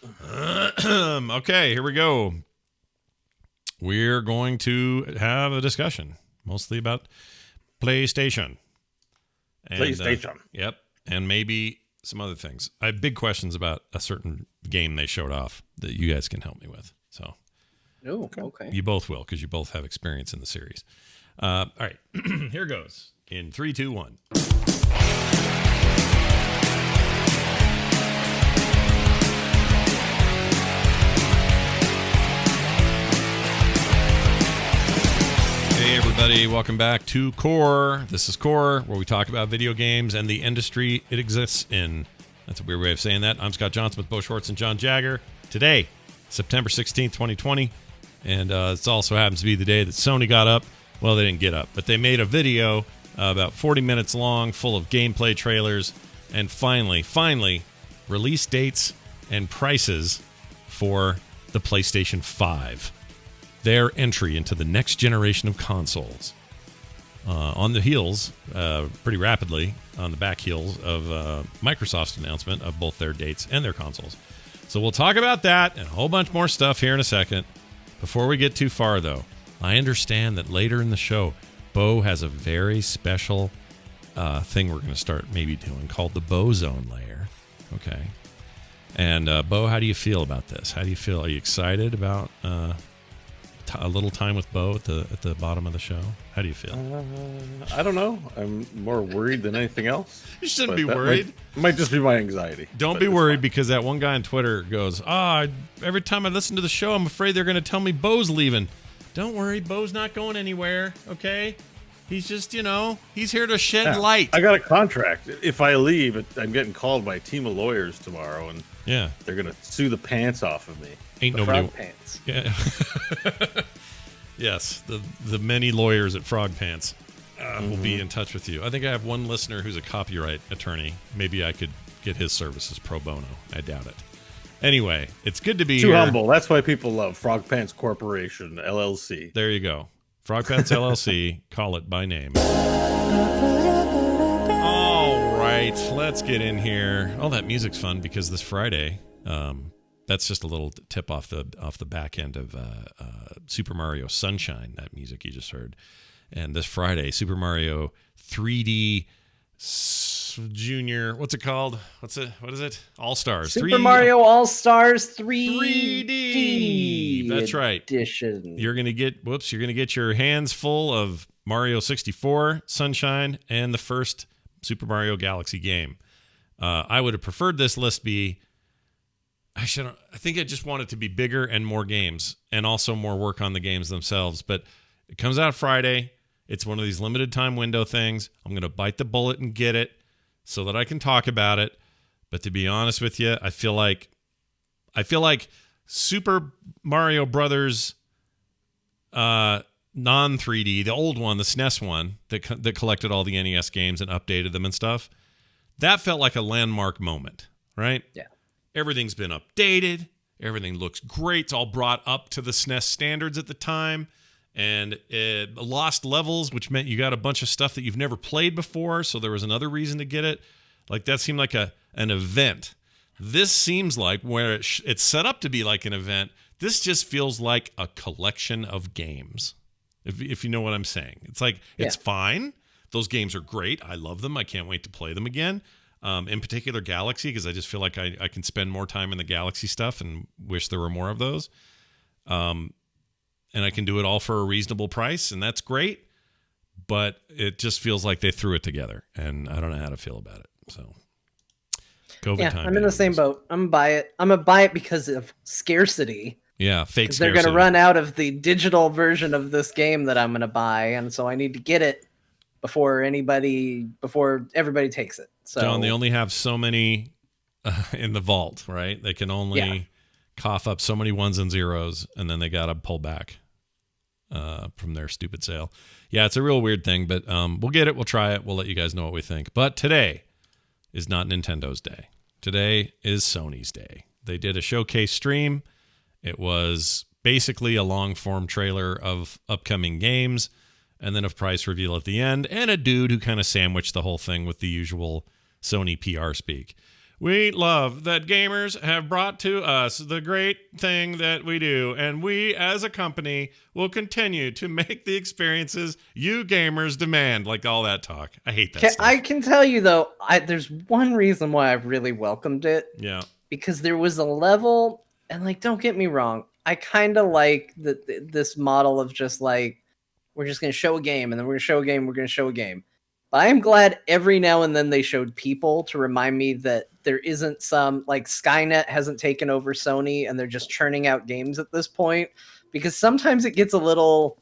Okay, here we go. We're going to have a discussion, mostly about PlayStation. PlayStation. Yep, and maybe some other things. I have big questions about a certain game they showed off that you guys can help me with. So, okay. You both will, because you both have experience in the series. All right, here goes. In 3, 2, 1. Hey everybody, welcome back to Core. This is Core, where we talk about video games and the industry it exists in. That's a weird way of saying that. I'm Scott Johnson with Bo Schwartz and John Jagger. Today, September 16th, 2020, and it also happens to be the day that Sony got up. Well, they didn't get up, but they made a video about 40 minutes long, full of gameplay trailers, and finally, release dates and prices for the PlayStation 5. Their entry into the next generation of consoles. On the heels, pretty rapidly, on the back heels of Microsoft's announcement of both their dates and their consoles. So we'll talk about that and a whole bunch more stuff here in a second. Before we get too far, though, I understand that later in the show, Bo has a very special thing we're going to start maybe doing called the Bozone Layer. Okay. And Bo, how do you feel about this? How do you feel? Are you excited about a little time with Bo at the bottom of the show? How do you feel? I don't know. I'm more worried than anything else. You shouldn't be worried. Might just be my anxiety. Don't be worried, because that one guy on Twitter goes, every time I listen to the show, I'm afraid they're going to tell me Bo's leaving. Don't worry, Bo's not going anywhere, okay? He's just, he's here to shed light. I got a contract. If I leave, I'm getting called by a team of lawyers tomorrow, and they're going to sue the pants off of me. Ain't the nobody... Frog Pants. Yeah. Yes, the many lawyers at Frog Pants will be in touch with you. I think I have one listener who's a copyright attorney. Maybe I could get his services pro bono. I doubt it. Anyway, it's good to be Too here. humble. That's why people love Frog Pants Corporation, LLC. There you go. Frog Pants LLC. Call it by name. All right, let's get in here. Oh, that music's fun because this Friday, that's just a little tip off the back end of Super Mario Sunshine, that music you just heard. And this Friday, Super Mario 3D Junior, what's it called? What is it? All-Stars. Super Mario All-Stars 3D. That's right. Edition. You're going to get your hands full of Mario 64 Sunshine and the first Super Mario Galaxy game. I would have preferred this list be... I think I just want it to be bigger and more games, and also more work on the games themselves. But it comes out Friday. It's one of these limited time window things. I'm going to bite the bullet and get it so that I can talk about it. But to be honest with you, I feel like Super Mario Brothers non-3D, the old one, the SNES one that collected all the NES games and updated them and stuff, that felt like a landmark moment, right? Yeah. Everything's been updated. Everything looks great. It's all brought up to the SNES standards at the time. And it lost levels, which meant you got a bunch of stuff that you've never played before. So there was another reason to get it. Like, that seemed like an event. This seems like where it's set up to be like an event. This just feels like a collection of games. If you know what I'm saying. It's like, it's fine. Those games are great. I love them. I can't wait to play them again. In particular, Galaxy, because I just feel like I can spend more time in the Galaxy stuff and wish there were more of those. And I can do it all for a reasonable price, and that's great. But it just feels like they threw it together, and I don't know how to feel about it. So, COVID time. I'm in the same boat. I'm gonna buy it because of scarcity. Yeah, fake scarcity. They're gonna run out of the digital version of this game that I'm gonna buy, and so I need to get it before everybody takes it. So, John, they only have so many in the vault, right? They can only cough up so many ones and zeros, and then they got to pull back from their stupid sale. Yeah, it's a real weird thing, but we'll get it. We'll try it. We'll let you guys know what we think. But today is not Nintendo's day. Today is Sony's day. They did a showcase stream. It was basically a long-form trailer of upcoming games, and then a price reveal at the end, and a dude who kind of sandwiched the whole thing with the usual Sony PR speak, We love that gamers have brought to us the great thing that we do, and we as a company will continue to make the experiences you gamers demand. Like all that talk. I hate that stuff. I can tell you, though, there's one reason why I really welcomed it. Yeah. Because there was a level, and like, don't get me wrong, I kind of like this model of just like, we're just going to show a game, and then we're going to show a game, we're going to show a game. But I am glad every now and then they showed people to remind me that there isn't some, like, Skynet hasn't taken over Sony and they're just churning out games at this point. Because sometimes it gets a little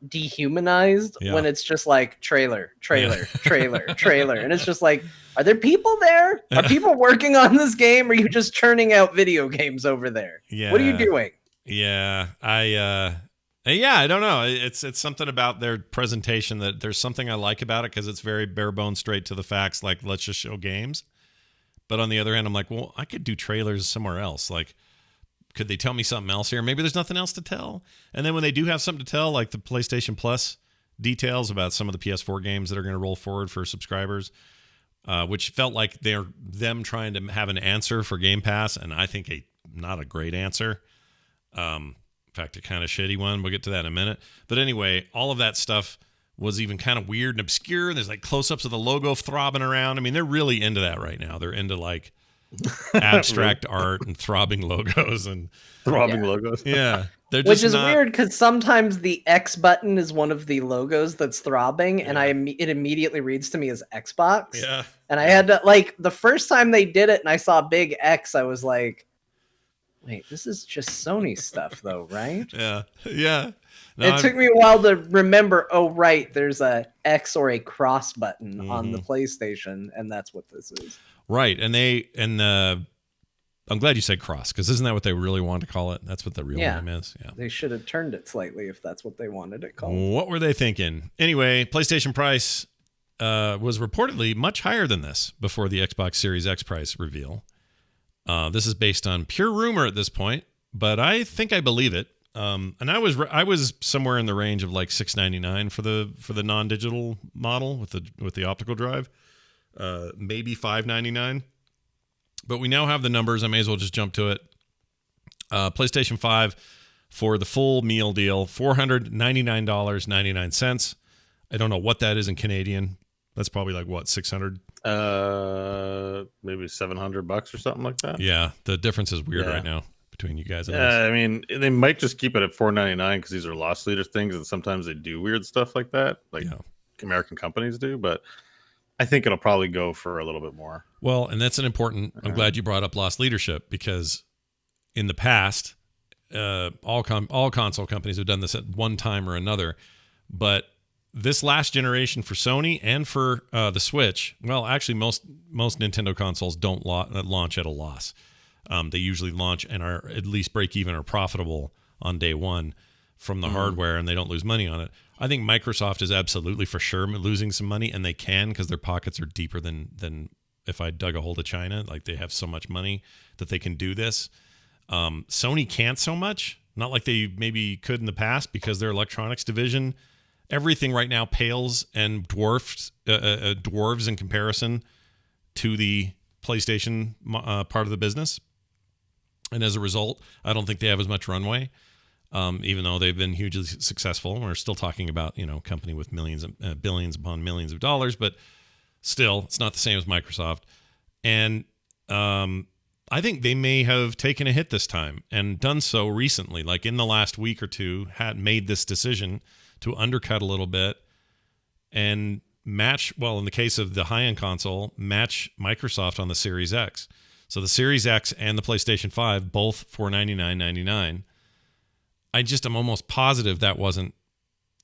dehumanized when it's just like trailer. And it's just like, are there people there? Are people working on this game? Or are you just churning out video games over there? Yeah. What are you doing? Yeah. I don't know. It's something about their presentation that there's something I like about it because it's very bare bones, straight to the facts. Like, let's just show games. But on the other hand, I'm like, well, I could do trailers somewhere else. Like, could they tell me something else here? Maybe there's nothing else to tell. And then when they do have something to tell, like the PlayStation Plus details about some of the PS4 games that are going to roll forward for subscribers, which felt like they're them trying to have an answer for Game Pass, and I think not a great answer. In fact, a kind of shitty one. We'll get to that in a minute. But anyway, all of that stuff was even kind of weird and obscure. There's like close-ups of the logo throbbing around. I mean, they're really into that right now. They're into like abstract art and throbbing logos and logos. Yeah. Which is weird because sometimes the X button is one of the logos that's throbbing, and it immediately reads to me as Xbox. Yeah. And I had to, like, the first time they did it and I saw big X, I was like, wait, this is just Sony stuff though, right? Yeah. Yeah. No, it took me a while to remember, oh, right, there's a X or a cross button on the PlayStation, and that's what this is. Right. And I'm glad you said cross, because isn't that what they really want to call it? That's what the real name is. Yeah. They should have turned it slightly if that's what they wanted it called. What were they thinking? Anyway, PlayStation price was reportedly much higher than this before the Xbox Series X price reveal. This is based on pure rumor at this point, but I think I believe it. And I was somewhere in the range of like $699 for the non-digital model with the optical drive, maybe $599. But we now have the numbers. I may as well just jump to it. PlayStation 5 for the full meal deal, $499.99. I don't know what that is in Canadian. That's probably like what, 600? Maybe $700 or something like that. Yeah, the difference is weird right now between you guys and us. I mean, they might just keep it at $499 because these are loss leader things, and sometimes they do weird stuff like that, like American companies do. But I think it'll probably go for a little bit more. Well, and that's an important. I'm glad you brought up loss leadership, because in the past, all console companies have done this at one time or another. But this last generation for Sony and for the Switch, well, actually, most Nintendo consoles don't launch at a loss. They usually launch and are at least break even or profitable on day one from the hardware, and they don't lose money on it. I think Microsoft is absolutely for sure losing some money, and they can, because their pockets are deeper than if I dug a hole to China. Like, they have so much money that they can do this. Sony can't so much, not like they maybe could in the past, because their electronics division, everything right now pales and dwarves in comparison to the PlayStation part of the business. And as a result, I don't think they have as much runway. Even though they've been hugely successful. We're still talking about, company with millions, billions upon millions of dollars, but still, it's not the same as Microsoft. And I think they may have taken a hit this time, and done so recently, like in the last week or two, had made this decision to undercut a little bit and match, well, in the case of the high-end console, match Microsoft on the Series X. So the Series X and the PlayStation 5, both $499.99. I'm almost positive that wasn't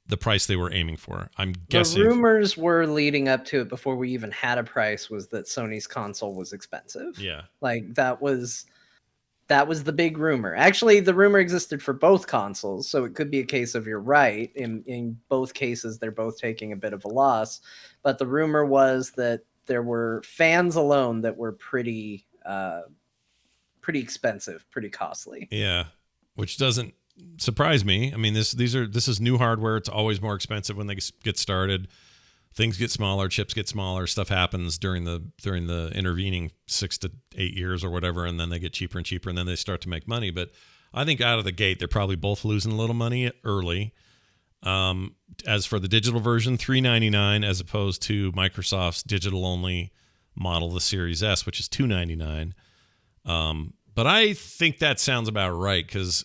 the price they were aiming for. I'm guessing. The rumors were leading up to it before we even had a price was that Sony's console was expensive. Yeah. Like that was the big rumor. Actually, the rumor existed for both consoles, so it could be a case of you're right. In both cases, they're both taking a bit of a loss. But the rumor was that there were fans alone that were pretty expensive, pretty costly. Yeah. Which doesn't surprise me. I mean, this is new hardware. It's always more expensive when they get started. things get smaller, chips get smaller, stuff happens during the intervening 6 to 8 years or whatever, and then they get cheaper and cheaper, and then they start to make money. But I think out of the gate, they're probably both losing a little money early. As for the digital version, $399 as opposed to Microsoft's digital only model, the Series S, which is $299. But I think that sounds about right, because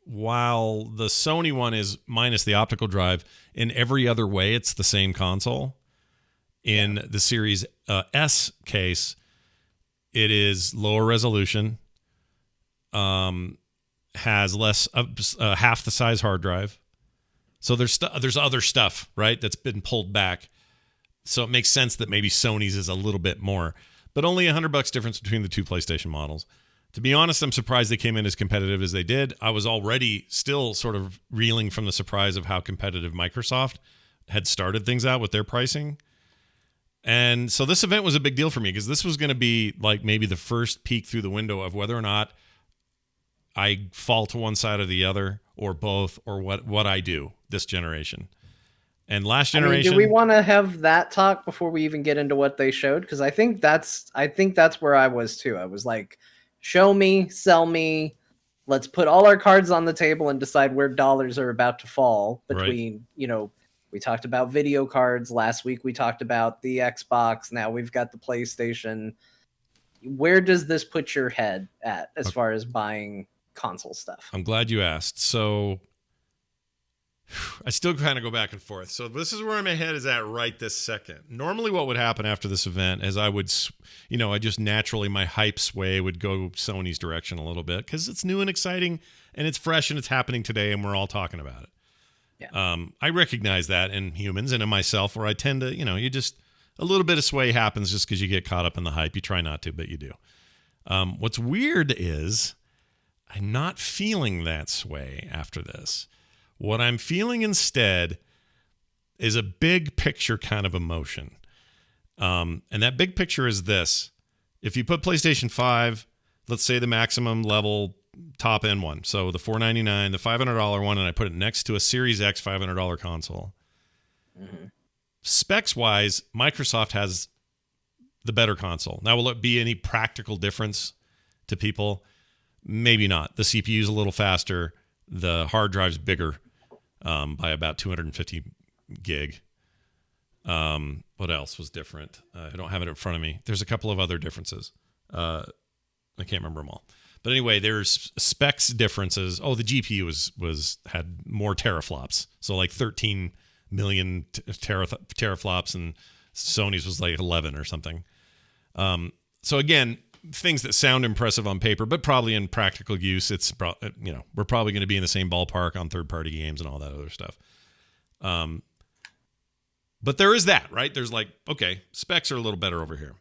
while the Sony one is minus the optical drive, in every other way it's the same console. In the Series S case, it is lower resolution, has less half the size hard drive. So there's other stuff, right, that's been pulled back. So it makes sense that maybe Sony's is a little bit more, but only $100 difference between the two PlayStation models. To be honest, I'm surprised they came in as competitive as they did. I was already still sort of reeling from the surprise of how competitive Microsoft had started things out with their pricing. And so this event was a big deal for me, because this was going to be like maybe the first peek through the window of whether or not I fall to one side or the other, or both, or what I do this generation. And last generation, do we want to have that talk before we even get into what they showed? Because I think that's where I was too. I was like, show me, sell me. Let's put all our cards on the table and decide where dollars are about to fall between, we talked about video cards last week. We talked about the Xbox. Now we've got the PlayStation. Where does this put your head at as far as buying console stuff? I'm glad you asked. So I still kind of go back and forth. So this is where my head is at right this second. Normally what would happen after this event is I would, I just naturally, my hype sway would go Sony's direction a little bit, because it's new and exciting and it's fresh and it's happening today and we're all talking about it. Yeah. I recognize that in humans and in myself, where I tend to, you just, a little bit of sway happens just because you get caught up in the hype. You try not to, but you do. What's weird is I'm not feeling that sway after this. What I'm feeling instead is a big picture kind of emotion. And that big picture is this. If you put PlayStation 5, let's say the maximum level top end one, so the $499, the $500 one, and I put it next to a Series X $500 console. Mm-hmm. Specs-wise, Microsoft has the better console. Now, will it be any practical difference to people? Maybe not. The CPU is a little faster. The hard drive's bigger by about 250 gig. What else was different? I don't have it in front of me. There's a couple of other differences. I can't remember them all. But anyway, there's specs differences. Oh, the GPU had more teraflops. So like 13 million teraflops, and Sony's was like 11 or something. So again, things that sound impressive on paper, but probably in practical use, we're probably going to be in the same ballpark on third-party games and all that other stuff. But there is that, right? There's like, okay, specs are a little better over here.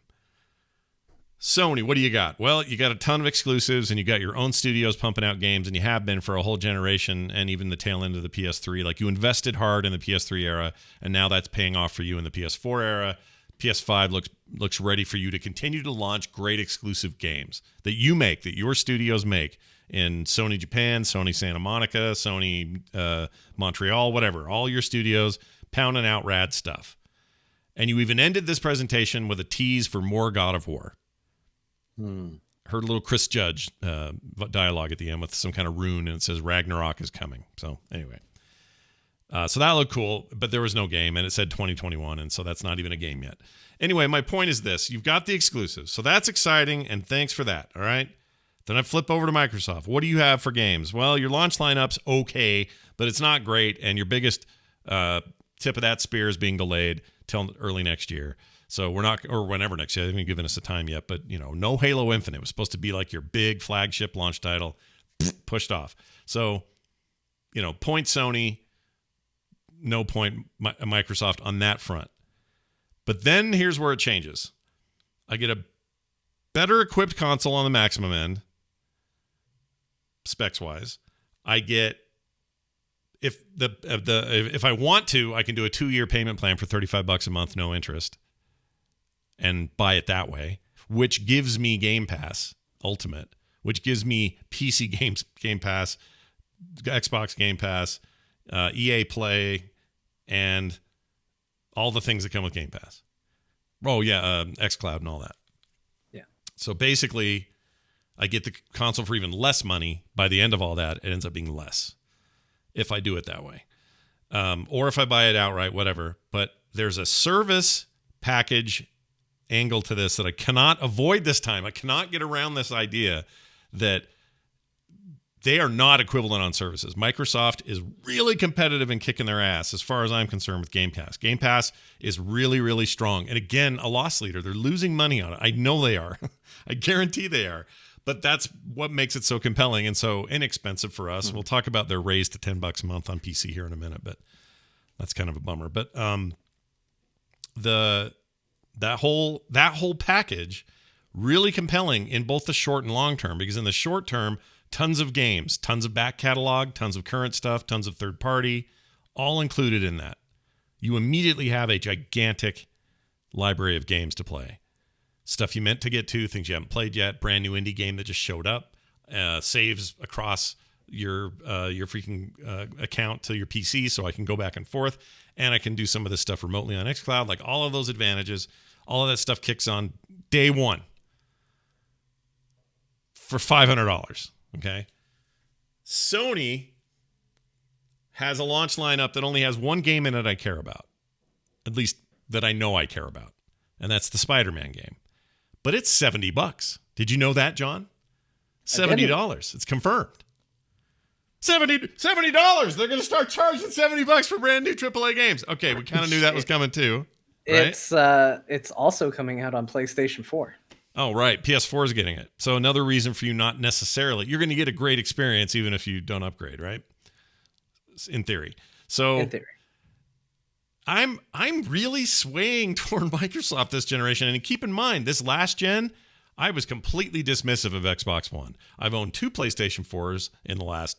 Sony, what do you got? Well, you got a ton of exclusives, and you got your own studios pumping out games, and you have been for a whole generation, and even the tail end of the PS3. Like, you invested hard in the PS3 era, and now that's paying off for you in the PS4 era. PS5 looks ready for you to continue to launch great exclusive games that you make, that your studios make in Sony Japan, Sony Santa Monica, Sony Montreal, whatever. All your studios pounding out rad stuff. And you even ended this presentation with a tease for more God of War. Heard a little Chris Judge dialogue at the end with some kind of rune, and it says Ragnarok is coming. So anyway, so that looked cool, but there was no game, and it said 2021, and so that's not even a game yet. Anyway, my point is this. You've got the exclusives, so that's exciting, and thanks for that, all right? Then I flip over to Microsoft. What do you have for games? Well, your launch lineup's okay, but it's not great, and your biggest tip of that spear is being delayed till early next year. So we're not, or whenever next year. They haven't given us a time yet, but no Halo Infinite. It was supposed to be like your big flagship launch title, pushed off. So, point Sony, no point Microsoft on that front. But then here's where it changes. I get a better equipped console on the maximum end, specs wise. I get, if I want to, I can do a 2-year payment plan for $35 a month, no interest, and buy it that way, which gives me Game Pass Ultimate, which gives me PC Game Pass, Xbox Game Pass, EA Play, and All the things that come with Game Pass. Oh, yeah, xCloud and all that. Yeah. So basically, I get the console for even less money. By the end of all that, it ends up being less if I do it that way. Or if I buy it outright, whatever. But there's a service package angle to this that I cannot avoid this time. I cannot get around this idea that they are not equivalent on services. Microsoft is really competitive and kicking their ass as far as I'm concerned with Game Pass. Game Pass is really, really strong. And again, a loss leader. They're losing money on it. I know they are. I guarantee they are. But that's what makes it so compelling and so inexpensive for us. We'll talk about their raise to $10 a month on PC here in a minute, but that's kind of a bummer. But that whole package really compelling in both the short and long term, because in the short term, tons of games, tons of back catalog, tons of current stuff, tons of third party, all included in that. You immediately have a gigantic library of games to play. Stuff you meant to get to, things you haven't played yet, brand new indie game that just showed up, saves across your freaking account to your PC so I can go back and forth, and I can do some of this stuff remotely on xCloud. Like all of those advantages, all of that stuff kicks on day one for $500. Okay. Sony has a launch lineup that only has one game in it I care about, at least that I know I care about, and that's the Spider-Man game. But it's $70. Did you know that, John? $70. It's confirmed. $70. They're going to start charging $70 for brand new AAA games. Okay, we kind of knew that was coming too. Right? It's also coming out on PlayStation 4. Oh, right. PS4 is getting it. So another reason for you not necessarily. You're going to get a great experience even if you don't upgrade, right? In theory. So In theory. I'm really swaying toward Microsoft this generation. And keep in mind, this last gen, I was completely dismissive of Xbox One. I've owned 2 PlayStation 4s in the last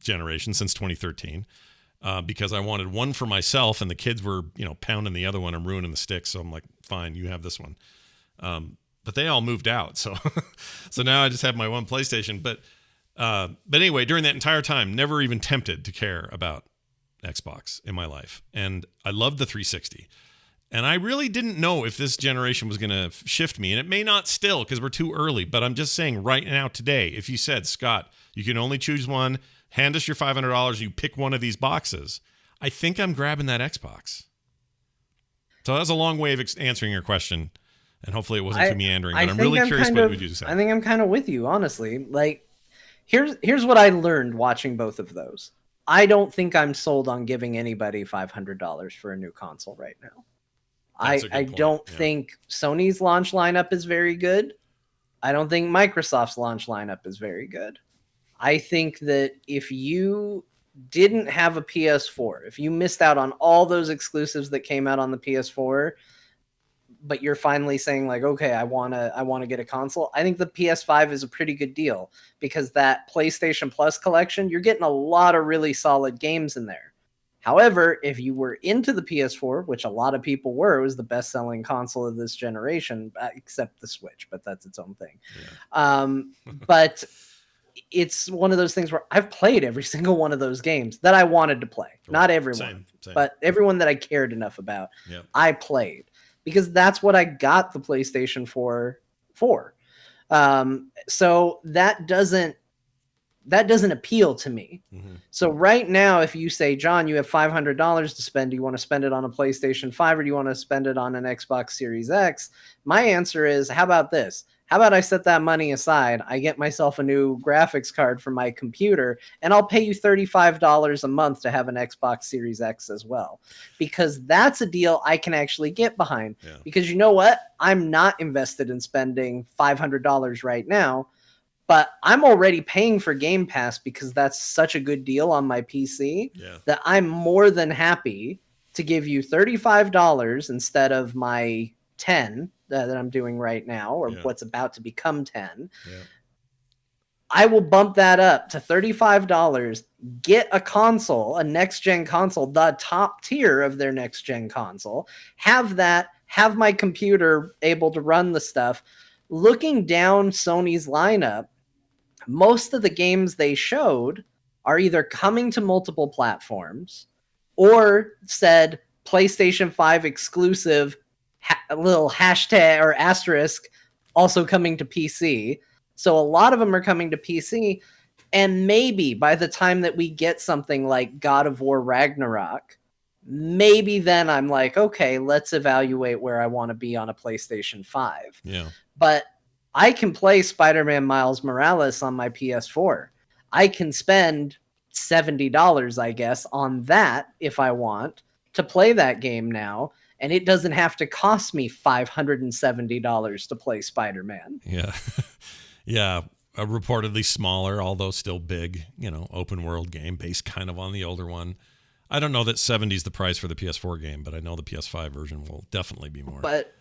generation since 2013 because I wanted one for myself, and the kids were, pounding the other one and ruining the sticks. So I'm like, fine, you have this one. But they all moved out, so now I just have my one PlayStation. But anyway, during that entire time, never even tempted to care about Xbox in my life, and I loved the 360. And I really didn't know if this generation was going to shift me, and it may not still because we're too early. But I'm just saying right now, today, if you said, Scott, you can only choose one, hand us your $500, you pick one of these boxes, I think I'm grabbing that Xbox. So that's a long way of answering your question. And hopefully it wasn't too meandering, but I'm really curious what would you say. I think I'm kind of with you, honestly. Like, here's what I learned watching both of those. I don't think I'm sold on giving anybody $500 for a new console right now. I don't think Sony's launch lineup is very good. I don't think Microsoft's launch lineup is very good. I think that if you didn't have a PS4, if you missed out on all those exclusives that came out on the PS4, but you're finally saying like, okay, I want to get a console, I think the PS5 is a pretty good deal because that PlayStation Plus collection, you're getting a lot of really solid games in there. However, if you were into the PS4, which a lot of people were, it was the best-selling console of this generation, except the Switch, but that's its own thing. Yeah. But it's one of those things where I've played every single one of those games that I wanted to play. Sure. Not everyone, same. But everyone that I cared enough about, yep. I played. Because that's what I got the PlayStation 4 for. So that doesn't appeal to me. Mm-hmm. So right now, if you say, John, you have $500 to spend, do you want to spend it on a PlayStation 5 or do you want to spend it on an Xbox Series X? My answer is, how about this? How about I set that money aside, I get myself a new graphics card for my computer, and I'll pay you $35 a month to have an Xbox Series X as well. Because that's a deal I can actually get behind. Yeah. Because you know what? I'm not invested in spending $500 right now, but I'm already paying for Game Pass because that's such a good deal on my PC that I'm more than happy to give you $35 instead of my $10 that I'm doing right now, or what's about to become 10. Yeah. I will bump that up to $35, get a console, a next-gen console, the top tier of their next-gen console, have my computer able to run the stuff. Looking down Sony's lineup, most of the games they showed are either coming to multiple platforms or said, PlayStation 5 exclusive, a little hashtag or asterisk, also coming to PC. So a lot of them are coming to PC. And maybe by the time that we get something like God of War Ragnarok, maybe then I'm like, okay, let's evaluate where I want to be on a PlayStation 5. Yeah. But I can play Spider-Man Miles Morales on my PS4. I can spend $70, I guess, on that if I want to play that game now. And it doesn't have to cost me $570 to play Spider-Man. Yeah. Yeah. A reportedly smaller, although still big, open world game based kind of on the older one. I don't know that 70 is the price for the PS4 game, but I know the PS5 version will definitely be more. But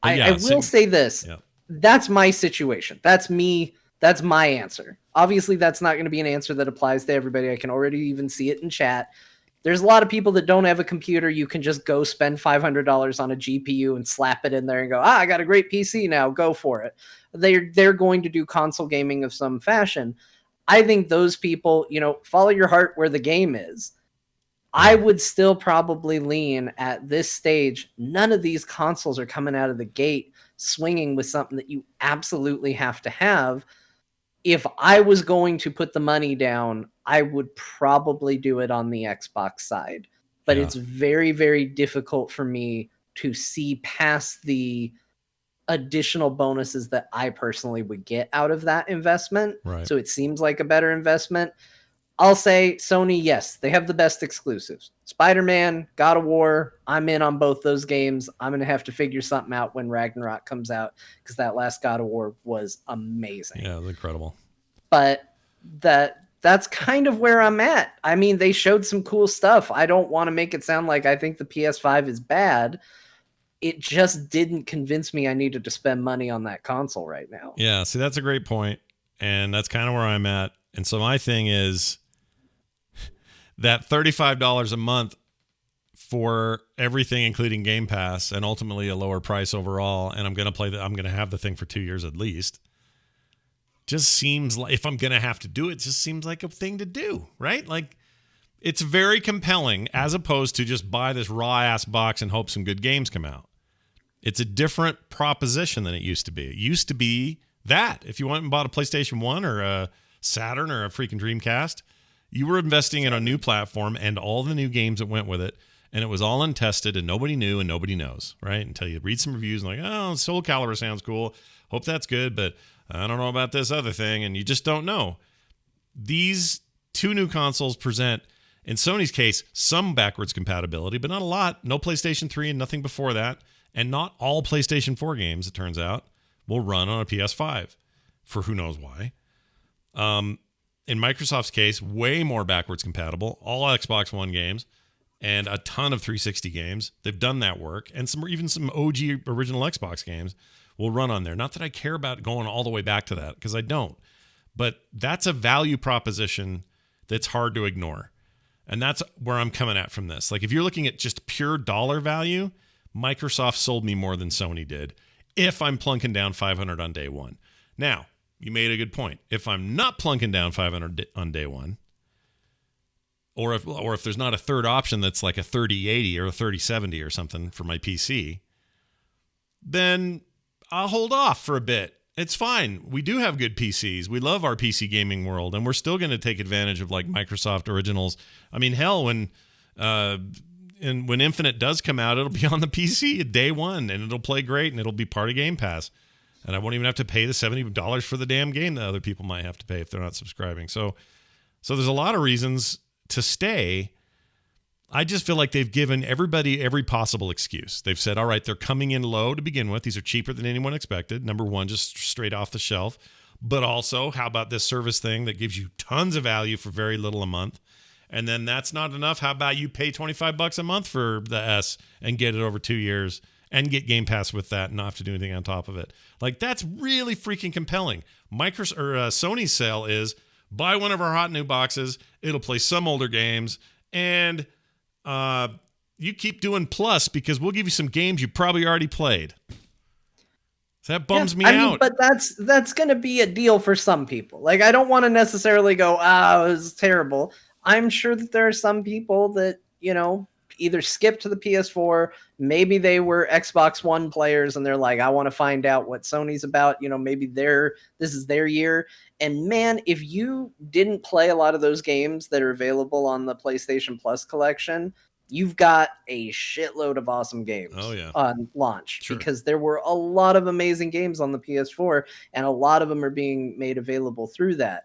I will say this. Yeah. That's my situation. That's me. That's my answer. Obviously, that's not going to be an answer that applies to everybody. I can already even see it in chat. There's a lot of people that don't have a computer. You can just go spend $500 on a GPU and slap it in there and go, I got a great PC now. Go for it. They're going to do console gaming of some fashion. I think those people, follow your heart where the game is. I would still probably lean at this stage. None of these consoles are coming out of the gate swinging with something that you absolutely have to have. If I was going to put the money down, I would probably do it on the Xbox side. But it's very, very difficult for me to see past the additional bonuses that I personally would get out of that investment. Right. So it seems like a better investment. I'll say Sony, yes, they have the best exclusives. Spider-Man, God of War, I'm in on both those games. I'm going to have to figure something out when Ragnarok comes out because that last God of War was amazing. Yeah, it was incredible. But that's kind of where I'm at. I mean, they showed some cool stuff. I don't want to make it sound like I think the PS5 is bad. It just didn't convince me I needed to spend money on that console right now. Yeah, see, that's a great point, and that's kind of where I'm at. And so my thing is that $35 a month for everything, including Game Pass, and ultimately a lower price overall, and I'm going to have the thing for 2 years at least. Just seems like, if I'm going to have to do it, just seems like a thing to do, right? Like, it's very compelling as opposed to just buy this raw ass box and hope some good games come out. It's a different proposition than it used to be. It used to be that if you went and bought a PlayStation 1 or a Saturn or a freaking Dreamcast, you were investing in a new platform and all the new games that went with it, and it was all untested and nobody knew and nobody knows, right? Until you read some reviews and like, oh, Soul Calibur sounds cool. Hope that's good, but I don't know about this other thing, and you just don't know. These two new consoles present, in Sony's case, some backwards compatibility, but not a lot. No PlayStation 3 and nothing before that, and not all PlayStation 4 games, it turns out, will run on a PS5 for who knows why. In Microsoft's case, way more backwards compatible, all Xbox One games, and a ton of 360 games. They've done that work, and even some OG original Xbox games will run on there. Not that I care about going all the way back to that, because I don't. But that's a value proposition that's hard to ignore. And that's where I'm coming at from this. Like, if you're looking at just pure dollar value, Microsoft sold me more than Sony did if I'm plunking down $500 on day one. Now, you made a good point. If I'm not plunking down $500 on day one, or if there's not a third option that's like a 3080 or a 3070 or something for my PC, then I'll hold off for a bit. It's fine. We do have good PCs. We love our PC gaming world, and we're still going to take advantage of like Microsoft originals. I mean, hell, when Infinite does come out, it'll be on the PC at day one, and it'll play great, and it'll be part of Game Pass. And I won't even have to pay the $70 for the damn game that other people might have to pay if they're not subscribing. So there's a lot of reasons to stay. I just feel like they've given everybody every possible excuse. They've said, all right, they're coming in low to begin with. These are cheaper than anyone expected. Number one, just straight off the shelf. But also, how about this service thing that gives you tons of value for very little a month? And then that's not enough. How about you pay $25 a month for the S and get it over 2 years and get Game Pass with that and not have to do anything on top of it? Like, that's really freaking compelling. Sony's sale is buy one of our hot new boxes. It'll play some older games, and you keep doing plus because we'll give you some games you probably already played. So that bums me out. But that's going to be a deal for some people. Like, I don't want to necessarily go, it was terrible. I'm sure that there are some people that, either skipped to the PS4, maybe they were Xbox One players and they're like, I want to find out what Sony's about. You know, maybe this is their year. And man, if you didn't play a lot of those games that are available on the PlayStation Plus collection, you've got a shitload of awesome games on launch, because there were a lot of amazing games on the PS4 and a lot of them are being made available through that.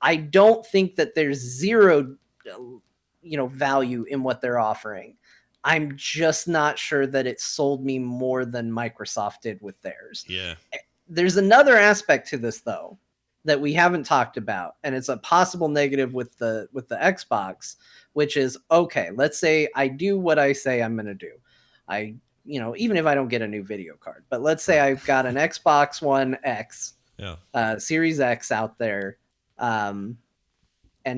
I don't think that there's zero value in what they're offering. I'm just not sure that it sold me more than Microsoft did with theirs. Yeah. There's another aspect to this though that we haven't talked about, and it's a possible negative with the Xbox, which is, okay, let's say I do what I say I'm going to do. Even if I don't get a new video card, but let's say I've got an Xbox One X, Series X out there. And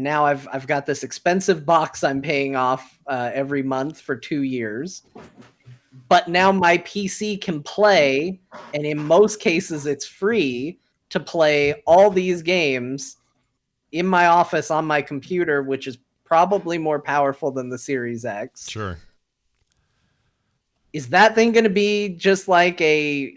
now I've got this expensive box I'm paying off every month for 2 years. But now my PC can play, and in most cases it's free to play all these games in my office on my computer, which is probably more powerful than the Series X. Sure. Is that thing going to be just like a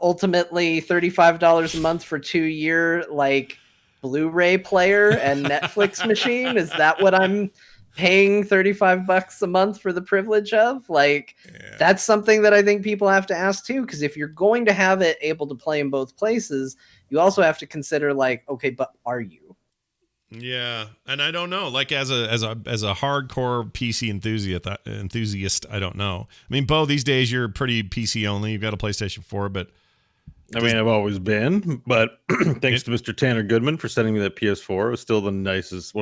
ultimately $35 a month for 2 year like Blu-ray player and Netflix machine? Is that what I'm paying $35 a month for the privilege of? Like, that's something that I think people have to ask too, because if you're going to have it able to play in both places, you also have to consider like, okay, but are you? Yeah, and I don't know. Like as a hardcore PC enthusiast, I don't know. I mean, Bo, these days you're pretty PC only. You've got a PlayStation 4, but I've always been, but thanks to Mr. Tanner Goodman for sending me that PS4. It was still one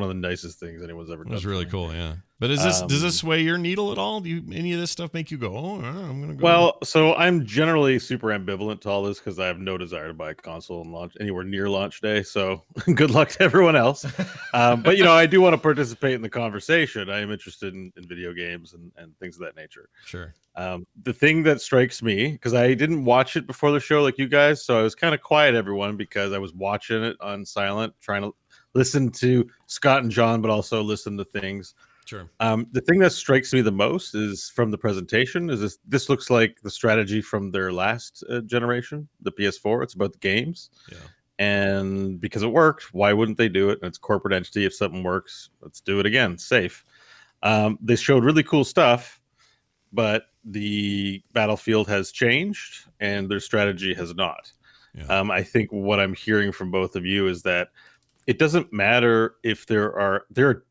of the nicest things anyone's ever done. It was really cool, yeah. But does this sway your needle at all? Do any of this stuff make you go, I'm going to go? Well, so I'm generally super ambivalent to all this because I have no desire to buy a console and launch anywhere near launch day. So good luck to everyone else. But I do want to participate in the conversation. I am interested in video games and things of that nature. Sure. The thing that strikes me, because I didn't watch it before the show like you guys, so I was kind of quiet, everyone, because I was watching it on silent, trying to listen to Scott and John, but also listen to things. Sure. The thing that strikes me the most is from the presentation is this looks like the strategy from their last generation, the PS4. It's about the games. Yeah. And because it worked, why wouldn't they do it? And it's a corporate entity. If something works, let's do it again. Safe. They showed really cool stuff, but the battlefield has changed and their strategy has not. Yeah. I think what I'm hearing from both of you is that it doesn't matter if there are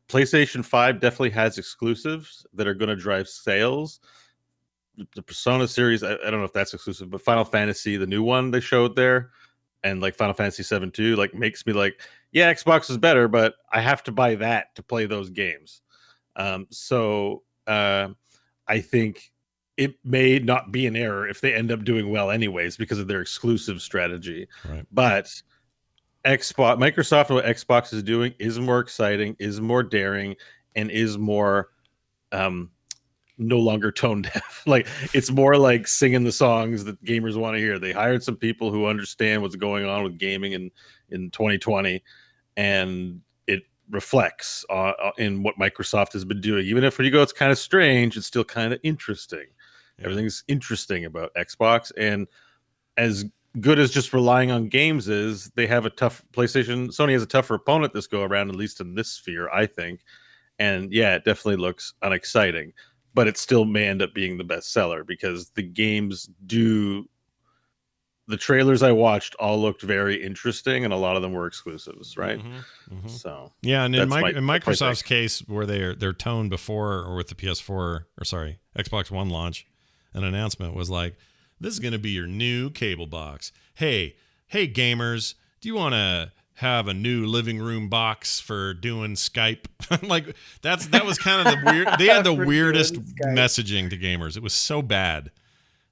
PlayStation 5 definitely has exclusives that are going to drive sales. The Persona series, I don't know if that's exclusive, but Final Fantasy, the new one they showed there, and like Final Fantasy 7 too, like makes me like, yeah, Xbox is better, but I have to buy that to play those games. So I think it may not be an error if they end up doing well anyways because of their exclusive strategy. Right. But Microsoft and what Xbox is doing is more exciting, is more daring, and is more no longer tone deaf. Like it's more like singing the songs that gamers want to hear. They hired some people who understand what's going on with gaming in 2020, and it reflects in what Microsoft has been doing. Even if when you go, it's kind of strange, it's still kind of interesting. Yeah. Everything's interesting about Xbox, and as good as just relying on games is, they have a tough Sony has a tougher opponent this go around, at least in this sphere, I think. And yeah, it definitely looks unexciting, but it still may end up being the best seller because the games the trailers I watched all looked very interesting and a lot of them were exclusives, right? Mm-hmm, mm-hmm. So yeah, and in Microsoft's case, where their tone before or with the Xbox One launch, an announcement was like, this is going to be your new cable box. Hey, gamers, do you want to have a new living room box for doing Skype? Like that was kind of the weird. They had the weirdest messaging to gamers. It was so bad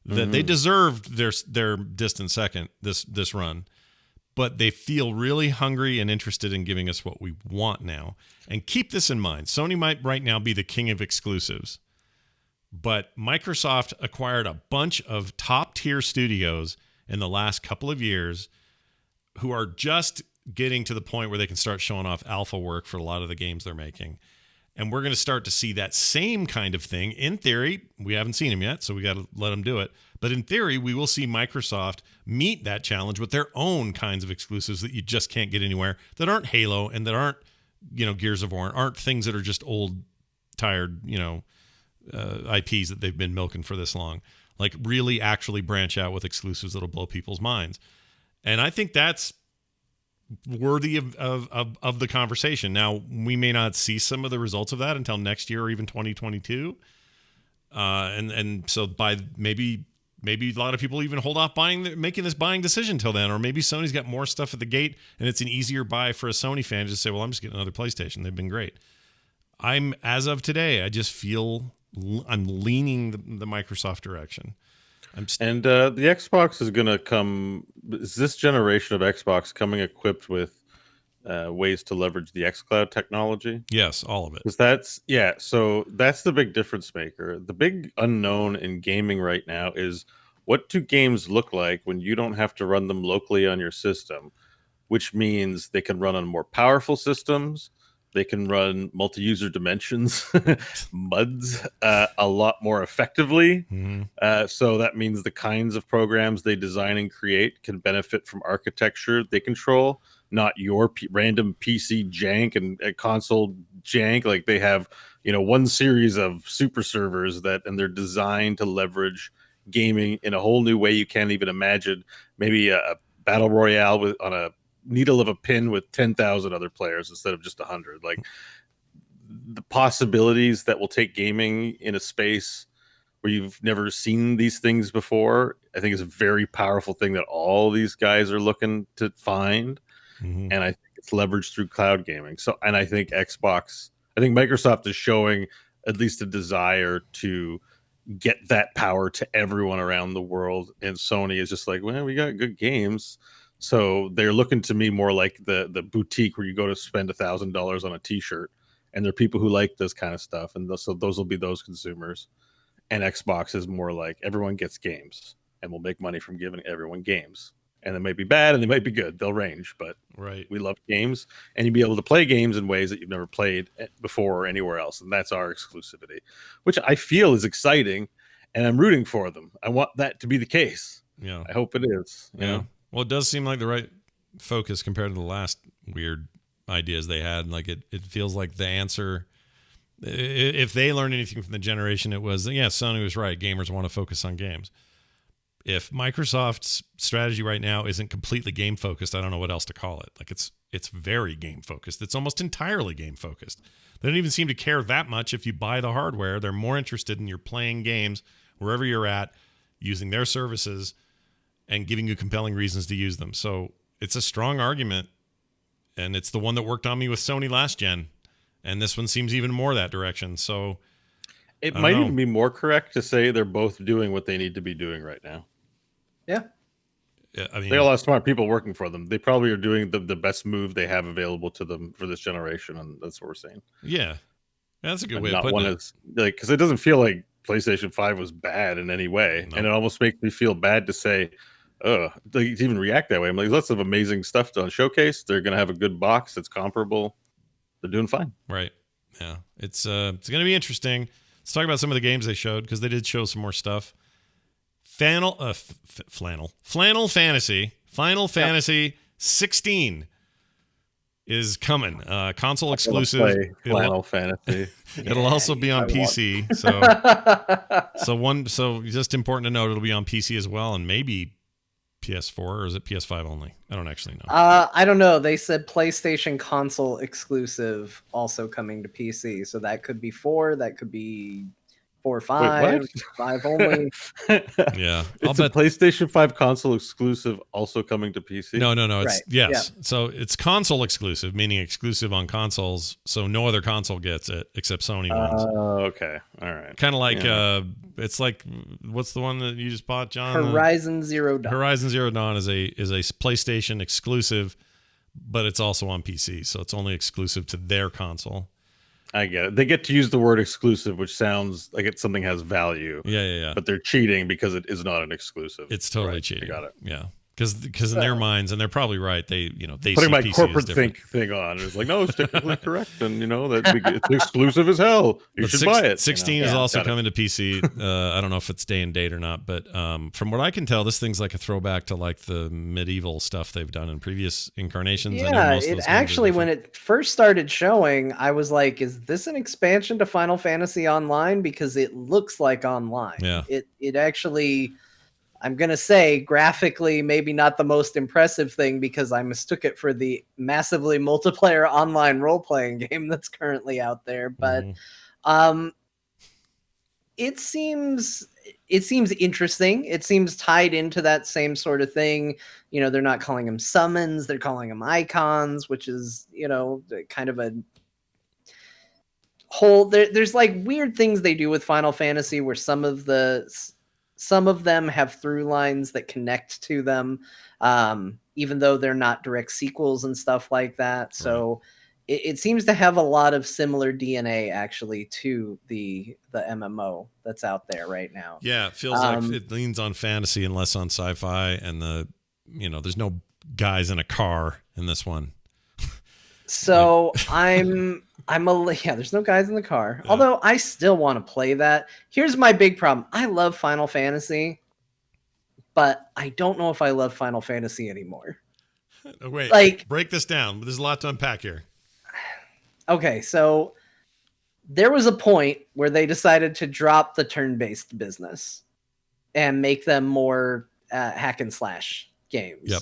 that they deserved their distant second this run, but they feel really hungry and interested in giving us what we want now. And keep this in mind: Sony might right now be the king of exclusives. But Microsoft acquired a bunch of top-tier studios in the last couple of years who are just getting to the point where they can start showing off alpha work for a lot of the games they're making. And we're going to start to see that same kind of thing. In theory, we haven't seen them yet, so we got to let them do it. But in theory, we will see Microsoft meet that challenge with their own kinds of exclusives that you just can't get anywhere, that aren't Halo and that aren't, Gears of War, aren't things that are just old, tired, IPs that they've been milking for this long. Like really actually branch out with exclusives that'll blow people's minds. And I think that's worthy of the conversation. Now, we may not see some of the results of that until next year or even 2022. And so by maybe a lot of people even hold off making this buying decision till then, or maybe Sony's got more stuff at the gate and it's an easier buy for a Sony fan to say, well, I'm just getting another PlayStation. They've been great. As of today, I just feel I'm leaning the Microsoft direction. And the Xbox is going to come. Is this generation of Xbox coming equipped with ways to leverage the xCloud technology? Yes, all of it. Because so that's the big difference maker. The big unknown in gaming right now is, what do games look like when you don't have to run them locally on your system? Which means they can run on more powerful systems. They can run multi-user dimensions, MUDs, a lot more effectively. Mm-hmm. So that means the kinds of programs they design and create can benefit from architecture they control, not your random PC jank and console jank. Like they have, one series of super servers and they're designed to leverage gaming in a whole new way you can't even imagine. Maybe a battle royale on a needle of a pin with 10,000 other players instead of just 100. Like the possibilities that will take gaming in a space where you've never seen these things before, I think is a very powerful thing that all these guys are looking to find. Mm-hmm. And I think it's leveraged through cloud gaming. And I think Microsoft is showing at least a desire to get that power to everyone around the world. And Sony is just like, well, we got good games. So they're looking to me more like the boutique where you go to spend $1,000 on a t-shirt, and there are people who like this kind of stuff. And so those will be those consumers. And Xbox is more like everyone gets games, and we'll make money from giving everyone games. And they might be bad and they might be good. They'll range, but right. We love games, and you'll be able to play games in ways that you've never played before or anywhere else. And that's our exclusivity, which I feel is exciting, and I'm rooting for them. I want that to be the case. Yeah. I hope it is. Yeah. Well, it does seem like the right focus compared to the last weird ideas they had. Like it feels like the answer, if they learned anything from the generation, it was, Sony was right. Gamers want to focus on games. If Microsoft's strategy right now isn't completely game focused, I don't know what else to call it. Like it's very game focused. It's almost entirely game focused. They don't even seem to care that much if you buy the hardware. They're more interested in your playing games wherever you're at, using their services and giving you compelling reasons to use them. So it's a strong argument, and it's the one that worked on me with Sony last gen, and this one seems even more that direction. So it might even be more correct to say they're both doing what they need to be doing right now. Yeah. I mean, they got a lot of smart people working for them. They probably are doing the best move they have available to them for this generation, and that's what we're saying. Yeah, that's a good way of putting it. Because it doesn't feel like PlayStation 5 was bad in any way, and it almost makes me feel bad to say, to even react that way. I'm like, lots of amazing stuff on Showcase. They're going to have a good box that's comparable. They're doing fine. Right. Yeah. It's going to be interesting. Let's talk about some of the games they showed, because they did show some more stuff. Final Fantasy 16 is coming. Console exclusive. Flannel Fantasy. It'll also be on PC. So just important to note, it'll be on PC as well, and maybe PS4, or is it PS5 only? I don't actually know. I don't know. They said PlayStation console exclusive also coming to PC, so that could be 4. That could be 4 or 5. 5 only. Yeah, I'll bet PlayStation 5 console exclusive also coming to PC. No. It's right. Yes. Yeah. So it's console exclusive, meaning exclusive on consoles. So no other console gets it except Sony ones. Oh, okay. All right. Kind of like it's like, what's the one that you just bought, John? Horizon Zero Dawn. Horizon Zero Dawn is a PlayStation exclusive, but it's also on PC, so it's only exclusive to their console. I get it. They get to use the word exclusive, which sounds like it's something has value. Yeah. But they're cheating because it is not an exclusive. It's totally cheating. I got it. Yeah. Because in their minds, and they're probably right, they Putting see my PC corporate as different. thing on. It's like, no, it's technically correct, and it's exclusive as hell. You should buy it. 16 is also Got it. coming to PC. I don't know if it's day and date or not, but from what I can tell, this thing's like a throwback to like the medieval stuff they've done in previous incarnations. I know Yeah, most of it those games are actually, when different. it first started showing, I was like, is this an expansion to Final Fantasy Online? Because it looks like online. Yeah. It actually, I'm going to say, graphically, maybe not the most impressive thing because I mistook it for the massively multiplayer online role-playing game that's currently out there. But Mhm. um, it seems interesting. It seems tied into that same sort of thing. They're not calling them summons, they're calling them icons, which is, kind of a whole there's like weird things they do with Final Fantasy where some of them have through lines that connect to them, even though they're not direct sequels and stuff like that. So it seems to have a lot of similar DNA actually to the MMO that's out there right now. Yeah, it feels like it leans on fantasy and less on sci-fi, and there's no guys in a car in this one. So there's no guys in the car. Yeah. Although I still want to play that. Here's my big problem. I love Final Fantasy, but I don't know if I love Final Fantasy anymore. Wait, Like, break this down. There's a lot to unpack here. Okay, so there was a point where they decided to drop the turn-based business and make them more hack and slash games. Yep.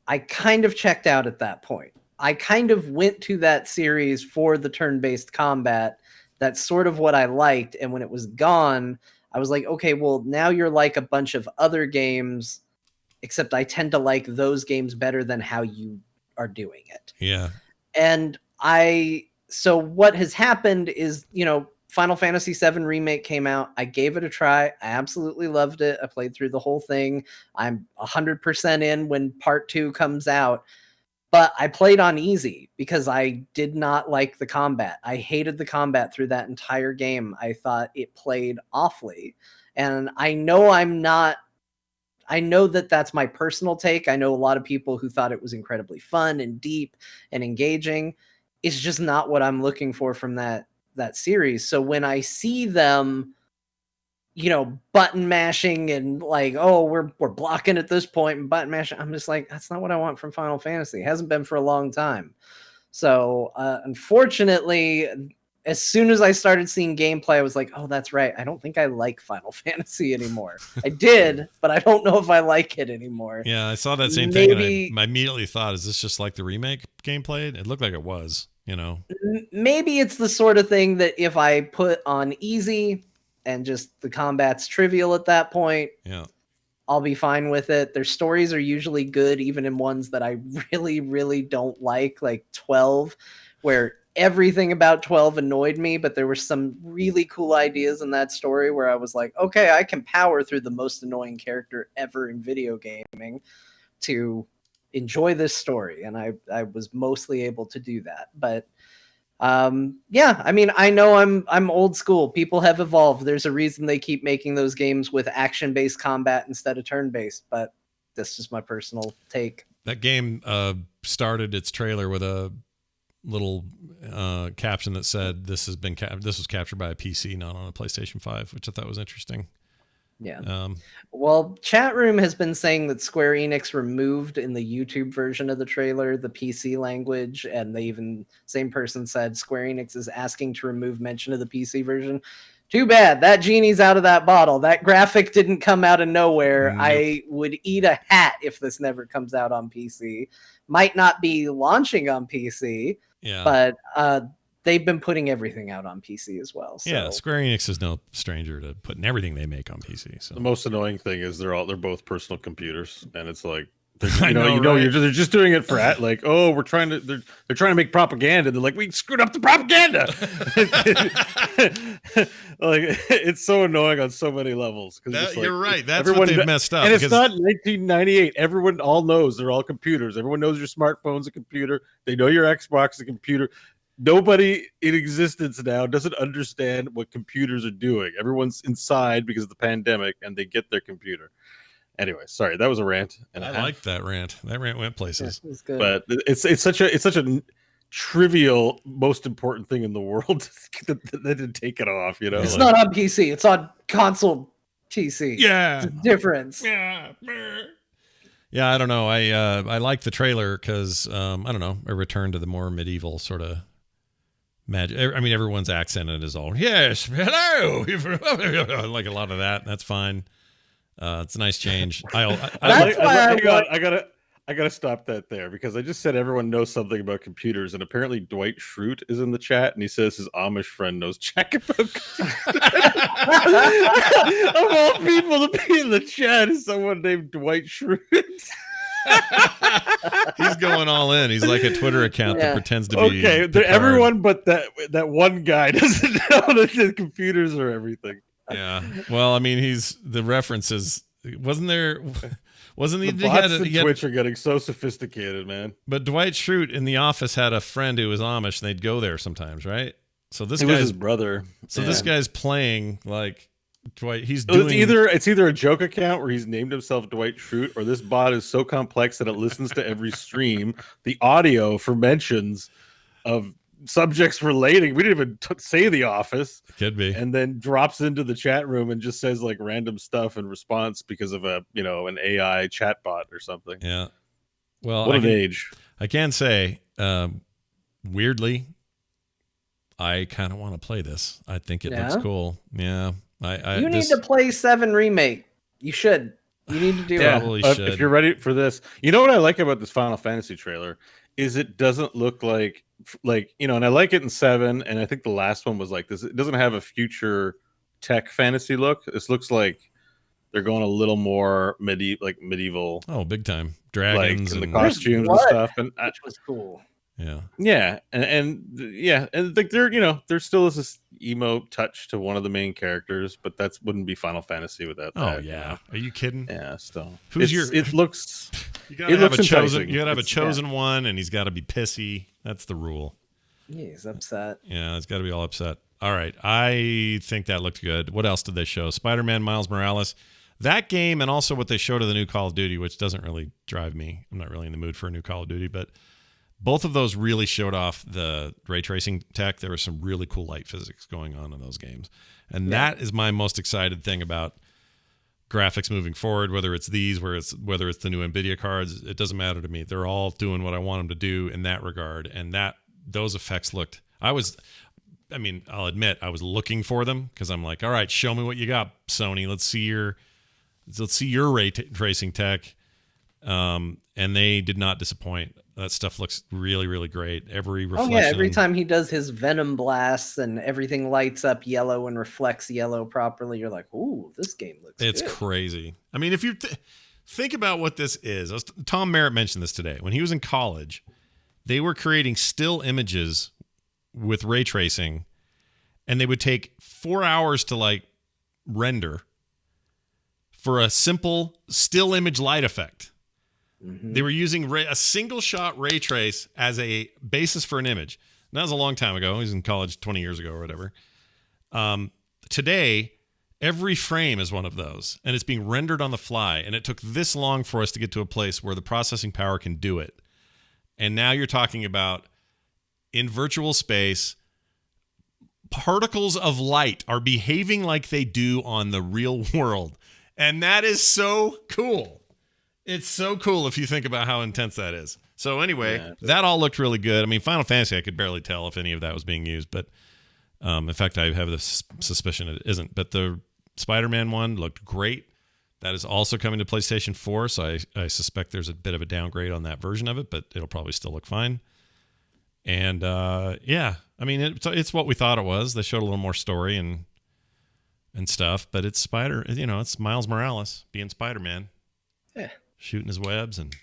I kind of checked out at that point. I kind of went to that series for the turn-based combat. That's sort of what I liked. And when it was gone, I was like, okay, well, now you're like a bunch of other games, except I tend to like those games better than how you are doing it. Yeah. And so what has happened is, Final Fantasy VII Remake came out. I gave it a try. I absolutely loved it. I played through the whole thing. I'm 100% in when part 2 comes out. But I played on easy because I did not like the combat. I hated the combat through that entire game. I thought it played awfully. And I know that that's my personal take. I know a lot of people who thought it was incredibly fun and deep and engaging. It's just not what I'm looking for from that series. So when I see them, button mashing and like, oh, we're blocking at this point and button mashing, I'm just like, that's not what I want from Final Fantasy. It hasn't been for a long time. So unfortunately, as soon as I started seeing gameplay, I was like, oh, that's right. I don't think I like Final Fantasy anymore. I did, but I don't know if I like it anymore. Yeah, I saw that same thing, and I immediately thought, is this just like the remake gameplay? It looked like it was, Maybe it's the sort of thing that if I put on easy and just the combat's trivial at that point, I'll be fine with it. Their stories are usually good, even in ones that I really, really don't like 12, where everything about 12 annoyed me, but there were some really cool ideas in that story where I was like, okay, I can power through the most annoying character ever in video gaming to enjoy this story. And I was mostly able to do that. But yeah, I mean, I know I'm old school. People have evolved. There's a reason they keep making those games with action-based combat instead of turn-based, but that's just my personal take. That game started its trailer with a little caption that said this was captured by a PC, not on a PlayStation 5, which I thought was interesting. Yeah. Well, chat room has been saying that Square Enix removed in the YouTube version of the trailer the PC language, and same person said Square Enix is asking to remove mention of the PC version. Too bad. That genie's out of that bottle. That graphic didn't come out of nowhere. Nope. I would eat a hat if this never comes out on PC. Might not be launching on PC, but they've been putting everything out on PC as well. So. Yeah, Square Enix is no stranger to putting everything they make on PC. So the most annoying thing is they're both personal computers, and it's like I know, they're just doing it for like, oh, they're trying to make propaganda. They're like, we screwed up the propaganda. Like, it's so annoying on so many levels. You're right. That's what they've messed up. And it's not 1998. Everyone all knows they're all computers. Everyone knows your smartphone's a computer. They know your Xbox is a computer. Nobody in existence now doesn't understand what computers are doing. Everyone's inside because of the pandemic, and they get their computer. Anyway, sorry, that was a rant. And I liked that rant. That rant went places. It's good. But it's such a trivial, most important thing in the world that they didn't take it off. You know, It's not on PC. It's on console PC. Yeah. It's a difference. Yeah. Yeah, I don't know. I like the trailer because I don't know, a return to the more medieval sort of magic. I mean, everyone's accented is all yes, hello, like a lot of that. That's fine. It's a nice change. I gotta stop that there because I just said everyone knows something about computers, and apparently Dwight Schrute is in the chat, and he says his Amish friend knows jack about computers. Of all people to be in the chat is someone named Dwight Schrute. He's going all in. He's like a Twitter account that pretends to be everyone but that one guy doesn't know that the computers are everything. Yeah. Well, I mean, the references. Wasn't he? The bots and Twitch are getting so sophisticated, man. But Dwight Schrute in the office had a friend who was Amish, and they'd go there sometimes, right? So this was his brother. So this guy's playing like Dwight. It's either a joke account where he's named himself Dwight Schrute, or this bot is so complex that it listens to every stream, the audio for mentions of subjects relating. We didn't even say The Office. Could be. And then drops into the chat room and just says like random stuff in response because of an AI chatbot or something. Yeah. Well, what an age. I can say, weirdly, I kind of want to play this. I think it looks cool. Yeah. You need to play 7 Remake. You should. You need to do it. Probably should. If you're ready for this. You know what I like about this Final Fantasy trailer is it doesn't look like and I like it in 7, and I think the last one was like this. It doesn't have a future tech fantasy look. This looks like they're going a little more medieval. Oh, big time. Dragons and the costumes and stuff. And which was cool. Yeah. Yeah. And like there still is this emo touch to one of the main characters, but that wouldn't be Final Fantasy without that. Oh yeah. Are you kidding? Yeah, still. It looks you gotta have a chosen you gotta have a chosen one, and he's gotta be pissy. That's the rule. Yeah, he's upset. Yeah, it's gotta be all upset. All right. I think that looked good. What else did they show? Spider-Man Miles Morales. That game, and also what they showed of the new Call of Duty, which doesn't really drive me. I'm not really in the mood for a new Call of Duty, but both of those really showed off the ray tracing tech. There was some really cool light physics going on in those games. And that is my most excited thing about graphics moving forward, whether it's these, whether it's the new NVIDIA cards, it doesn't matter to me. They're all doing what I want them to do in that regard. And those effects looked, I'll admit I was looking for them because I'm like, all right, show me what you got, Sony. Let's see your ray tracing tech. And they did not disappoint. That stuff looks really, really great. Every reflection. Oh yeah, every time he does his venom blasts and everything lights up yellow and reflects yellow properly, you're like, ooh, this game looks It's good. Crazy. I mean, if you think about what this is, Tom Merritt mentioned this today. When he was in college, they were creating still images with ray tracing, and they would take 4 hours to render for a simple still image light effect. Mm-hmm. They were using a single shot ray trace as a basis for an image. And that was a long time ago. He was in college 20 years ago or whatever. Today, every frame is one of those, and it's being rendered on the fly. And it took this long for us to get to a place where the processing power can do it. And now you're talking about in virtual space, particles of light are behaving like they do on the real world. And that is so cool. It's so cool if you think about how intense that is. So anyway, that all looked really good. I mean, Final Fantasy, I could barely tell if any of that was being used, but in fact, I have this suspicion it isn't. But the Spider-Man one looked great. That is also coming to PlayStation 4, so I suspect there's a bit of a downgrade on that version of it, but it'll probably still look fine. And I mean, it's what we thought it was. They showed a little more story and stuff, but it's it's Miles Morales being Spider-Man. Yeah. Shooting his webs. And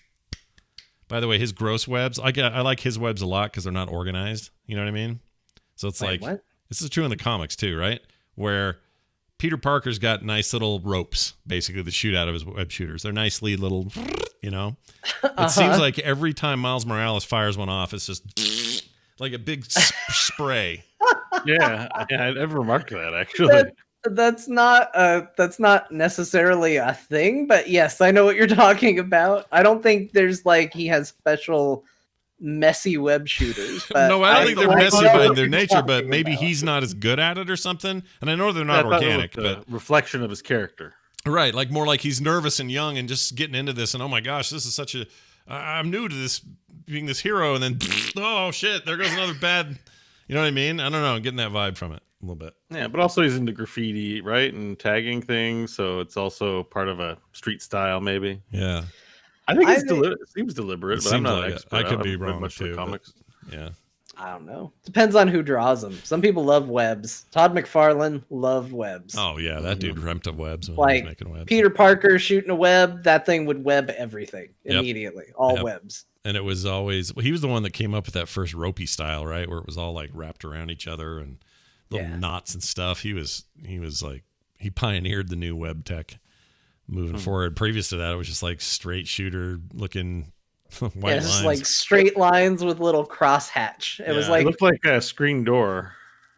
by the way, his gross webs, I like his webs a lot because they're not organized. You know what I mean? So it's what? This is true in the comics too, right? Where Peter Parker's got nice little ropes, basically, that shoot out of his web shooters. They're nicely little, It seems like every time Miles Morales fires one off, it's just like a big spray. Yeah, I never remarked that, actually. That's not necessarily a thing, but yes, I know what you're talking about. I don't think there's like he has special messy web shooters. But No, I don't think they're like messy know by what their you're nature, but talking maybe about. he's not as good at it or something. And I know they're I not thought it organic, was a but reflection of his character. right, like more like he's nervous and young and just getting into this. And oh my gosh, this is such a I'm new to this being this hero, and then oh shit, there goes another bad. You know what I mean? I don't know, I'm getting that vibe from it a little bit. Yeah, but also he's into graffiti, right, and tagging things, so it's also part of a street style, maybe. Yeah, I think I it's think- it seems deliberate, It but I'm seems not like an it. expert. I could haven't be read wrong, much of too, the but- comics. yeah. I don't know. Depends on who draws them. Some people love webs. Todd McFarlane loved webs. Oh yeah, that dude dreamt of webs when he Like, was making webs. Peter Parker shooting a web, that thing would web everything Yep. immediately. All Yep. webs. And it was always he was the one that came up with that first ropey style, right, where it was all like wrapped around each other and little Yeah. knots and stuff. He was like he pioneered the new web tech moving forward. Previous to that, it was just like straight shooter looking white Yeah, it's lines. just like straight lines with little crosshatch. It was Yeah. It like, looked like a screen door.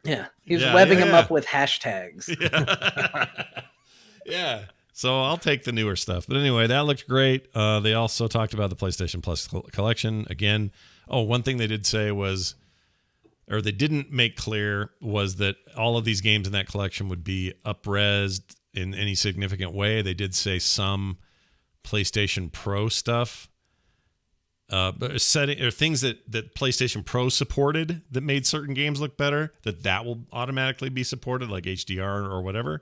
yeah, he was Yeah, webbing yeah, them yeah. up with hashtags. Yeah. Yeah. So I'll take the newer stuff. But anyway, that looked great. They also talked about the PlayStation Plus collection. Again, one thing they did say was, or they didn't make clear, was that all of these games in that collection would be up-resed in any significant way. They did say some PlayStation Pro stuff, but setting or things that PlayStation Pro supported that made certain games look better, that will automatically be supported, like HDR or whatever.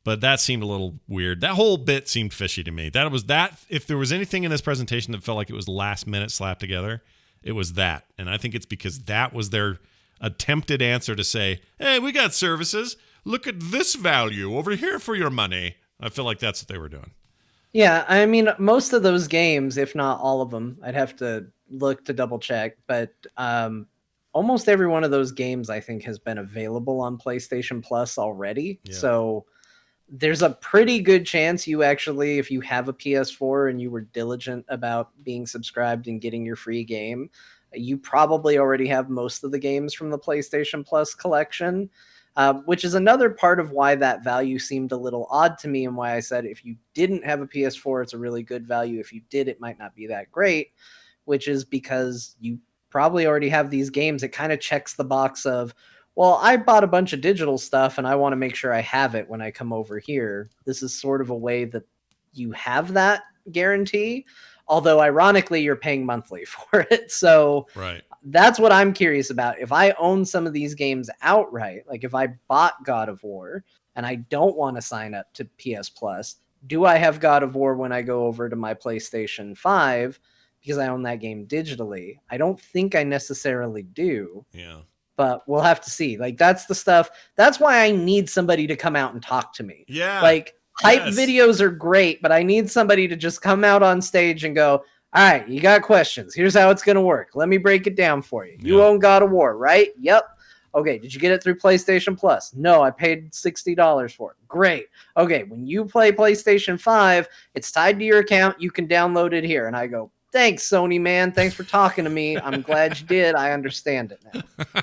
But that seemed a little weird. That whole bit seemed fishy to me. If there was anything in this presentation that felt like it was last minute slapped together, it was that. And I think it's because that was their attempted answer to say, hey, we got services. Look at this value over here for your money. I feel like that's what they were doing. Yeah, I mean, most of those games, if not all of them, I'd have to look to double check, but almost every one of those games, I think, has been available on PlayStation Plus already. Yeah. So there's a pretty good chance you actually, if you have a PS4 and you were diligent about being subscribed and getting your free game, you probably already have most of the games from the PlayStation Plus collection. Which is another part of why that value seemed a little odd to me, and why I said if you didn't have a PS4, it's a really good value. If you did, it might not be that great, which is because you probably already have these games. It kind of checks the box of, well, I bought a bunch of digital stuff and I want to make sure I have it when I come over here. This is sort of a way that you have that guarantee, although ironically you're paying monthly for it. So Right. that's what I'm curious about. If I own some of these games outright, like if I bought God of War and I don't want to sign up to PS Plus, do I have God of War when I go over to my PlayStation 5 because I own that game digitally? I don't think I necessarily do, Yeah. but we'll have to see. Like, that's the stuff. That's why I need somebody to come out and talk to me. Yeah. Like, hype Yes. videos are great, but I need somebody to just come out on stage and go, all right, you got questions. Here's how it's going to work. Let me break it down for you. You Yeah. own God of War, right? Yep. Okay, did you get it through PlayStation Plus? No, I paid $60 for it. Great. Okay, when you play PlayStation 5, it's tied to your account. You can download it here. And I go, thanks, Sony, man. Thanks for talking to me. I'm glad you did. I understand it now.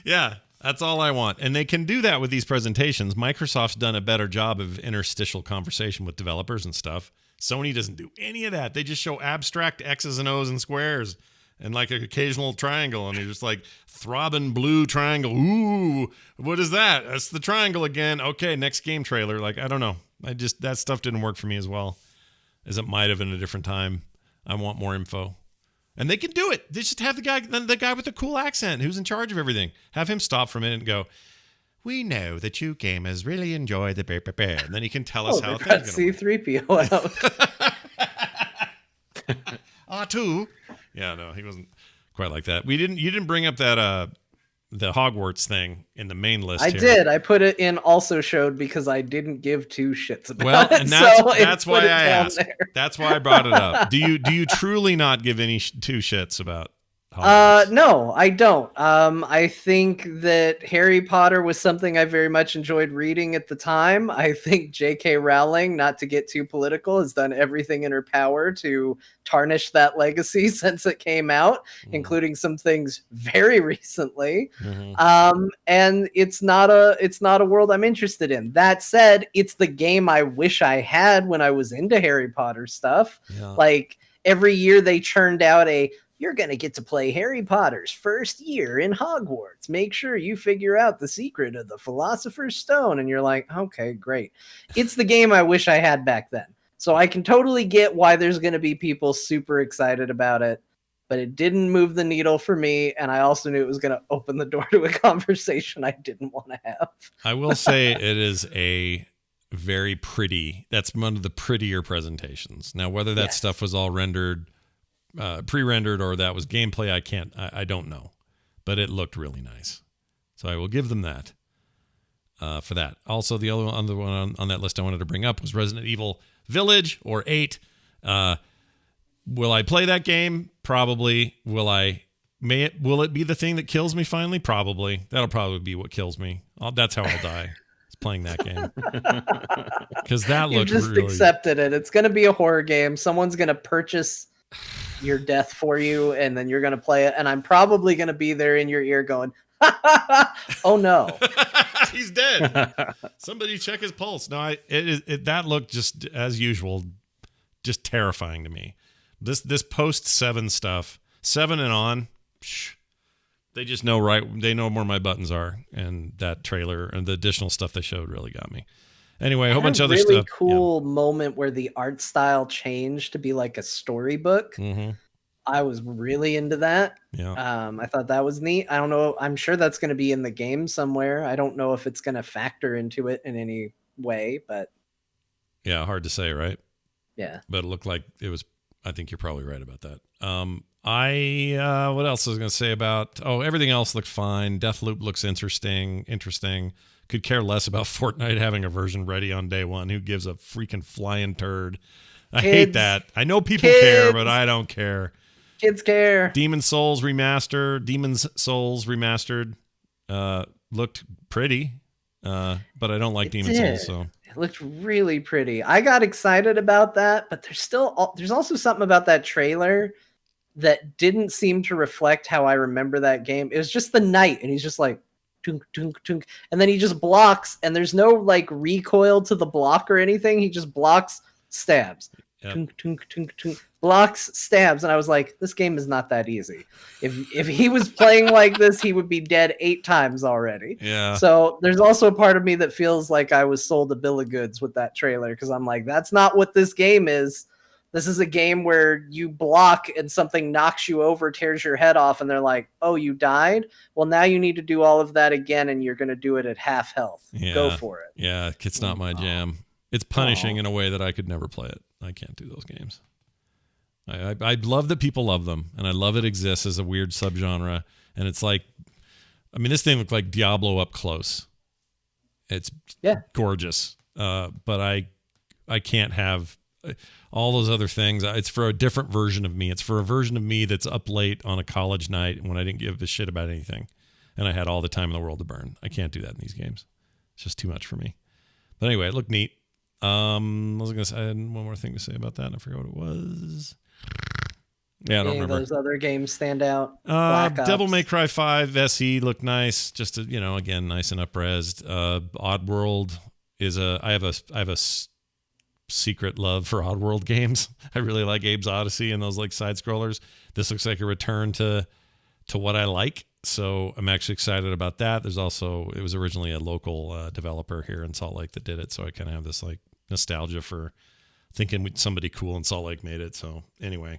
Yeah, that's all I want. And they can do that with these presentations. Microsoft's done a better job of interstitial conversation with developers and stuff. Sony doesn't do any of that. They just show abstract X's and O's and squares and like an occasional triangle. And you're just like, throbbing blue triangle. Ooh, what is that? That's the triangle again. Okay, next game trailer. Like, I don't know. That stuff didn't work for me as well as it might have in a different time. I want more info. And they can do it. They just have the guy with the cool accent who's in charge of everything. Have him stop for a minute and go, we know that you gamers really enjoy the bear. And then he can tell us how they got things are going to C-3PO out. R2. Yeah, no, he wasn't quite like that. You didn't bring up that the Hogwarts thing in the main list. I here. did. I put it in also showed because I didn't give two shits about Well, it. and so that's why put it I down asked. there. That's why I brought it up. Do you truly not give any two shits about Hogwarts. No, I don't. I think that Harry Potter was something I very much enjoyed reading at the time. I think J.K. Rowling, not to get too political, has done everything in her power to tarnish that legacy since it came out, including some things very recently. And it's not a world I'm interested in. That said, it's the game I wish I had when I was into Harry Potter stuff. Yeah. Like every year they churned out you're going to get to play Harry Potter's first year in Hogwarts. Make sure you figure out the secret of the Philosopher's Stone. And you're like, okay, great. It's the game I wish I had back then. So I can totally get why there's going to be people super excited about it, but it didn't move the needle for me. And I also knew it was going to open the door to a conversation I didn't want to have. I will say it is a very pretty, that's one of the prettier presentations. Now, whether that stuff was all rendered, pre-rendered, or that was gameplay, I don't know, but it looked really nice, so I will give them that for that. Also, the other one on that list I wanted to bring up was Resident Evil Village, or 8. Will I play that game? Probably. Will it be the thing that kills me finally? Probably. That'll probably be what kills me. That's how I'll die. It's playing that game, because that looked You just really... accepted it. It's going to be a horror game. Someone's going to purchase your death for you, and then you're going to play it, and I'm probably going to be there in your ear going, oh no. He's dead. Somebody check his pulse. No, that looked just as usual, just terrifying to me. This post 7 stuff, 7 and on, they just know they know where my buttons are, and that trailer and the additional stuff they showed really got me. Anyway, a whole bunch of other really stuff. Cool moment where the art style changed to be like a storybook. I was really into that. Yeah. I thought that was neat. I don't know. I'm sure that's going to be in the game somewhere. I don't know if it's going to factor into it in any way, but yeah, hard to say, right? Yeah. But it looked like it was. I think you're probably right about that. What else was I going to say about? Oh, everything else looked fine. Deathloop looks interesting. Could care less about Fortnite having a version ready on day one. Who gives a freaking flying turd? I hate that. I know people care, but I don't care. Kids care. Demon's Souls remastered looked pretty, but I don't like Demon's Souls. So it looked really pretty. I got excited about that, but there's also something about that trailer that didn't seem to reflect how I remember that game. It was just the knight, and he's just like, tunk, tunk, tunk, and then he just blocks, and there's no like recoil to the block or anything. He just blocks, stabs. Yep. Tunk, tunk, tunk, tunk, blocks, stabs, and I was like, this game is not that easy. If he was playing like this, he would be dead 8 times already. Yeah. So there's also a part of me that feels like I was sold a bill of goods with that trailer, because I'm like, that's not what this game is. This is a game where you block and something knocks you over, tears your head off, and they're like, oh, you died? Well, now you need to do all of that again, and you're going to do it at half health. Yeah. Go for it. Yeah, it's not my jam. It's punishing in a way that I could never play it. I can't do those games. I love that people love them, and I love it exists as a weird subgenre. And it's like, I mean, this thing looked like Diablo up close. It's gorgeous, but I can't have all those other things. It's for a different version of me. It's for a version of me that's up late on a college night when I didn't give a shit about anything, and I had all the time in the world to burn. I can't do that in these games. It's just too much for me. But anyway, it looked neat. I was gonna say, I had one more thing to say about that, and I forgot what it was. Yeah, I don't remember. Those other games stand out. Devil May Cry 5 SE looked nice, just again, nice and up-resed. Oddworld is I have a secret love for Oddworld games. I really like Abe's Odyssey and those like side scrollers. This looks like a return to what I like. So I'm actually excited about that. There's also, it was originally a local developer here in Salt Lake that did it. So I kind of have this like nostalgia for thinking somebody cool in Salt Lake made it. So anyway,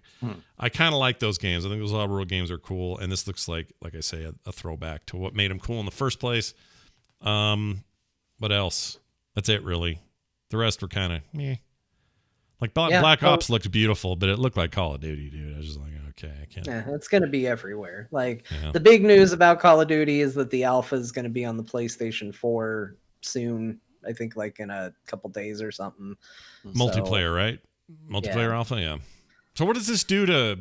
I kind of like those games. I think those Oddworld games are cool. And this looks like I say, a throwback to what made them cool in the first place. What else? That's it really. The rest were kind of meh. Like Black Ops looked beautiful, but it looked like Call of Duty, dude. I was just like, okay, I can't. Yeah, it's going to be everywhere. Like the big news about Call of Duty is that the alpha is going to be on the PlayStation 4 soon. I think like in a couple days or something. Multiplayer, right? Multiplayer alpha, yeah. So what does this do to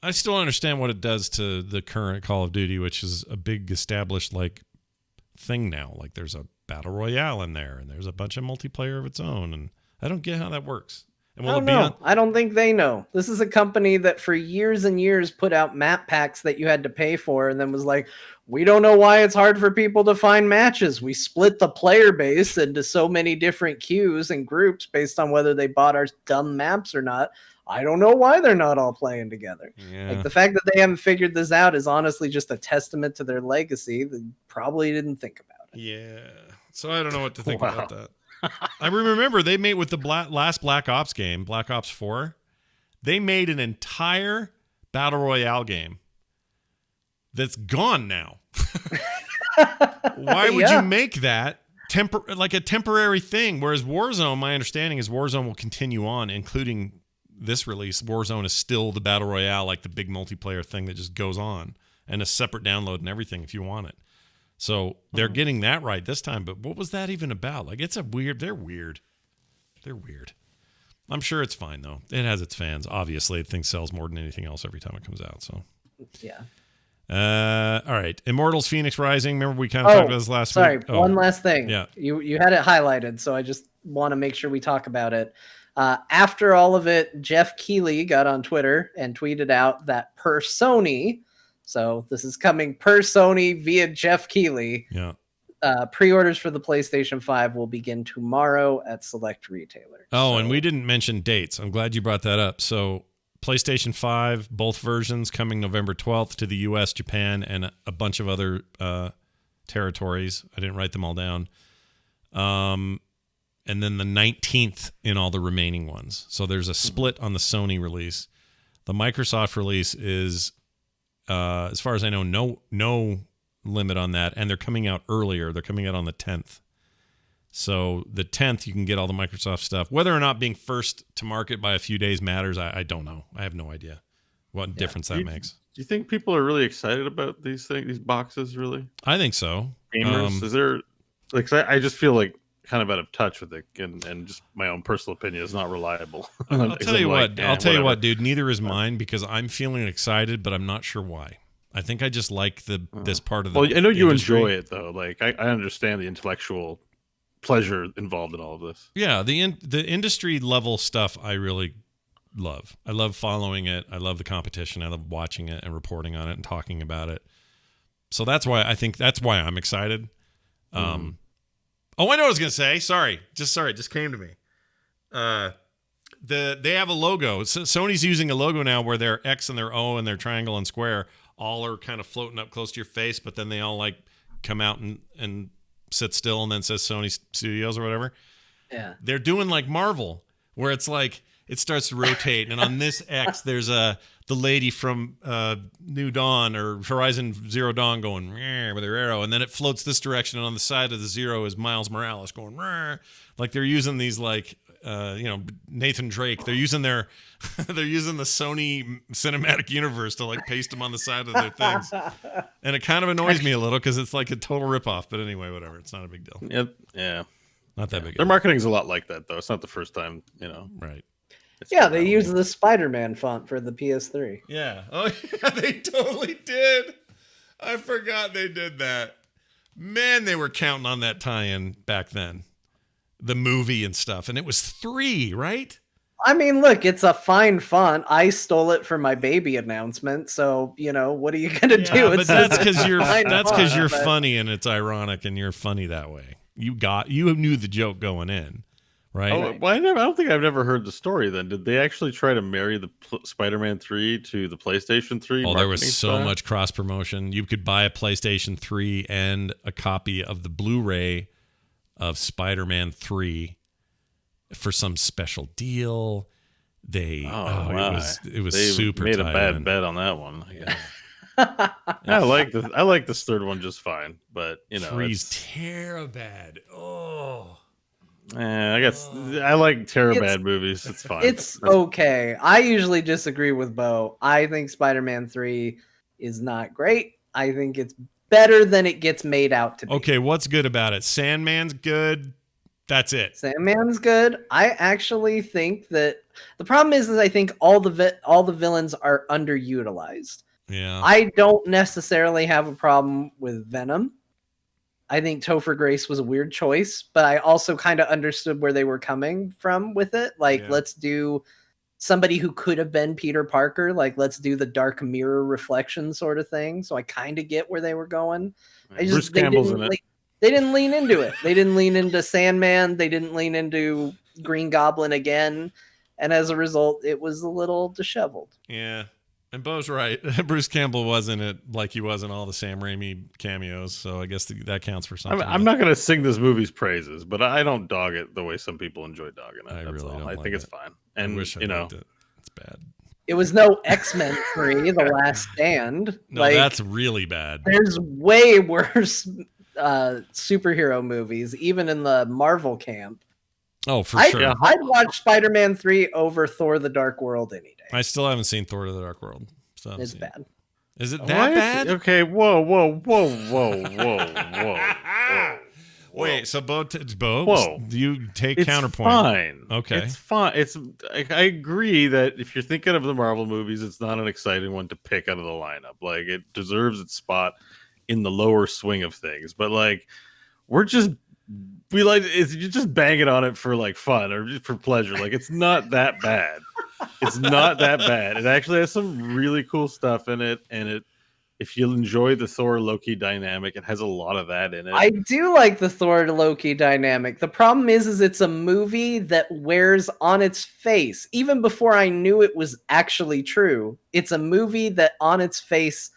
I still understand what it does to the current Call of Duty, which is a big established like thing now. Like there's a battle royale in there, and there's a bunch of multiplayer of its own, and I don't get how that works. And will it be on? I don't think they know. This is a company that for years and years put out map packs that you had to pay for, and then was like, we don't know why it's hard for people to find matches. We split the player base into so many different queues and groups based on whether they bought our dumb maps or not. I don't know why they're not all playing together. Yeah. Like the fact that they haven't figured this out is honestly just a testament to their legacy. They probably didn't think about it. Yeah. So I don't know what to think about that. I remember they made with the last Black Ops game, Black Ops 4. They made an entire battle royale game that's gone now. Why would you make that like a temporary thing? Whereas Warzone, my understanding is Warzone will continue on, including this release. Warzone is still the battle royale, like the big multiplayer thing that just goes on, and a separate download and everything if you want it. So they're getting that right this time. But what was that even about? Like, it's a weird. They're weird. They're weird. I'm sure it's fine though. It has its fans. Obviously, the thing sells more than anything else every time it comes out. So yeah. All right. Immortals: Phoenix Rising. Remember we kind of talked about this last week. Sorry, one last thing. Yeah. You had it highlighted, so I just want to make sure we talk about it. After all of it, Jeff Keighley got on Twitter and tweeted out that per Sony, so this is coming per Sony via Jeff Keighley. Yeah. Pre-orders for the PlayStation 5 will begin tomorrow at select retailers. Oh, and we didn't mention dates. I'm glad you brought that up. So PlayStation 5, both versions coming November 12th to the US, Japan, and a bunch of other territories. I didn't write them all down. And then the 19th in all the remaining ones. So there's a split on the Sony release. The Microsoft release is, as far as I know, no limit on that. And they're coming out earlier. They're coming out on the 10th. So the 10th, you can get all the Microsoft stuff. Whether or not being first to market by a few days matters, I don't know. I have no idea what difference that makes. Do you think people are really excited about these things, these boxes, really? I think so. Gamers? Is there, like, I just feel like kind of out of touch with it, and just my own personal opinion is not reliable. I'll tell you what. I'll tell you what, dude. Neither is mine, because I'm feeling excited, but I'm not sure why. I think I just like this part of the. Well, I know you industry. enjoy it though. Like I understand the intellectual pleasure involved in all of this. Yeah, the industry level stuff I really love. I love following it. I love the competition. I love watching it and reporting on it and talking about it. So that's why I'm excited. Oh, I know what I was gonna say. Sorry, it just came to me. They have a logo. Sony's using a logo now where their X and their O and their triangle and square all are kind of floating up close to your face, but then they all like come out and sit still and then says Sony Studios or whatever. Yeah. They're doing like Marvel, where it's like it starts to rotate, and on this X there's the lady from New Dawn or Horizon Zero Dawn going with her arrow, and then it floats this direction, and on the side of the zero is Miles Morales going like they're using these like Nathan Drake. They're using the Sony cinematic universe to like paste them on the side of their things, and it kind of annoys me a little because it's like a total ripoff. But anyway, whatever. It's not a big deal. Yeah. Not that big. Their marketing's a lot like that, though. It's not the first time, Right. Yeah, they use the Spider-Man font for the PS3. Yeah. Oh, yeah, they totally did. I forgot they did that. Man, they were counting on that tie-in back then. The movie and stuff. And it was 3, right? I mean, look, it's a fine font. I stole it for my baby announcement. So, what are you going to do? But that's because you're funny and it's ironic and you're funny that way. You knew the joke going in. Right. Oh, well, I don't think I've never heard the story. Then did they actually try to marry the Spider-Man 3 to the PlayStation 3? Oh, there was so much cross promotion. You could buy a PlayStation 3 and a copy of the Blu-ray of Spider-Man 3 for some special deal. It was super. Made a bad bet on that one. Yeah. I like this third one just fine, but 3's Terabad. Oh. I guess I like Terabad movies. It's fine. It's okay. I usually disagree with Bo. I think Spider-Man 3 is not great. I think it's better than it gets made out to be. Okay, what's good about it? Sandman's good. That's it. Sandman's good. I actually think that the problem is I think all the villains are underutilized. Yeah. I don't necessarily have a problem with Venom. I think Topher Grace was a weird choice, but I also kind of understood where they were coming from with it. Like, let's do somebody who could have been Peter Parker. Like, let's do the dark mirror reflection sort of thing. So I kind of get where they were going. Bruce Campbell's in it. They didn't lean into it. They didn't lean into Sandman. They didn't lean into Green Goblin again. And as a result, it was a little disheveled. Yeah. And Bo's right. Bruce Campbell wasn't it like he was in all the Sam Raimi cameos, so I guess that counts for something. I'm not going to sing this movie's praises, but I don't dog it the way some people enjoy dogging it. I really don't. I think it's fine. And I wish I liked it. It's bad. It was no X-Men 3, The Last Stand. No, that's really bad. There's way worse superhero movies, even in the Marvel camp. Oh, for sure. I'd watch Spider-Man 3 over Thor: The Dark World any day. I still haven't seen Thor: The Dark World. So it's bad. Is it that bad? Okay, whoa. Wait, so Bo, whoa. do you take It's counterpoint? Fine. Okay. It's fine. I agree that if you're thinking of the Marvel movies, it's not an exciting one to pick out of the lineup. Like, it deserves its spot in the lower swing of things. But like, you're just banging on it for like fun or just for pleasure. Like, it's not that bad. It's not that bad. It actually has some really cool stuff in it, and if you enjoy the Thor Loki dynamic, it has a lot of that in it. I do like the Thor Loki dynamic. The problem is it's a movie that wears on its face, even before I knew it was actually true. It's a movie that on its face,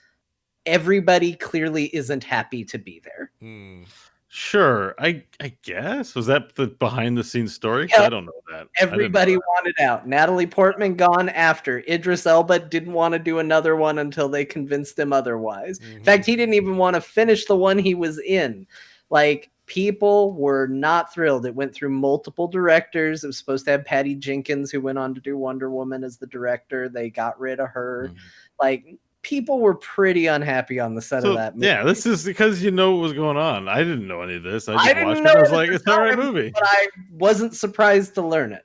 everybody clearly isn't happy to be there. Sure, I guess. Was that the behind the scenes story? Yep. I don't know that. Everybody wanted out. Natalie Portman gone after. Idris Elba didn't want to do another one until they convinced him otherwise. In fact, he didn't even want to finish the one he was in. Like, people were not thrilled. It went through multiple directors. It was supposed to have Patty Jenkins, who went on to do Wonder Woman, as the director. They got rid of her. Like, people were pretty unhappy on the set of that movie. Yeah, this is because you know what was going on. I didn't know any of this. I didn't watched know it. I was it like, at it's the not a right time, movie. But I wasn't surprised to learn it.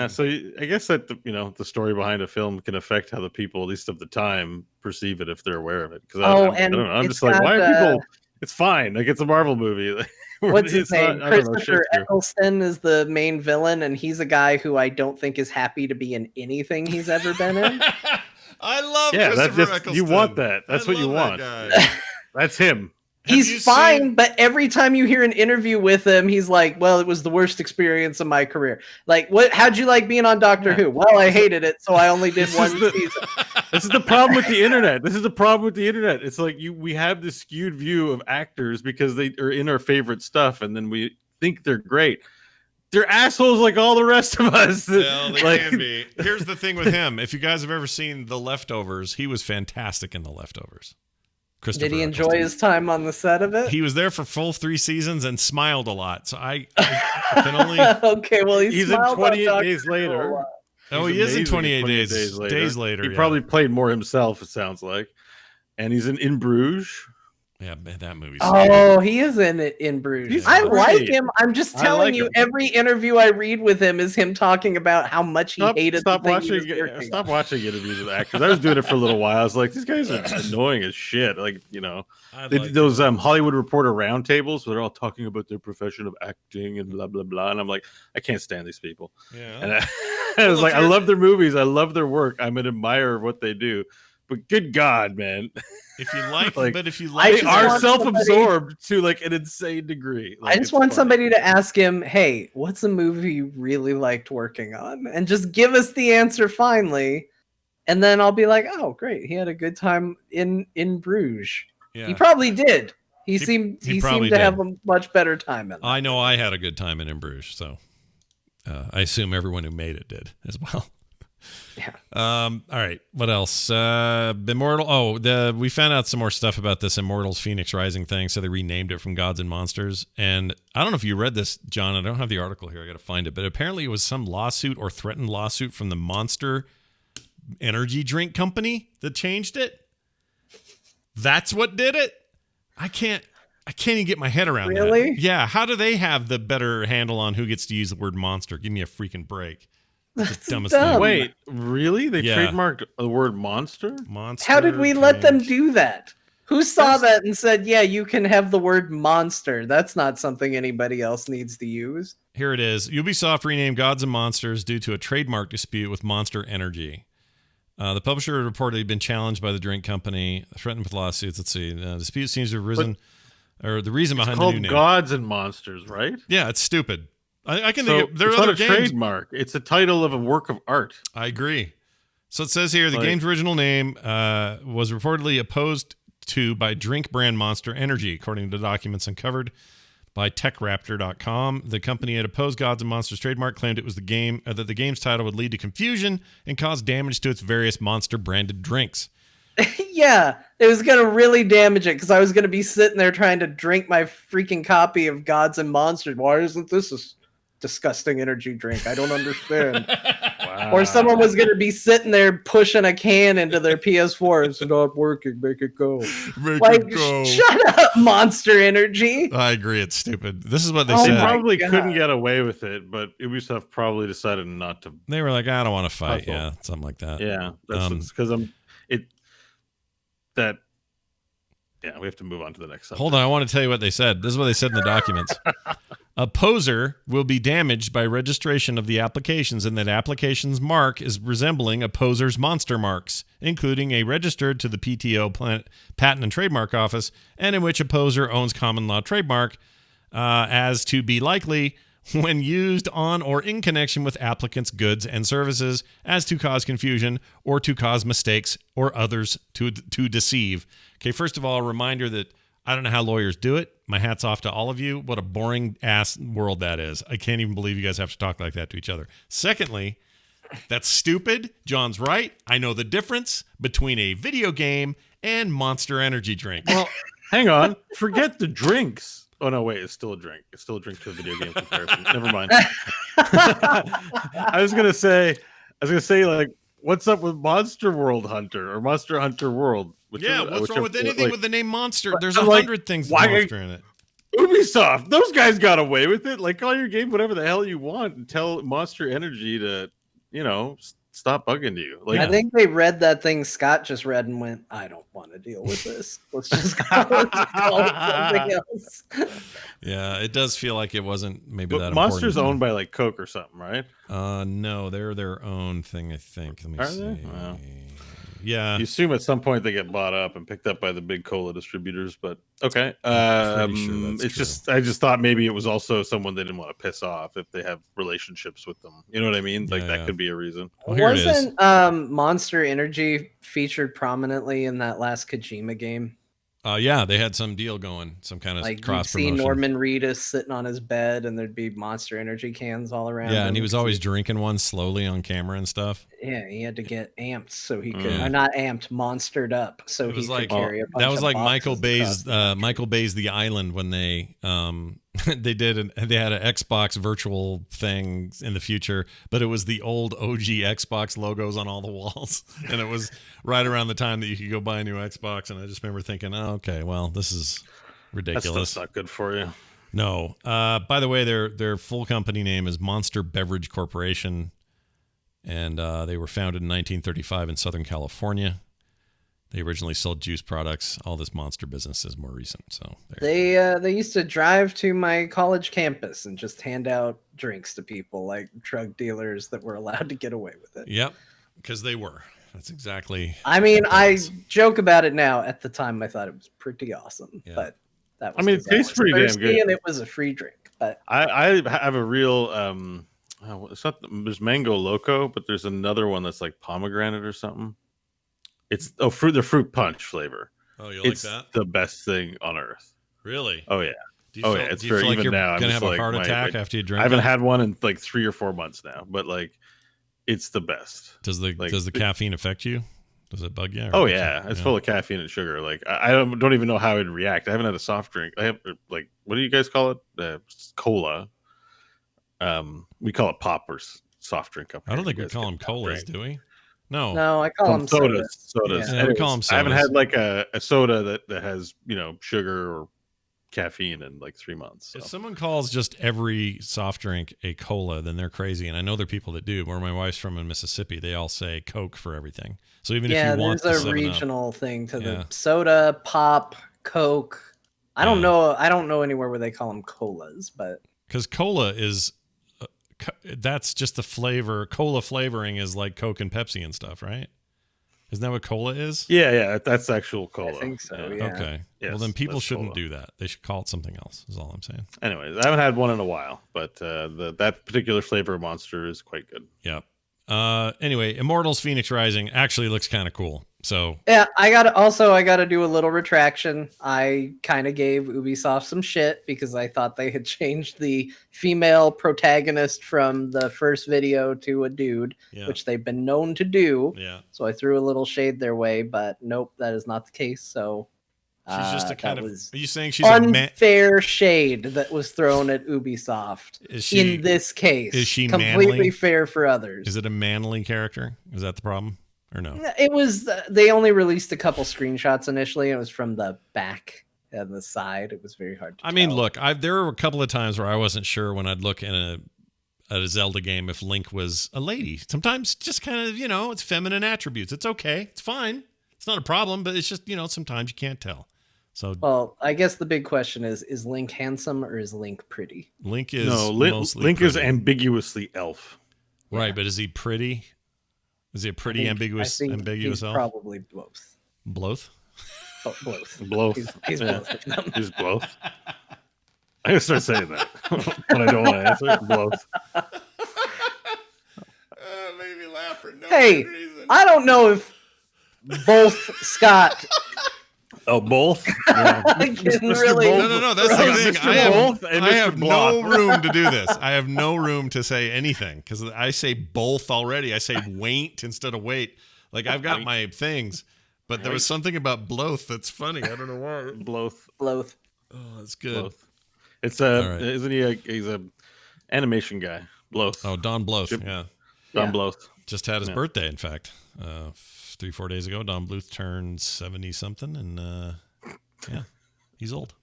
So I guess that the story behind a film can affect how the people, at least of the time, perceive it if they're aware of it. Because I don't know. I'm just like, why are people? It's fine. Like, it's a Marvel movie. What's his name? Christopher Eccleston is the main villain, and he's a guy who I don't think is happy to be in anything he's ever been in. I love Christopher Eccleston. You want that. That's what you want. That's him. He's fine, but every time you hear an interview with him, he's like, well, it was the worst experience of my career. Like, how'd you like being on Doctor Who? Well, I hated it, so I only did one season. This is the problem with the internet. It's like we have this skewed view of actors because they are in our favorite stuff, and then we think they're great. They're assholes like all the rest of us. Well, they can be. Here's the thing with him. If you guys have ever seen The Leftovers, he was fantastic in The Leftovers. Did he enjoy his time on the set of it? He was there for full 3 seasons and smiled a lot. So I can only... Okay, well, he's in 28 Days Later. Oh, he is in 28 Days Later. He probably played more himself, it sounds like. And he's in Bruges. Yeah, man, that movie's he is in Bruges. I great. like him. I'm just telling you, every interview I read with him is him talking about how much he hated. Stop watching interviews with actors. I was doing it for a little while. I was like, these guys are annoying as shit. Like, they did those Hollywood Reporter roundtables where they're all talking about their profession of acting and blah blah blah. And I'm like, I can't stand these people. Yeah. And I was like, I love their movies. I love their work. I'm an admirer of what they do. But good God, man. If you like, they are self-absorbed to like an insane degree. Like, I just want somebody to ask him, hey, what's a movie you really liked working on? And just give us the answer finally. And then I'll be like, oh, great. He had a good time in Bruges. Yeah. He probably did. He seemed to have a much better time in it. I know I had a good time in Bruges, so I assume everyone who made it did as well. Yeah. All right. What else? Immortal. We found out some more stuff about this Immortals Phoenix Rising thing. So they renamed it from Gods and Monsters. And I don't know if you read this, John. I don't have the article here. I got to find it. But apparently it was some lawsuit or threatened lawsuit from the Monster energy drink company that changed it. That's what did it. I can't. I can't even get my head around that. Really? Yeah. How do they have the better handle on who gets to use the word monster? Give me a freaking break. That's the dumbest dumb. thing. Wait, really? They Yeah. trademarked the word monster? Monster. How did we let them drink. do that? Who saw that and said, yeah, you can have the word monster? That's not something anybody else needs to use. Here it is. Ubisoft renamed Gods and Monsters due to a trademark dispute with Monster Energy. The publisher had reportedly been challenged by the drink company, threatened with lawsuits. Let's see. The dispute seems to have arisen, or the reason behind the new name. It's called Gods and Monsters, right? Yeah, it's stupid. I can So think of, there are it's not other a games. trademark. It's a title of a work of art. I agree. So it says here the Like- game's original name was reportedly opposed to by drink brand Monster Energy, according to documents uncovered by TechRaptor.com. The company had opposed Gods and Monsters trademark, claimed it was the game that the game's title would lead to confusion and cause damage to its various Monster branded drinks. Yeah, it was going to really damage it because I was going to be sitting there trying to drink my freaking copy of Gods and Monsters. Why isn't this a disgusting energy drink? I don't understand. Or someone was going to be sitting there pushing a can into their PS4. It's not working. Make it go. Shut up, Monster Energy. I agree. It's stupid. This is what they Oh They said. my probably God. couldn't get away with it, but Ubisoft probably decided not to. They were like, I don't want to fight. Puzzle. Yeah, something like that. Yeah, that's because we have to move on to the next subject. Hold on, I want to tell you what they said. This is what they said in the documents. A poser will be damaged by registration of the applications, and that application's mark is resembling a poser's monster marks, including a registered to the PTO Patent and Trademark Office, and in which a poser owns common law trademark, as to be likely when used on or in connection with applicants' goods and services, as to cause confusion or to cause mistakes or others to deceive. Okay, first of all, a reminder that I don't know how lawyers do it. My hat's off to all of you. What a boring ass world that is. I can't even believe you guys have to talk like that to each other. Secondly, that's stupid. John's right. I know the difference between a video game and Monster Energy drink. Well, hang on. Forget the drinks. Oh no, wait. It's still a drink. It's still a drink to a video game comparison. Never mind. I was gonna say, like, what's up with Monster World Hunter or Monster Hunter World? What's wrong with anything with the name Monster? There's I'm 100 things with why- Monster in it. Ubisoft, those guys got away with it. Like, call your game whatever the hell you want and tell Monster Energy to, stop bugging you. Like, I think they read that thing Scott just read and went, I don't want to deal with this. Let's just call it something else. Yeah, it does feel like it wasn't maybe but that Monster's important. owned by like Coke or something, right? No, they're their own thing, I think. Let me Are see. they? Wow. Yeah. You assume at some point they get bought up and picked up by the big cola distributors, but okay. pretty sure that's It's true. just I just thought maybe it was also someone they didn't want to piss off if they have relationships with them. You know what I mean? Like Yeah, that yeah. could be a reason. Well, here it is. Wasn't Monster Energy featured prominently in that last Kojima game? Yeah, they had some deal going, some kind of Like you'd cross see promotion. Norman Reedus sitting on his bed, and there'd be Monster Energy cans all around. Yeah, him and he was 'cause always drinking one slowly on camera and stuff. Yeah, he had to get amped so he could, Yeah. or not amped, monstered up so It he was could like carry a bunch that was of like Michael boxes across Bay's the country. Michael Bay's The Island when they they had an Xbox virtual thing in the future, but it was the old OG Xbox logos on all the walls, and it was right around the time that you could go buy a new Xbox. And I just remember thinking, oh, okay, well, this is That ridiculous. stuff's not good for you. No. By the way, their full company name is Monster Beverage Corporation, and they were founded in 1935 in Southern California. They originally sold juice products. All this Monster business is more recent. So They used to drive to my college campus and just hand out drinks to people, like drug dealers that were allowed to get away with it. Yep, because they were. That's exactly. I mean, what it I is. joke about it now. At the time, I thought it was pretty awesome, Yeah. but that was I mean, it 'cause tastes was pretty damn thirsty good. and it was a free drink. But I have a real it's not there's mango loco, but there's another one that's like pomegranate or something. It's the fruit punch flavor. Oh, you It's like that? the best thing on earth. Really? Oh yeah. Do you Oh, feel, yeah, it's do you very feel like even you're now. I'm gonna just have a like, heart attack after you drink? I haven't it? had one in like 3 or 4 months now, but like it's the best. Does the caffeine affect you? Does it bug you? Oh yeah, it's full of caffeine and sugar. Like I don't even know how I'd react. I haven't had a soft drink. I have like what do you guys call it? Cola. We call it pop or soft drink up I here. don't think You we guys call get them that, colas, right? do we? No. no, I call them sodas. sodas. Sodas. Yeah, we call them I haven't sodas. had like a soda that has sugar or caffeine in like 3 months. So. If someone calls just every soft drink a cola, then they're crazy. And I know there are people that do. Where my wife's from in Mississippi, they all say Coke for everything. So even if you want there's the a 7 Up, regional thing to the soda, pop, Coke. I don't know. I don't know anywhere where they call them colas, but because cola is that's just the flavor. Cola flavoring is like Coke and Pepsi and stuff, right? Isn't that what cola is? Yeah, that's actual cola. I think so. Yeah. Okay. Yes, well, then people that's shouldn't cola. do that. They should call it something else. Is all I'm saying. Anyways, I haven't had one in a while, but that particular flavor of Monster is quite good. Yep. Anyway, Immortals Phoenix Rising actually looks kind of cool. So yeah, I gotta do a little retraction. I kind of gave Ubisoft some shit because I thought they had changed the female protagonist from the first video to a dude, which they've been known to do. Yeah. So I threw a little shade their way, but nope, that is not the case. So she's just a kind of. Are you saying she's unfair shade that was thrown at Ubisoft? In this case, is she completely manly? Fair for others? Is it a manly character? Is that the problem, or no? It was. They only released a couple screenshots initially. It was from the back and the side. It was very hard to. I mean, look, there were a couple of times where I wasn't sure when I'd look in at a Zelda game if Link was a lady. Sometimes just kind of it's feminine attributes. It's okay. It's fine. It's not a problem. But it's just sometimes you can't tell. So, well, I guess the big question is Link handsome or is Link pretty? Link is Link is ambiguously elf. Right, but is he pretty? Is he a pretty ambiguous elf? Probably both. Both? Both. He's both. He's both. I'm going to start saying that when I don't want to answer. Both. Made me laugh for no reason. I don't know if both Scott... Oh, both? Yeah. Really? No. That's the thing. I have no room to do this. I have no room to say anything because I say both already. I say waint instead of wait. Like I've got my things, but there was something about bloth that's funny. I don't know why. Bloth. Oh, that's good. Bloth. It's isn't he? He's a animation guy. Bloth. Oh, Don Bluth. Yeah. Don Bluth just had his birthday. In fact. 3-4 days ago, Don Bluth turned 70 something, and he's old.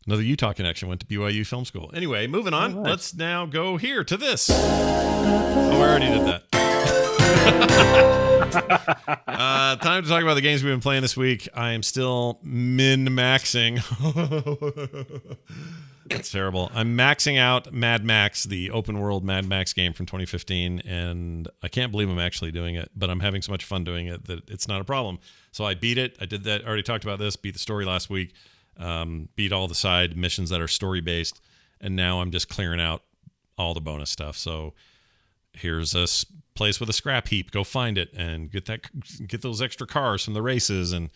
Another Utah connection, went to BYU Film School. Anyway, moving on. Right. Let's now go here to this. Oh, I already did that. Time to talk about the games we've been playing this week. I am still min-maxing. That's terrible. I'm maxing out Mad Max, the open world Mad Max game from 2015, and I can't believe I'm actually doing it, but I'm having so much fun doing it that it's not a problem. So I beat it. I did that. I already talked about this. Beat the story last week. Beat all the side missions that are story-based, and now I'm just clearing out all the bonus stuff. So here's a place with a scrap heap. Go find it and get those extra cars from the races, and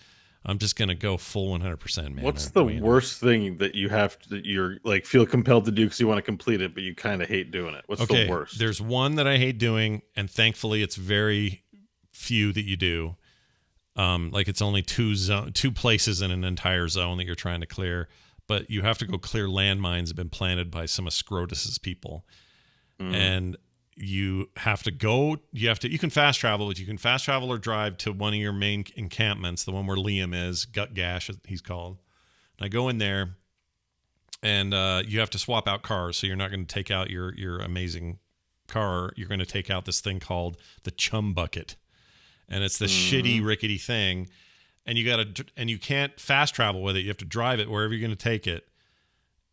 I'm just gonna go full 100%, man. What's the worst thing that you're like feel compelled to do because you want to complete it, but you kind of hate doing it? What's the worst? There's one that I hate doing, and thankfully it's very few that you do. Like it's only two places in an entire zone that you're trying to clear, but you have to go clear landmines that have been planted by some of Scrotus's people, and you have to go. You can fast travel, but you can fast travel or drive to one of your main encampments, the one where Liam is, Gut Gash, he's called. And I go in there, and you have to swap out cars. So you're not going to take out your amazing car. You're going to take out this thing called the Chum Bucket, and it's this shitty rickety thing. And you can't fast travel with it. You have to drive it wherever you're going to take it.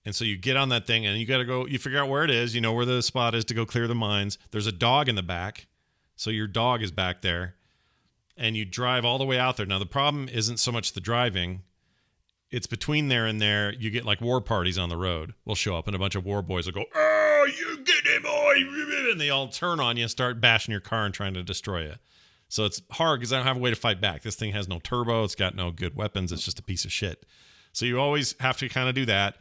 And so you get on that thing and you got to go, you figure out where it is, you know where the spot is to go clear the mines. There's a dog in the back. So your dog is back there and you drive all the way out there. Now the problem isn't so much the driving. It's between there and there. You get like war parties on the road will show up and a bunch of war boys will go, "Oh, you get him, boy." And they all turn on you and start bashing your car and trying to destroy you. So it's hard because I don't have a way to fight back. This thing has no turbo. It's got no good weapons. It's just a piece of shit. So you always have to kind of do that.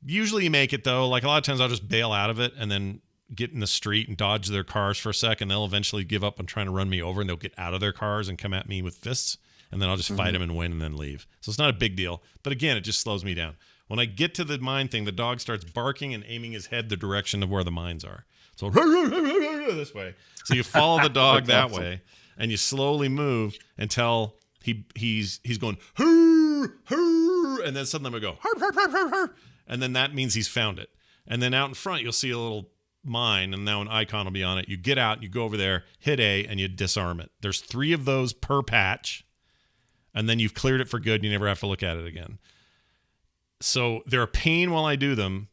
Usually you make it, though. Like a lot of times I'll just bail out of it and then get in the street and dodge their cars for a second. They'll eventually give up on trying to run me over and they'll get out of their cars and come at me with fists. And then I'll just fight them and win and then leave. So it's not a big deal. But again, it just slows me down. When I get to the mine thing, the dog starts barking and aiming his head the direction of where the mines are. So this way. So you follow the dog that way and you slowly move until he's going, hoo, hoo, and then suddenly we go, harp, harp, harp, harp, harp, and then that means he's found it. And then out in front, you'll see a little mine, and now an icon will be on it. You get out, you go over there, hit A, and you disarm it. There's 3 of those per patch, and then you've cleared it for good, and you never have to look at it again. So they're a pain while I do them,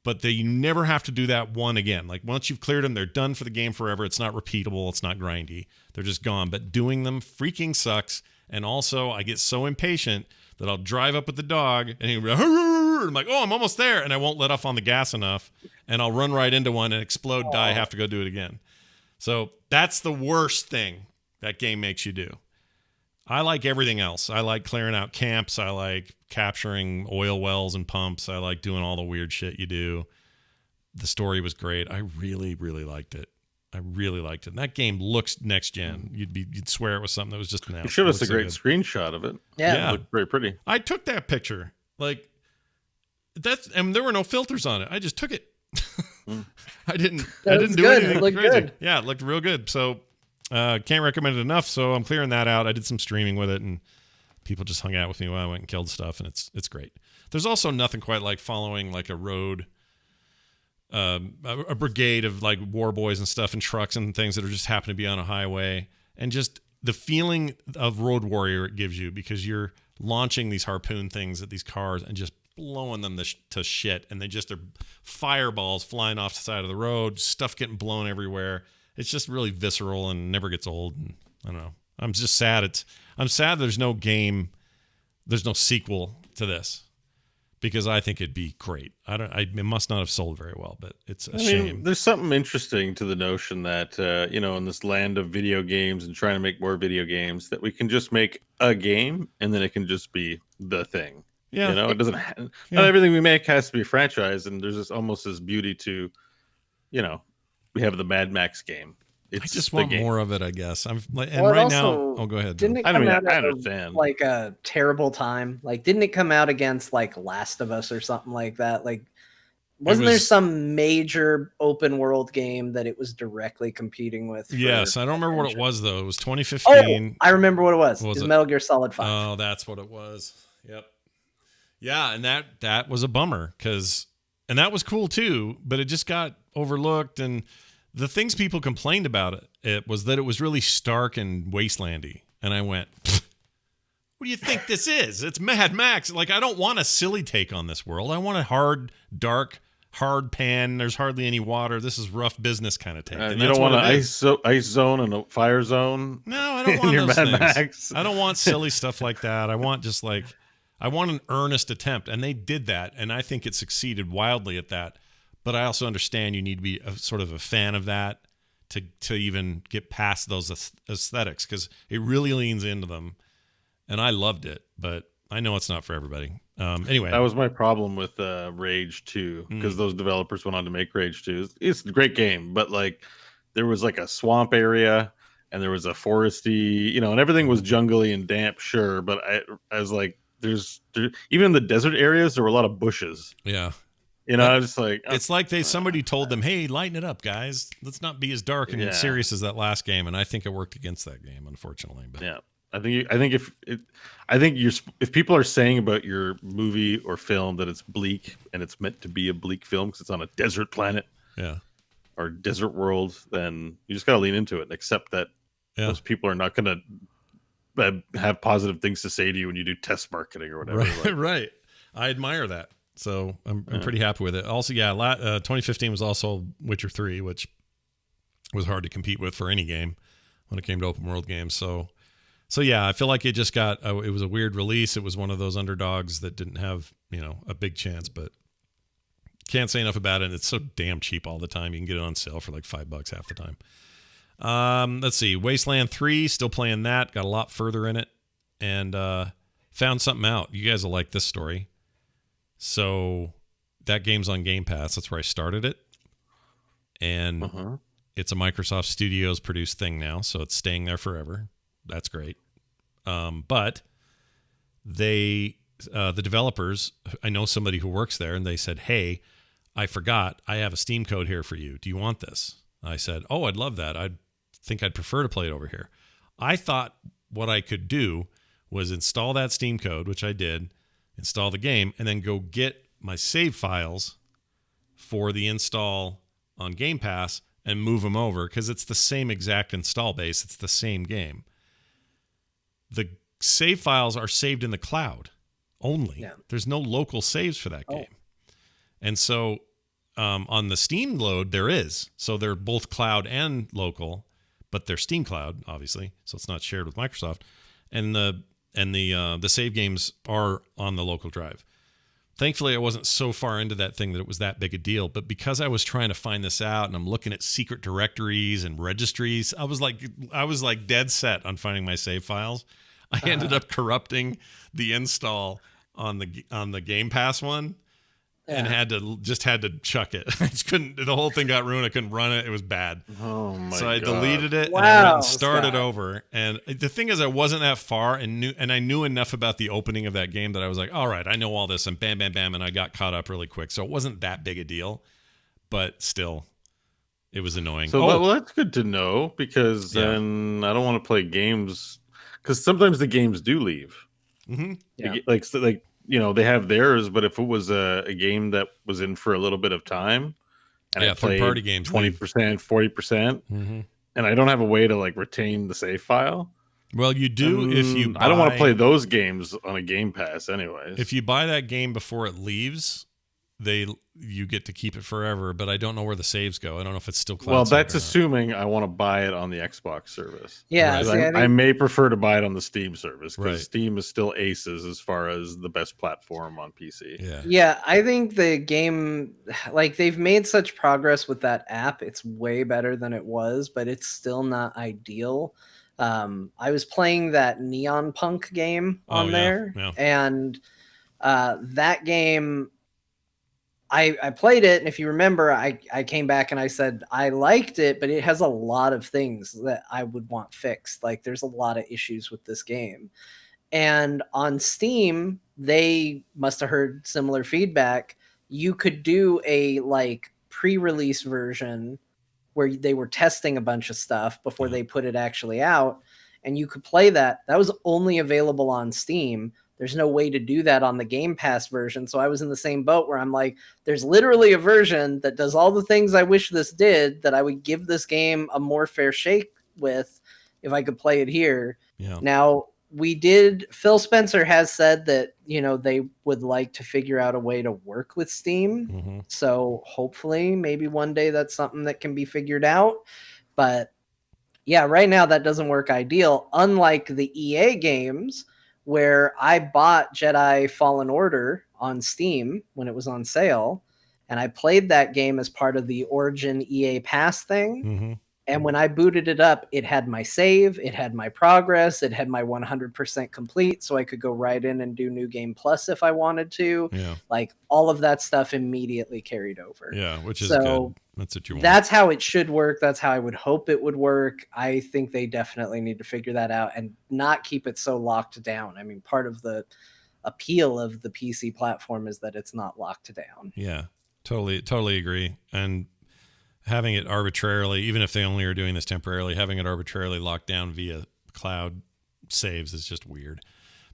but you never have to do that one again. Like once you've cleared them, they're done for the game forever. It's not repeatable. It's not grindy. They're just gone. But doing them freaking sucks. And also, I get so impatient that I'll drive up with the dog and he'll be like, I'm like, oh, I'm almost there. And I won't let off on the gas enough. And I'll run right into one and explode, die, have to go do it again. So that's the worst thing that game makes you do. I like everything else. I like clearing out camps. I like capturing oil wells and pumps. I like doing all the weird shit you do. The story was great. I really, really liked it. I really liked it. And that game looks next gen. You'd swear it was something that was just announced. You showed us a great screenshot of it. Yeah. It looked very pretty. I took that picture. Like and there were no filters on it. I just took it. I didn't do anything it looked crazy. good. Yeah, it looked real good. So can't recommend it enough. So I'm clearing that out. I did some streaming with it, and people just hung out with me while I went and killed stuff, and it's great. There's also nothing quite like following like a road, a brigade of like war boys and stuff and trucks and things that are just happen to be on a highway, and just the feeling of Road Warrior it gives you because you're launching these harpoon things at these cars and just blowing them to shit, and they just are fireballs flying off the side of the road, stuff getting blown everywhere. It's just really visceral and never gets old. And I don't know. I'm just sad. I'm sad there's no game, there's no sequel to this, because I think it'd be great. It must not have sold very well, but it's a shame. There's something interesting to the notion that in this land of video games and trying to make more video games, that we can just make a game and then it can just be the thing. Yeah, it doesn't. Not everything we make has to be a franchise, and there's almost this beauty to, we have the Mad Max game. I just want more of it, I guess. Go ahead. Didn't it come out at like a terrible time? Like, didn't it come out against like Last of Us or something like that? Like, wasn't there some major open world game that it was directly competing with? Yes, I don't remember what it was though. It was 2015. Oh, I remember what it was. What was it was it? Metal Gear Solid 5. Oh, that's what it was. Yep. Yeah, and that was a bummer and that was cool too, but it just got overlooked. And the things people complained about it was that it was really stark and wastelandy. And I went, what do you think this is? It's Mad Max. Like, I don't want a silly take on this world. I want a hard, dark, hard pan. There's hardly any water. This is rough business kind of take. You don't want an ice zone and a fire zone. No, I don't want those things. Max. I don't want silly stuff like that. I want I want an earnest attempt, and they did that, and I think it succeeded wildly at that. But I also understand you need to be sort of a fan of that to even get past those aesthetics, because it really leans into them, and I loved it. But I know it's not for everybody. Anyway, that was my problem with Rage 2, because those developers went on to make Rage 2. It's a great game, but like there was like a swamp area, and there was a foresty, and everything was jungly and damp, sure. But I was like, even in the desert areas, there were a lot of bushes. Yeah. I was just like, it's like somebody told them, hey, lighten it up, guys. Let's not be as dark and serious as that last game. And I think it worked against that game, unfortunately. But yeah, I think if people are saying about your movie or film that it's bleak and it's meant to be a bleak film because it's on a desert planet, or desert world, then you just got to lean into it and accept that those people are not going to have positive things to say to you when you do test marketing or whatever. Right, right. I admire that. So I'm pretty happy with it. Also, 2015 was also Witcher 3, which was hard to compete with for any game when it came to open world games. So yeah, I feel like it just got, it was a weird release. It was one of those underdogs that didn't have, a big chance, but can't say enough about it. And it's so damn cheap all the time. You can get it on sale for like $5 half the time. Let's see. Wasteland 3, still playing that. Got a lot further in it, and found something out. You guys will like this story. So that game's on Game Pass. That's where I started it. And it's a Microsoft Studios produced thing now, so it's staying there forever. That's great. But the developers, I know somebody who works there, and they said, hey, I forgot. I have a Steam code here for you. Do you want this? I said, oh, I'd love that. I think I'd prefer to play it over here. I thought what I could do was install that Steam code, which I did, install the game, and then go get my save files for the install on Game Pass and move them over because it's the same exact install base. It's the same game. The save files are saved in the cloud only. Yeah. There's no local saves for that game. And so on the Steam load, there is. So they're both cloud and local, but they're Steam Cloud, obviously. So it's not shared with Microsoft. And the save games are on the local drive. Thankfully, I wasn't so far into that thing that it was that big a deal. But because I was trying to find this out and I'm looking at secret directories and registries, I was like dead set on finding my save files. I ended up corrupting the install on the Game Pass one. And had to chuck it. I just couldn't. The whole thing got ruined. I couldn't run it. It was bad. Oh my god! So I deleted it and I went and started over. And the thing is, I wasn't that far and I knew enough about the opening of that game that I was like, all right, I know all this. And bam, bam, bam, and I got caught up really quick. So it wasn't that big a deal, but still, it was annoying. So well, that's good to know because then I don't want to play games because sometimes the games do leave. Mm-hmm. Yeah. Like. You know, they have theirs, but if it was a game that was in for a little bit of time and I played third-party games 20%, 40%, and I don't have a way to like retain the save file. Well, you do if you buy, I don't want to play those games on a Game Pass anyways. If you buy that game before it leaves, you get to keep it forever, but I don't know where the saves go. I don't know if it's still cloud. Well, that's assuming I want to buy it on the Xbox service. Yeah, right. I may prefer to buy it on the Steam service because right. Steam is still aces as far as the best platform on PC. Yeah, I think the game, like they've made such progress with that app. It's way better than it was, but it's still not ideal. I was playing that Neon Punk game on there, and that game. I played it, and if you remember, I came back and I said I liked it, but it has a lot of things that I would want fixed. Like, there's a lot of issues with this game. And on Steam, they must have heard similar feedback. You could do a, like, pre-release version where they were testing a bunch of stuff before they put it actually out, and you could play that. That was only available on Steam. There's no way to do that on the Game Pass version. So I was in the same boat where I'm like, there's literally a version that does all the things I wish this did that I would give this game a more fair shake with if I could play it here. Yeah. Now, Phil Spencer has said that, they would like to figure out a way to work with Steam. Mm-hmm. So hopefully maybe one day that's something that can be figured out. But yeah, right now that doesn't work ideal. Unlike the EA games, where I bought Jedi Fallen Order on Steam when it was on sale, and I played that game as part of the Origin EA Pass thing. Mm-hmm. And when I booted it up, it had my save, it had my progress, it had my 100% complete, so I could go right in and do New Game Plus if I wanted to. Yeah. Like, all of that stuff immediately carried over. Yeah, which is good. That's what you want. That's how it should work. That's how I would hope it would work. I think they definitely need to figure that out and not keep it so locked down. I mean, part of the appeal of the PC platform is that it's not locked down. Yeah, totally agree. And having it arbitrarily, even if they only are doing this temporarily, having it arbitrarily locked down via cloud saves is just weird.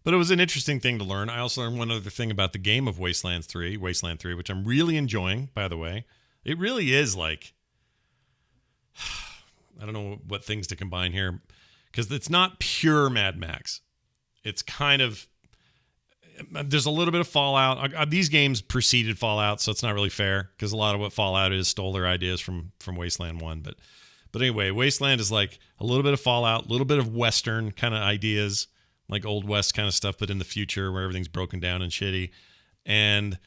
But it was an interesting thing to learn. I also learned one other thing about the game of Wasteland 3, which I'm really enjoying, by the way. It really is like, I don't know what things to combine here, because it's not pure Mad Max. It's kind of, there's a little bit of Fallout. These games preceded Fallout, so it's not really fair, because a lot of what Fallout is stole their ideas from Wasteland 1. But anyway, Wasteland is like a little bit of Fallout, a little bit of Western kind of ideas, like Old West kind of stuff, but in the future where everything's broken down and shitty. And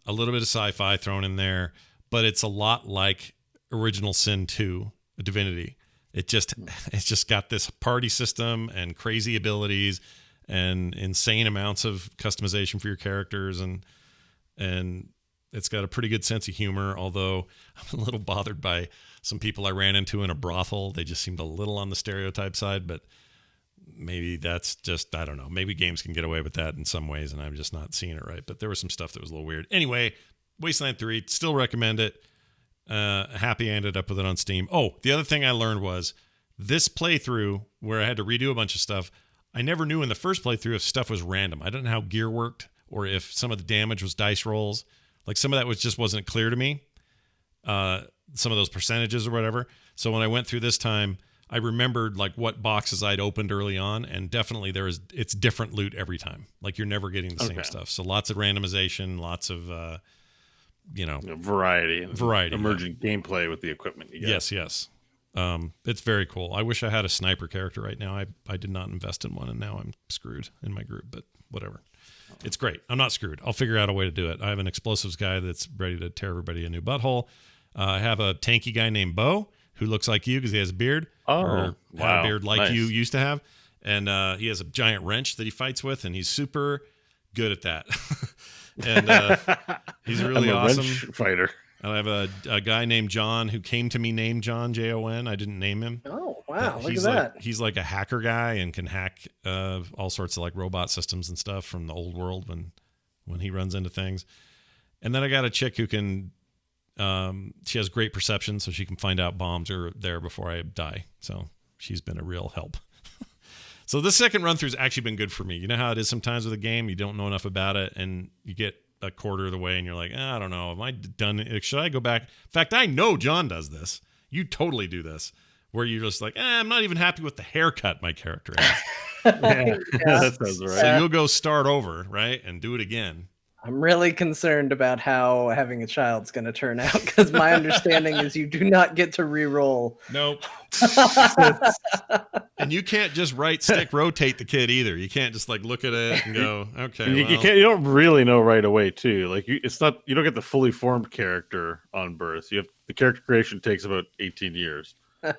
a little bit of sci-fi thrown in there, but it's a lot like Original Sin 2, Divinity. It's just got this party system and crazy abilities and insane amounts of customization for your characters, and it's got a pretty good sense of humor, although I'm a little bothered by some people I ran into in a brothel. They just seemed a little on the stereotype side, but maybe that's just, I don't know. Maybe games can get away with that in some ways, and I'm just not seeing it right. But there was some stuff that was a little weird. Anyway, Wasteland 3, still recommend it. Happy I ended up with it on Steam. Oh, the other thing I learned was this playthrough where I had to redo a bunch of stuff, I never knew in the first playthrough if stuff was random. I didn't know how gear worked or if some of the damage was dice rolls. Like some of that just wasn't clear to me. Some of those percentages or whatever. So when I went through this time, I remembered like what boxes I'd opened early on, and definitely it's different loot every time. Like you're never getting the same stuff. So lots of randomization, lots of variety, emerging yeah. gameplay with the equipment you get. Yes. It's very cool. I wish I had a sniper character right now. I did not invest in one, and now I'm screwed in my group, but whatever. It's great. I'm not screwed. I'll figure out a way to do it. I have an explosives guy that's ready to tear everybody a new butthole. I have a tanky guy named Bo who looks like you because he has a beard. Had a beard like you used to have. And he has a giant wrench that he fights with, and he's super good at that. And he's really awesome. Wrench fighter. I have a guy named John who came to me named John, Jon. I didn't name him. Oh, wow. Look at that. that. He's like a hacker guy and can hack all sorts of like robot systems and stuff from the old world when he runs into things. And then I got a chick who can, she has great perception, so she can find out bombs are there before I die. So she's been a real help. So this second run through has actually been good for me. You know how it is sometimes with a game, you don't know enough about it and you get a quarter of the way and you're like, I don't know, am I done? Should I go back? In fact, I know John does this. You totally do this, where you're just like, I'm not even happy with the haircut my character has. That sounds right. So you'll go start over, right, and do it again. I'm really concerned about how having a child's going to turn out, because my understanding is you do not get to re-roll. Nope. And you can't just right stick rotate the kid either. You can't just like look at it and go, okay. You don't really know right away too. Like you don't get the fully formed character on birth. The character creation takes about 18 years. And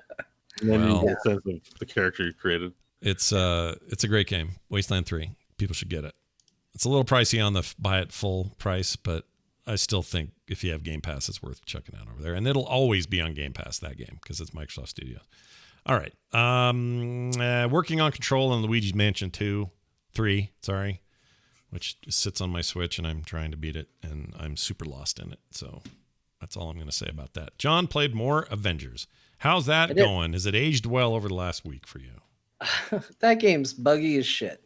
then you get a sense of the character you created. It's a great game. Wasteland 3. People should get it. It's a little pricey on the buy it full price, but I still think if you have Game Pass, it's worth checking out over there. And it'll always be on Game Pass, that game, because it's Microsoft Studios. All right. Working on Control and Luigi's Mansion 3, which sits on my Switch, and I'm trying to beat it, and I'm super lost in it. So that's all I'm going to say about that. John played more Avengers. How's that going? Has it aged well over the last week for you? That game's buggy as shit.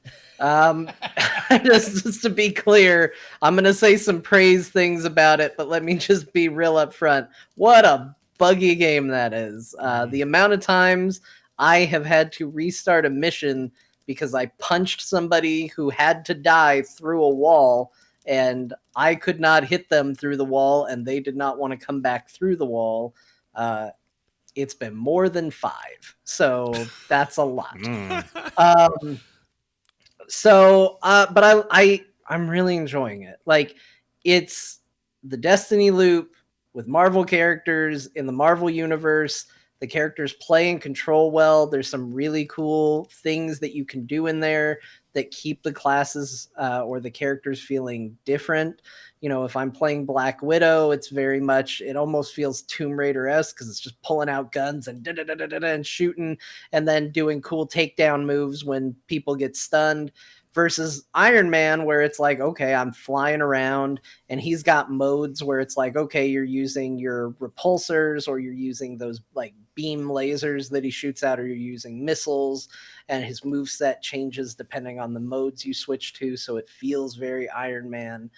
Just to be clear, I'm going to say some praise things about it, but let me just be real up front. What a buggy game that is. The amount of times I have had to restart a mission because I punched somebody who had to die through a wall, and I could not hit them through the wall, and they did not want to come back through the wall. It's been more than 5. So that's a lot. But I'm really enjoying it. Like, it's the Destiny loop with Marvel characters in the Marvel universe. The characters play and control well. There's some really cool things that you can do in there that keep the classes or the characters feeling different. You know, if I'm playing Black Widow, it almost feels Tomb Raider-esque because it's just pulling out guns and and shooting and then doing cool takedown moves when people get stunned. Versus Iron Man, where it's like, okay, I'm flying around, and he's got modes where it's like, okay, you're using your repulsors, or you're using those like beam lasers that he shoots out, or you're using missiles, and his moveset changes depending on the modes you switch to, so it feels very Iron Man.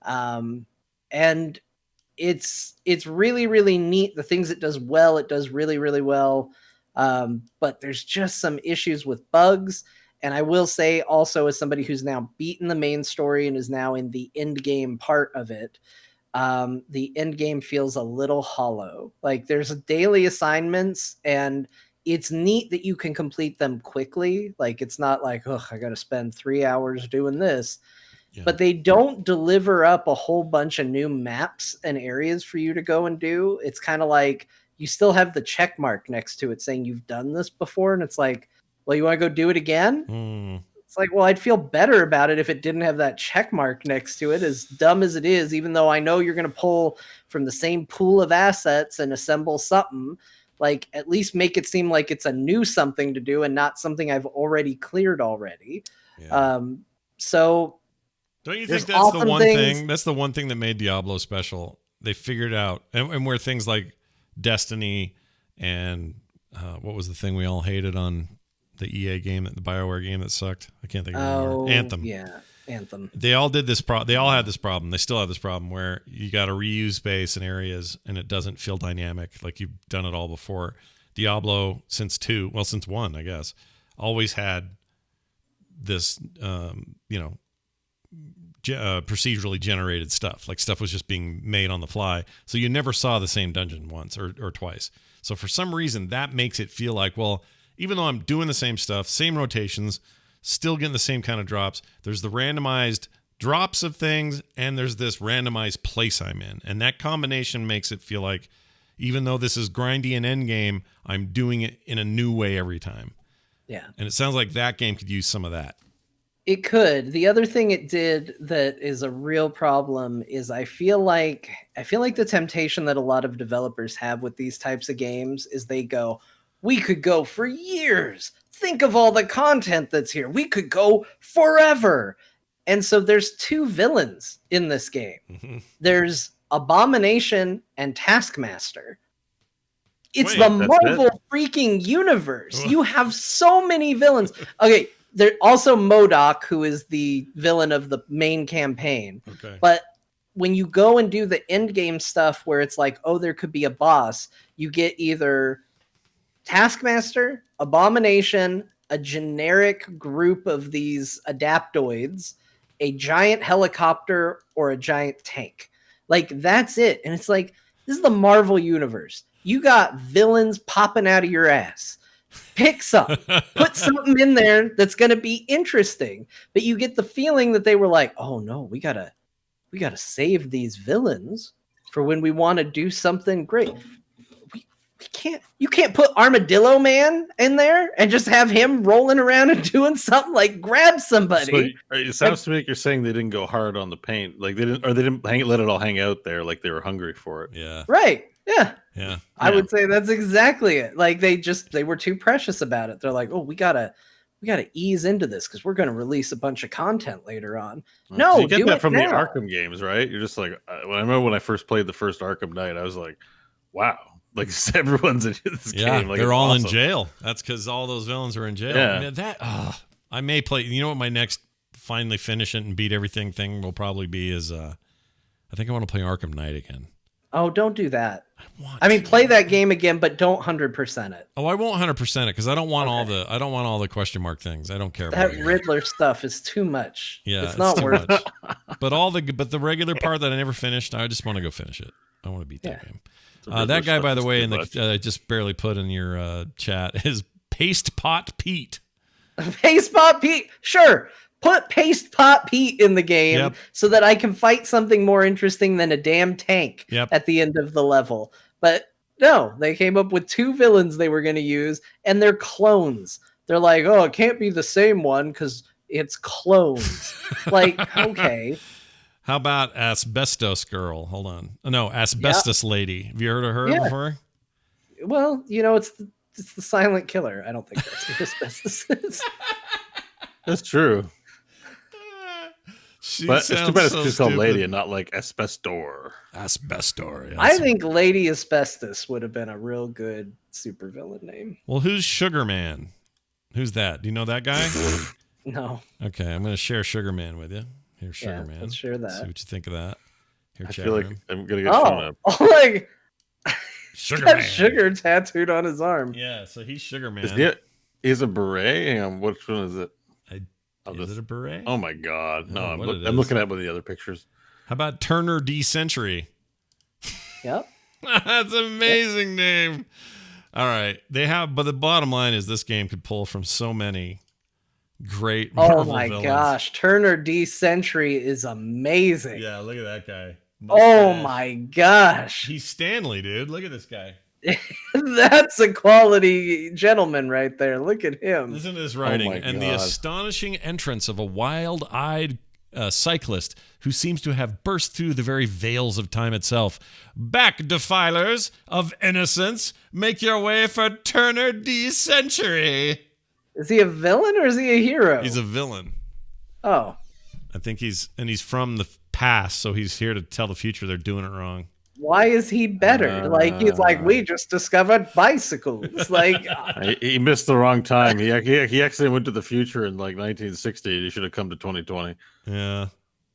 And it's really, really neat. The things it does well, it does really, really well. But there's just some issues with bugs. And I will say also, as somebody who's now beaten the main story and is now in the end game part of it, the end game feels a little hollow. Like, there's daily assignments, and it's neat that you can complete them quickly. Like, it's not like, I got to spend 3 hours doing this. Yeah. But they don't deliver up a whole bunch of new maps and areas for you to go and do. It's kind of like you still have the check mark next to it saying you've done this before. And it's like, well, you want to go do it again? It's like, well, I'd feel better about it if it didn't have that check mark next to it, as dumb as it is, even though I know you're going to pull from the same pool of assets and assemble something. Like, at least make it seem like it's a new something to do and not something I've already cleared already. Yeah. So don't you think that's the one thing? That's the one thing that made Diablo special. They figured out, and where things like Destiny and what was the thing we all hated on the EA game, the BioWare game that sucked. I can't think of it anymore. Anthem. Yeah, Anthem. They all did this. They all had this problem. They still have this problem where you got to reuse space and areas, and it doesn't feel dynamic like you've done it all before. Diablo since 1, I guess, always had this, procedurally generated stuff. Like stuff was just being made on the fly, so you never saw the same dungeon once or twice. So for some reason, that makes it feel like, well, even though I'm doing the same stuff, same rotations, still getting the same kind of drops, there's the randomized drops of things, and there's this randomized place I'm in. And that combination makes it feel like, even though this is grindy and endgame, I'm doing it in a new way every time. Yeah. And it sounds like that game could use some of that. It could. The other thing it did that is a real problem is I feel like the temptation that a lot of developers have with these types of games is they go, we could go for years. Think of all the content that's here. We could go forever. And so there's two villains in this game. Mm-hmm. There's Abomination and Taskmaster. It's the Marvel freaking universe. You have so many villains. Okay, there's also MODOK, who is the villain of the main campaign. Okay. But when you go and do the end game stuff where it's like, oh, there could be a boss, you get either Taskmaster, Abomination, a generic group of these adaptoids, a giant helicopter, or a giant tank. Like, that's it. And it's like, this is the Marvel universe. You got villains popping out of your ass. Pick some. Put something in there that's going to be interesting. But you get the feeling that they were like, oh no, we gotta save these villains for when we want to do something great. You can't put Armadillo Man in there and just have him rolling around and doing something. Like, grab somebody. So it sounds to me like you're saying they didn't go hard on the paint. Like they didn't let it all hang out there. Like they were hungry for it. Yeah. Right. Yeah. Yeah. I would say that's exactly it. Like they were too precious about it. They're like, oh, we gotta ease into this because we're gonna release a bunch of content later on. No, you get that from the Arkham games, right? You're just like, I remember when I first played the first Arkham Knight, I was like, wow. Like everyone's in this game. Like, they're all awesome. In jail. That's because all those villains are in jail. Yeah. I may play. You know what my next finally finish it and beat everything thing will probably be is I think I want to play Arkham Knight again. Oh, don't do that. I mean, play that game again, but don't 100% it. Oh, I won't 100% it because I don't want all the question mark things. I don't care about that Riddler stuff is too much. Yeah, it's not worth it. But the regular part that I never finished, I just want to go finish it. I want to beat that game. That guy, by the way, I just barely put in your chat, is Paste Pot Pete. Paste Pot Pete, sure. Put Paste Pot Pete in the game so that I can fight something more interesting than a damn tank at the end of the level. But no, they came up with two villains they were going to use, and they're clones. They're like, oh, it can't be the same one because it's clones. Like, okay. How about Asbestos Girl? Hold on. No, Asbestos Lady. Have you heard of her before? Well, it's the silent killer. I don't think that's what asbestos is. That's true. But it's too bad it's just called Lady and not like Asbestor. Asbestor. Yes. I think Lady Asbestos would have been a real good supervillain name. Well, who's Sugar Man? Who's that? Do you know that guy? No. Okay, I'm going to share Sugar Man with you. Here's Sugar Man. Let's share that. See what you think of that. Here, I feel like I'm gonna get shown up. Oh, like Sugar Man. Sugar tattooed on his arm. Yeah, so he's Sugar Man. Is a beret? Hang on, which one is it? Is it a beret? Oh my god! No, I'm looking at one of the other pictures. How about Turner D Century? Yep. That's an amazing name. All right, but the bottom line is this game could pull from so many great Marvel villains. Gosh, Turner D Century is amazing. Yeah, look at that guy. Oh my gosh. He's Stanley, dude. Look at this guy. That's a quality gentleman right there. Look at him. Listen to this writing. And the astonishing entrance of a wild-eyed cyclist who seems to have burst through the very veils of time itself. Back, defilers of innocence. Make your way for Turner D Century. Is he a villain or is he a hero? He's a villain. Oh. I think he's from the past, so he's here to tell the future they're doing it wrong. Why is he better? Like he's like, we just discovered bicycles. Like he missed the wrong time. He actually went to the future in like 1960. He should have come to 2020. Yeah.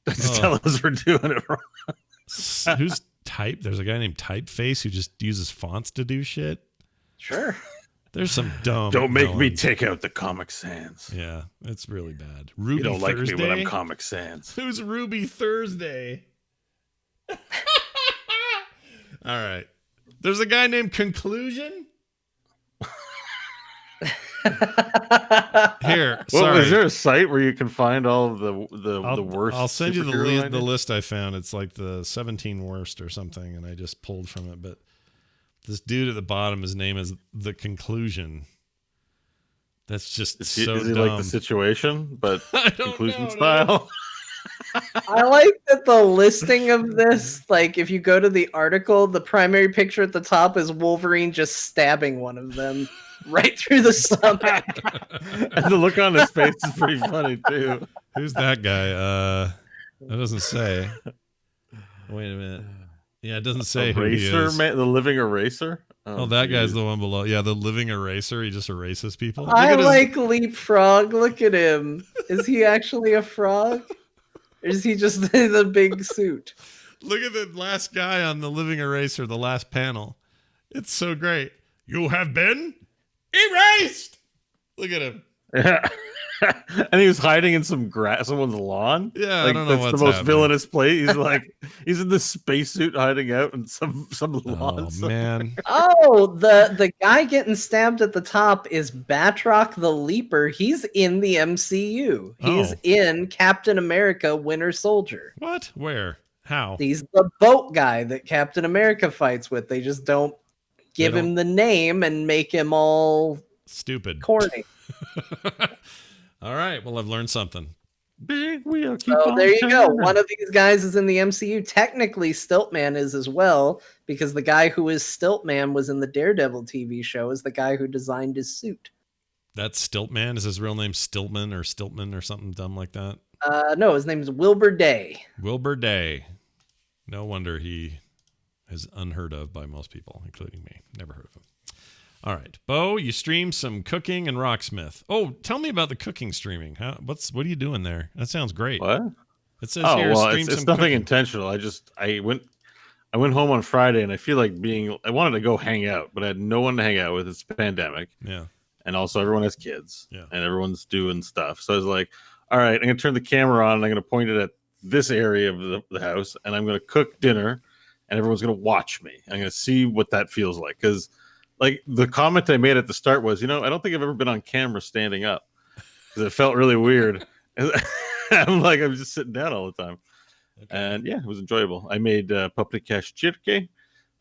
Just tell us we're doing it wrong. Who's Type? There's a guy named Typeface who just uses fonts to do shit. Sure. There's some dumb. Don't make me take out the Comic Sans. Yeah, it's really bad. Ruby You don't Thursday? like me when I'm Comic Sans. Who's Ruby Thursday? All right. There's a guy named Conclusion. Here, sorry. Well, is there a site where you can find all of the worst? I'll send you the superhero list I found. It's like the 17 worst or something, and I just pulled from it. But this dude at the bottom, his name is The Conclusion. That's just Is so he dumb. like The Situation, but I don't conclusion know, style? I like that the listing of this, like if you go to the article, the primary picture at the top is Wolverine just stabbing one of them right through the stomach. And the look on his face is pretty funny too. Who's that guy? That doesn't say. Wait a minute. Yeah, it doesn't say who he Eraser is. man, the living eraser. Oh, that geez. guy's the one below. Yeah, the living eraser. He just erases people. Look I at his- like Leapfrog. Look at him. Is he actually a frog? Or is he just in the big suit? Look at the last guy on the living eraser, the last panel. It's so great. You have been erased. Look at him. Yeah. And he was hiding in someone's lawn. Yeah, like, I don't know that's what's the most happening. villainous place. He's like he's in this spacesuit hiding out in some lawn. Oh man. Oh, the guy getting stabbed at the top is Batroc the Leaper. He's in the MCU. He's Oh. in Captain America Winter Soldier. What? Where? How? He's the boat guy that Captain America fights with. They just don't give him the name and make him all Stupid. corny. All right. Well, I've learned something. Big wheel. Keep So on there you go. turning. One of these guys is in the MCU. Technically, Stiltman is as well, because the guy who is Stiltman was in the Daredevil TV show as the guy who designed his suit. That's Stiltman. Is his real name Stiltman or something dumb like that? No, his name is Wilbur Day. Wilbur Day. No wonder he is unheard of by most people, including me. Never heard of him. All right, Bo, you stream some cooking and Rocksmith. Oh, tell me about the cooking streaming. What are you doing there? That sounds great. What? It says Oh here, well, stream it's some nothing cooking. intentional. I went home on Friday and I feel like I wanted to go hang out, but I had no one to hang out with. It's a pandemic. Yeah. And also everyone has kids. Yeah. And everyone's doing stuff. So I was like, all right, I'm gonna turn the camera on and I'm gonna point it at this area of the house and I'm gonna cook dinner and everyone's gonna watch me. I'm gonna see what that feels like. Because like the comment I made at the start was, I don't think I've ever been on camera standing up. Because it felt really weird. I'm just sitting down all the time. Okay. And yeah, it was enjoyable. I made paprikash csirke,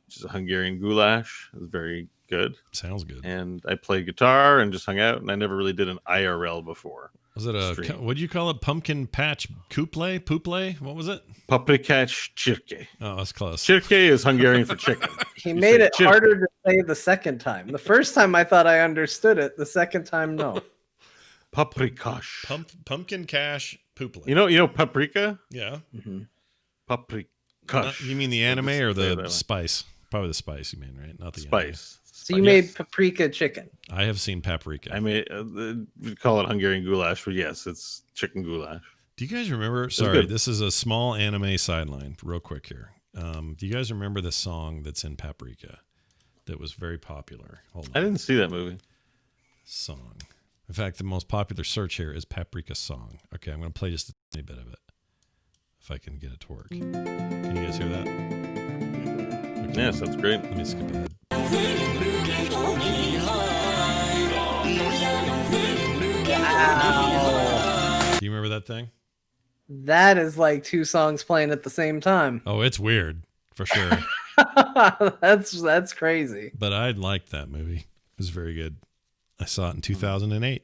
which is a Hungarian goulash. It was very good. Sounds good. And I played guitar and just hung out. And I never really did an IRL before. Was it stream. what do you call it? Pumpkin patch couple? What was it? Paprikash csirke. Oh, that's close. Csirke is Hungarian for chicken. He You made say it chip. harder to say the second time. The first time I thought I understood it. The second time, no. Paprikash. Pumpkin cash pouple. You know paprika? Yeah. Paprikash. You mean the anime Just or say it that the way. spice? Probably the spice you mean, right? Not the anime. Spice. So you made paprika chicken. I have seen paprika. I made we call it Hungarian goulash, but yes, it's chicken goulash. Do you guys remember? Sorry, good. this is a small anime sideline, real quick here. Do you guys remember the song that's in Paprika that was very popular? Hold on. I didn't see that movie. Song. In fact, the most popular search here is Paprika song. Okay, I'm going to play just a tiny bit of it if I can get it to work. Can you guys hear that? Okay. Yes, that's great. Let me skip ahead. Do you remember that thing? That is like two songs playing at the same time. Oh, it's weird for sure. That's crazy. But I liked that movie. It was very good. I saw it in 2008.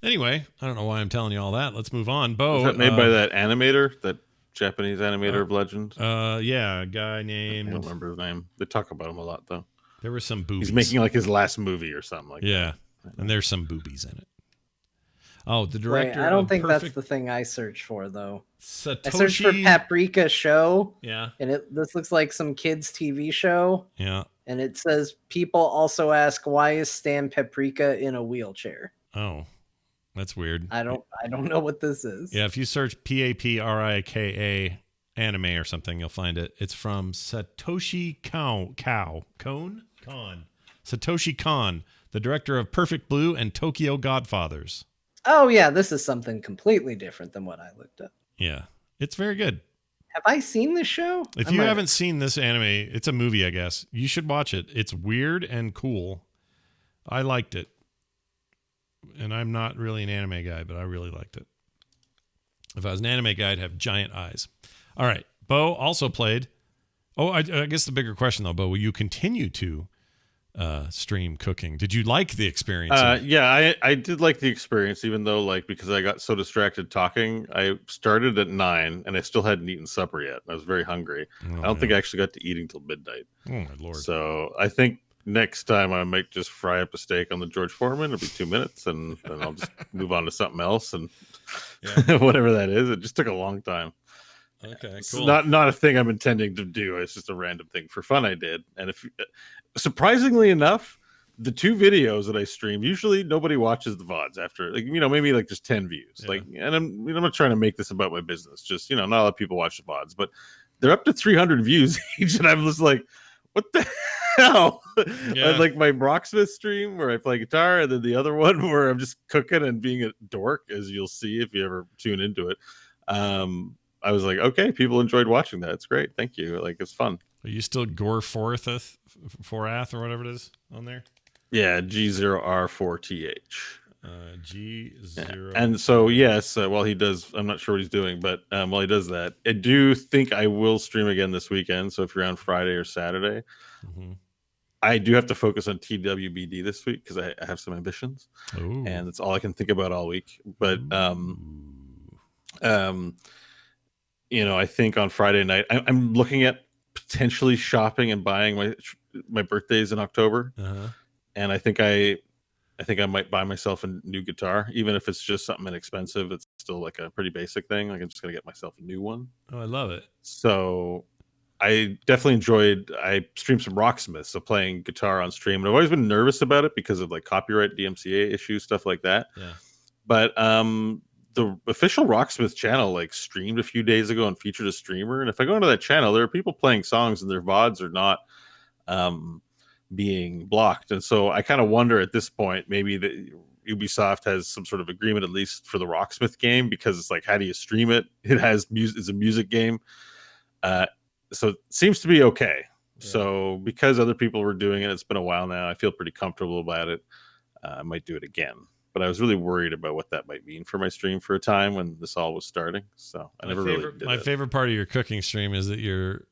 Anyway, I don't know why I'm telling you all that. Let's move on. Bo. Was that made by that animator, that Japanese animator of legend? Yeah, a guy I named. don't remember his name. They talk about him a lot, though. There were some boobies. He's making like his last movie or something like Yeah, and there's some boobies in it. Oh, the Wait, director I don't of think that's Perfect the thing I searched for though. Satoshi. I searched for Paprika show, Yeah. and this looks like some kids TV show. Yeah. And it says people also ask, why is Stan Paprika in a wheelchair? Oh, that's weird. I don't know what this is. Yeah, if you search Paprika anime or something, you'll find it. It's from Satoshi Kon. Satoshi Kon, the director of Perfect Blue and Tokyo Godfathers. Oh yeah, this is something completely different than what I looked up. Yeah, it's very good. Have I seen this show? If you haven't seen this anime, it's a movie, I guess. You should watch it. It's weird and cool. I liked it. And I'm not really an anime guy, but I really liked it. If I was an anime guy, I'd have giant eyes. All right. Bo also played. Oh, I guess the bigger question, though, Bo, will you continue to stream cooking? Did you like the experience? Yeah, I did like the experience, even though, like, because I got so distracted talking. I started at 9 and I still hadn't eaten supper yet. I was very hungry. I don't think I actually got to eating till midnight. Oh my Lord. So I think next time I might just fry up a steak on the George Foreman. It'll be 2 minutes and then I'll just move on to something else and whatever that is. It just took a long time. Okay, It's cool. not a thing I'm intending to do. It's just a random thing for fun I did. And if surprisingly enough, the 2 videos that I stream, usually nobody watches the VODs after, like, maybe like just 10 views. Yeah. Like, and I'm not trying to make this about my business. Just, not a lot of people watch the VODs, but they're up to 300 views each. And I'm just like, what the hell? Yeah. Like my Rocksmith stream where I play guitar, and then the other one where I'm just cooking and being a dork, as you'll see if you ever tune into it. I was like, okay, people enjoyed watching that. It's great. Thank you. Like, it's fun. Are you still Gore Forath or whatever it is on there? Yeah, G0R4TH. G0. And so, yes, while he does, I'm not sure what he's doing, but while he does that, I do think I will stream again this weekend. So if you're on Friday or Saturday, I do have to focus on TWBD this week because I have some ambitions. Ooh. And that's all I can think about all week. But, I think on Friday night, I'm looking at potentially shopping and buying my birthdays in October. And I think I might buy myself a new guitar, even if it's just something inexpensive. It's still like a pretty basic thing. Like, I'm just gonna get myself a new one. Oh, I love it. So I definitely enjoyed. I streamed some Rocksmith, so playing guitar on stream. And I've always been nervous about it because of like copyright, DMCA issues, stuff like that. Yeah. But the official Rocksmith channel like streamed a few days ago and featured a streamer. And if I go into that channel, there are people playing songs and their VODs are not being blocked. And so I kind of wonder at this point, maybe that Ubisoft has some sort of agreement, at least for the Rocksmith game, because it's like, how do you stream it? It has music, it's a music game. So it seems to be okay. Yeah. So because other people were doing it, it's been a while now, I feel pretty comfortable about it. I might do it again. But I was really worried about what that might mean for my stream for a time when this all was starting. So I never really did my favorite part of your cooking stream is that you're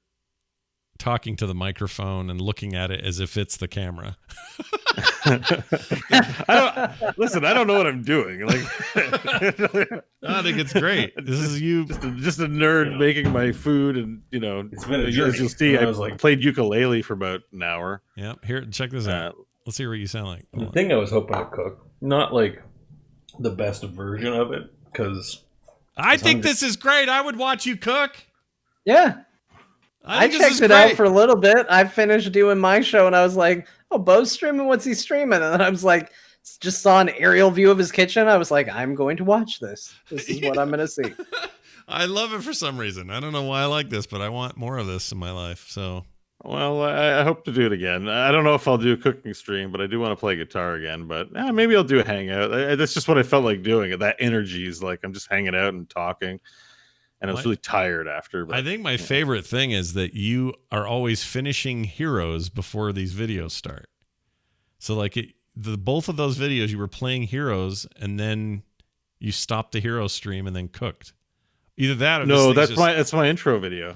talking to the microphone and looking at it as if it's the camera. I don't know what I'm doing. Like, I think it's great. This is you, just a nerd making my food, and it's been a journey. As you'll see, I played ukulele for about an hour. Yeah, here, check this out. Let's see what you sound like. The thing I was hoping to cook, not like the best version of it, because I think this is great. I would watch you cook. Yeah. I checked it out for a little bit. I finished doing my show and I was like, oh, Bo's streaming. What's he streaming? And then I was like, just saw an aerial view of his kitchen. I was like, I'm going to watch this. This is what I'm going to see. I love it for some reason. I don't know why I like this, but I want more of this in my life. So, well, I hope to do it again. I don't know if I'll do a cooking stream, but I do want to play guitar again. But maybe I'll do a hangout. That's just what I felt like doing. That energy is like, I'm just hanging out and talking. And I was really tired after. But, I think my favorite thing is that you are always finishing Heroes before these videos start. So like both of those videos, you were playing Heroes and then you stopped the Hero stream and then cooked. Either that or no, that's my intro video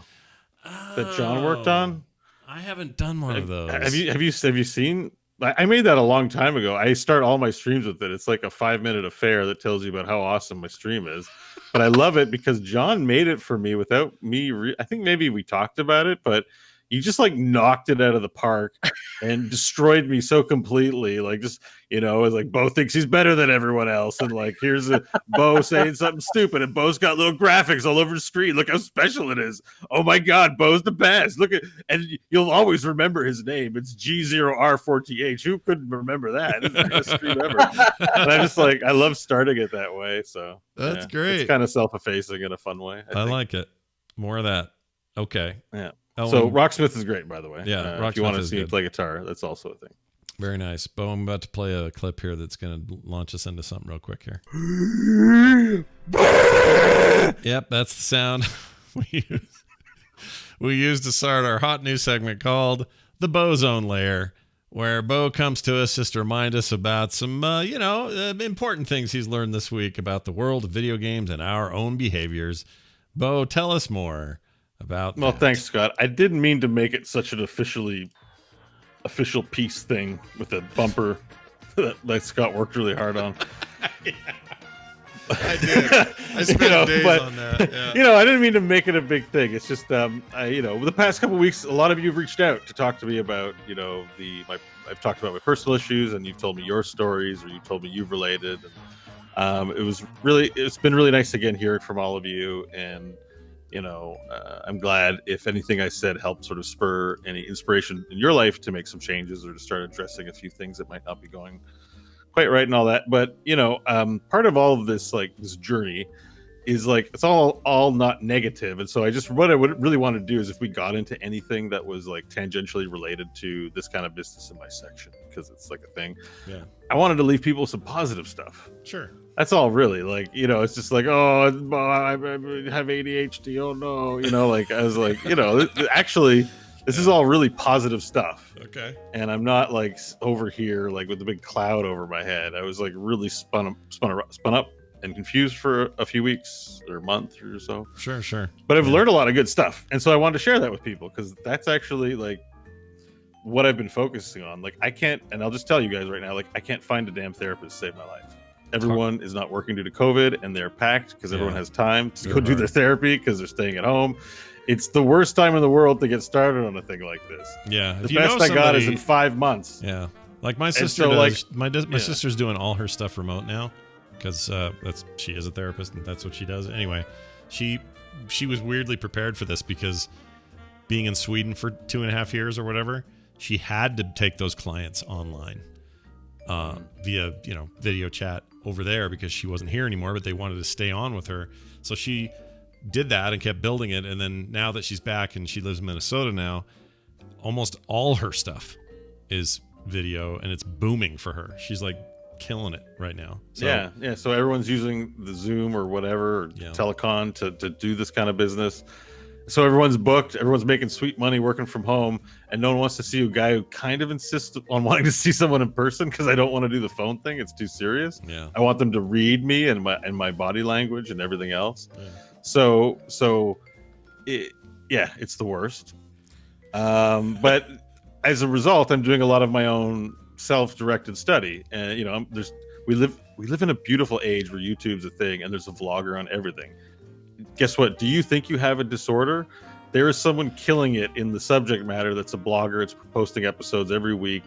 that John worked on. I haven't done one of those. Have you seen? I made that a long time ago. I start all my streams with it. It's like a 5-minute affair that tells you about how awesome my stream is. But I love it because John made it for me without me. I think maybe we talked about it, but you just like knocked it out of the park and destroyed me so completely. Like, just, you know, it's like Bo thinks he's better than everyone else, and like here's a Bo saying something stupid, and Bo's got little graphics all over the screen. Look how special it is. Oh my God, Bo's the best. Look at, and you'll always remember his name. It's G0R4TH. Who couldn't remember that? It's the best stream ever. And I just like, I love starting it that way. So That's great. It's kind of self-effacing in a fun way. I like it. More of that. Okay. Yeah. Ellen, so Rocksmith is great, by the way. Yeah, if you want to see me good. play guitar, that's also a thing. Very nice. Bo, I'm about to play a clip here that's going to launch us into something real quick here. Yep, that's the sound we use to start our hot news segment called the Bozone Layer, where Bo comes to us just to remind us about some, important things he's learned this week about the world of video games and our own behaviors. Bo, tell us more about Well, that. thanks, Scott. I didn't mean to make it such an official piece thing with a bumper that Scott worked really hard on. I did. I spent days on that. Yeah. I didn't mean to make it a big thing. It's just, the past couple of weeks, a lot of you have reached out to talk to me about, I've talked about my personal issues, and you've told me your stories, or you've told me you've related. And, it's been really nice again hearing from all of you, and I'm glad if anything I said helped sort of spur any inspiration in your life to make some changes or to start addressing a few things that might not be going quite right and all that. But part of all of this, like this journey, is like it's all not negative. And so what I would really want to do is if we got into anything that was like tangentially related to this kind of business in my section, because it's like a thing. Yeah. I wanted to leave people with some positive stuff. Sure. That's all really, like, it's just like, oh, I have ADHD. Oh no. Like I was like, actually, this is all really positive stuff. Okay. And I'm not like over here, like with a big cloud over my head. I was like really spun up and confused for a few weeks or a month or so. Sure. But I've learned a lot of good stuff. And so I wanted to share that with people, because that's actually like what I've been focusing on. Like and I'll just tell you guys right now, like I can't find a damn therapist to save my life. Everyone is not working due to COVID, and they're packed because everyone has time to go do their therapy because they're staying at home. It's the worst time in the world to get started on a thing like this. Yeah. The best I got is in 5 months. Yeah. Like my sister so, does. My sister's doing all her stuff remote now because she is a therapist and that's what she does. Anyway, she was weirdly prepared for this because being in Sweden for 2.5 years or whatever, she had to take those clients online via video chat over there because she wasn't here anymore, but they wanted to stay on with her. So she did that and kept building it. And then now that she's back and she lives in Minnesota now, almost all her stuff is video and it's booming for her. She's like killing it right now. So, yeah. So everyone's using the Zoom or whatever, or telecon to do this kind of business. So everyone's booked, everyone's making sweet money working from home, and no one wants to see a guy who kind of insists on wanting to see someone in person because I don't want to do the phone thing. It's too serious. Yeah. I want them to read me and my body language and everything else. Yeah. So it's the worst. But as a result, I'm doing a lot of my own self-directed study, and we live in a beautiful age where YouTube's a thing, and there's a vlogger on everything. Guess what? Do you think you have a disorder? There is someone killing it in the subject matter that's a blogger. It's posting episodes every week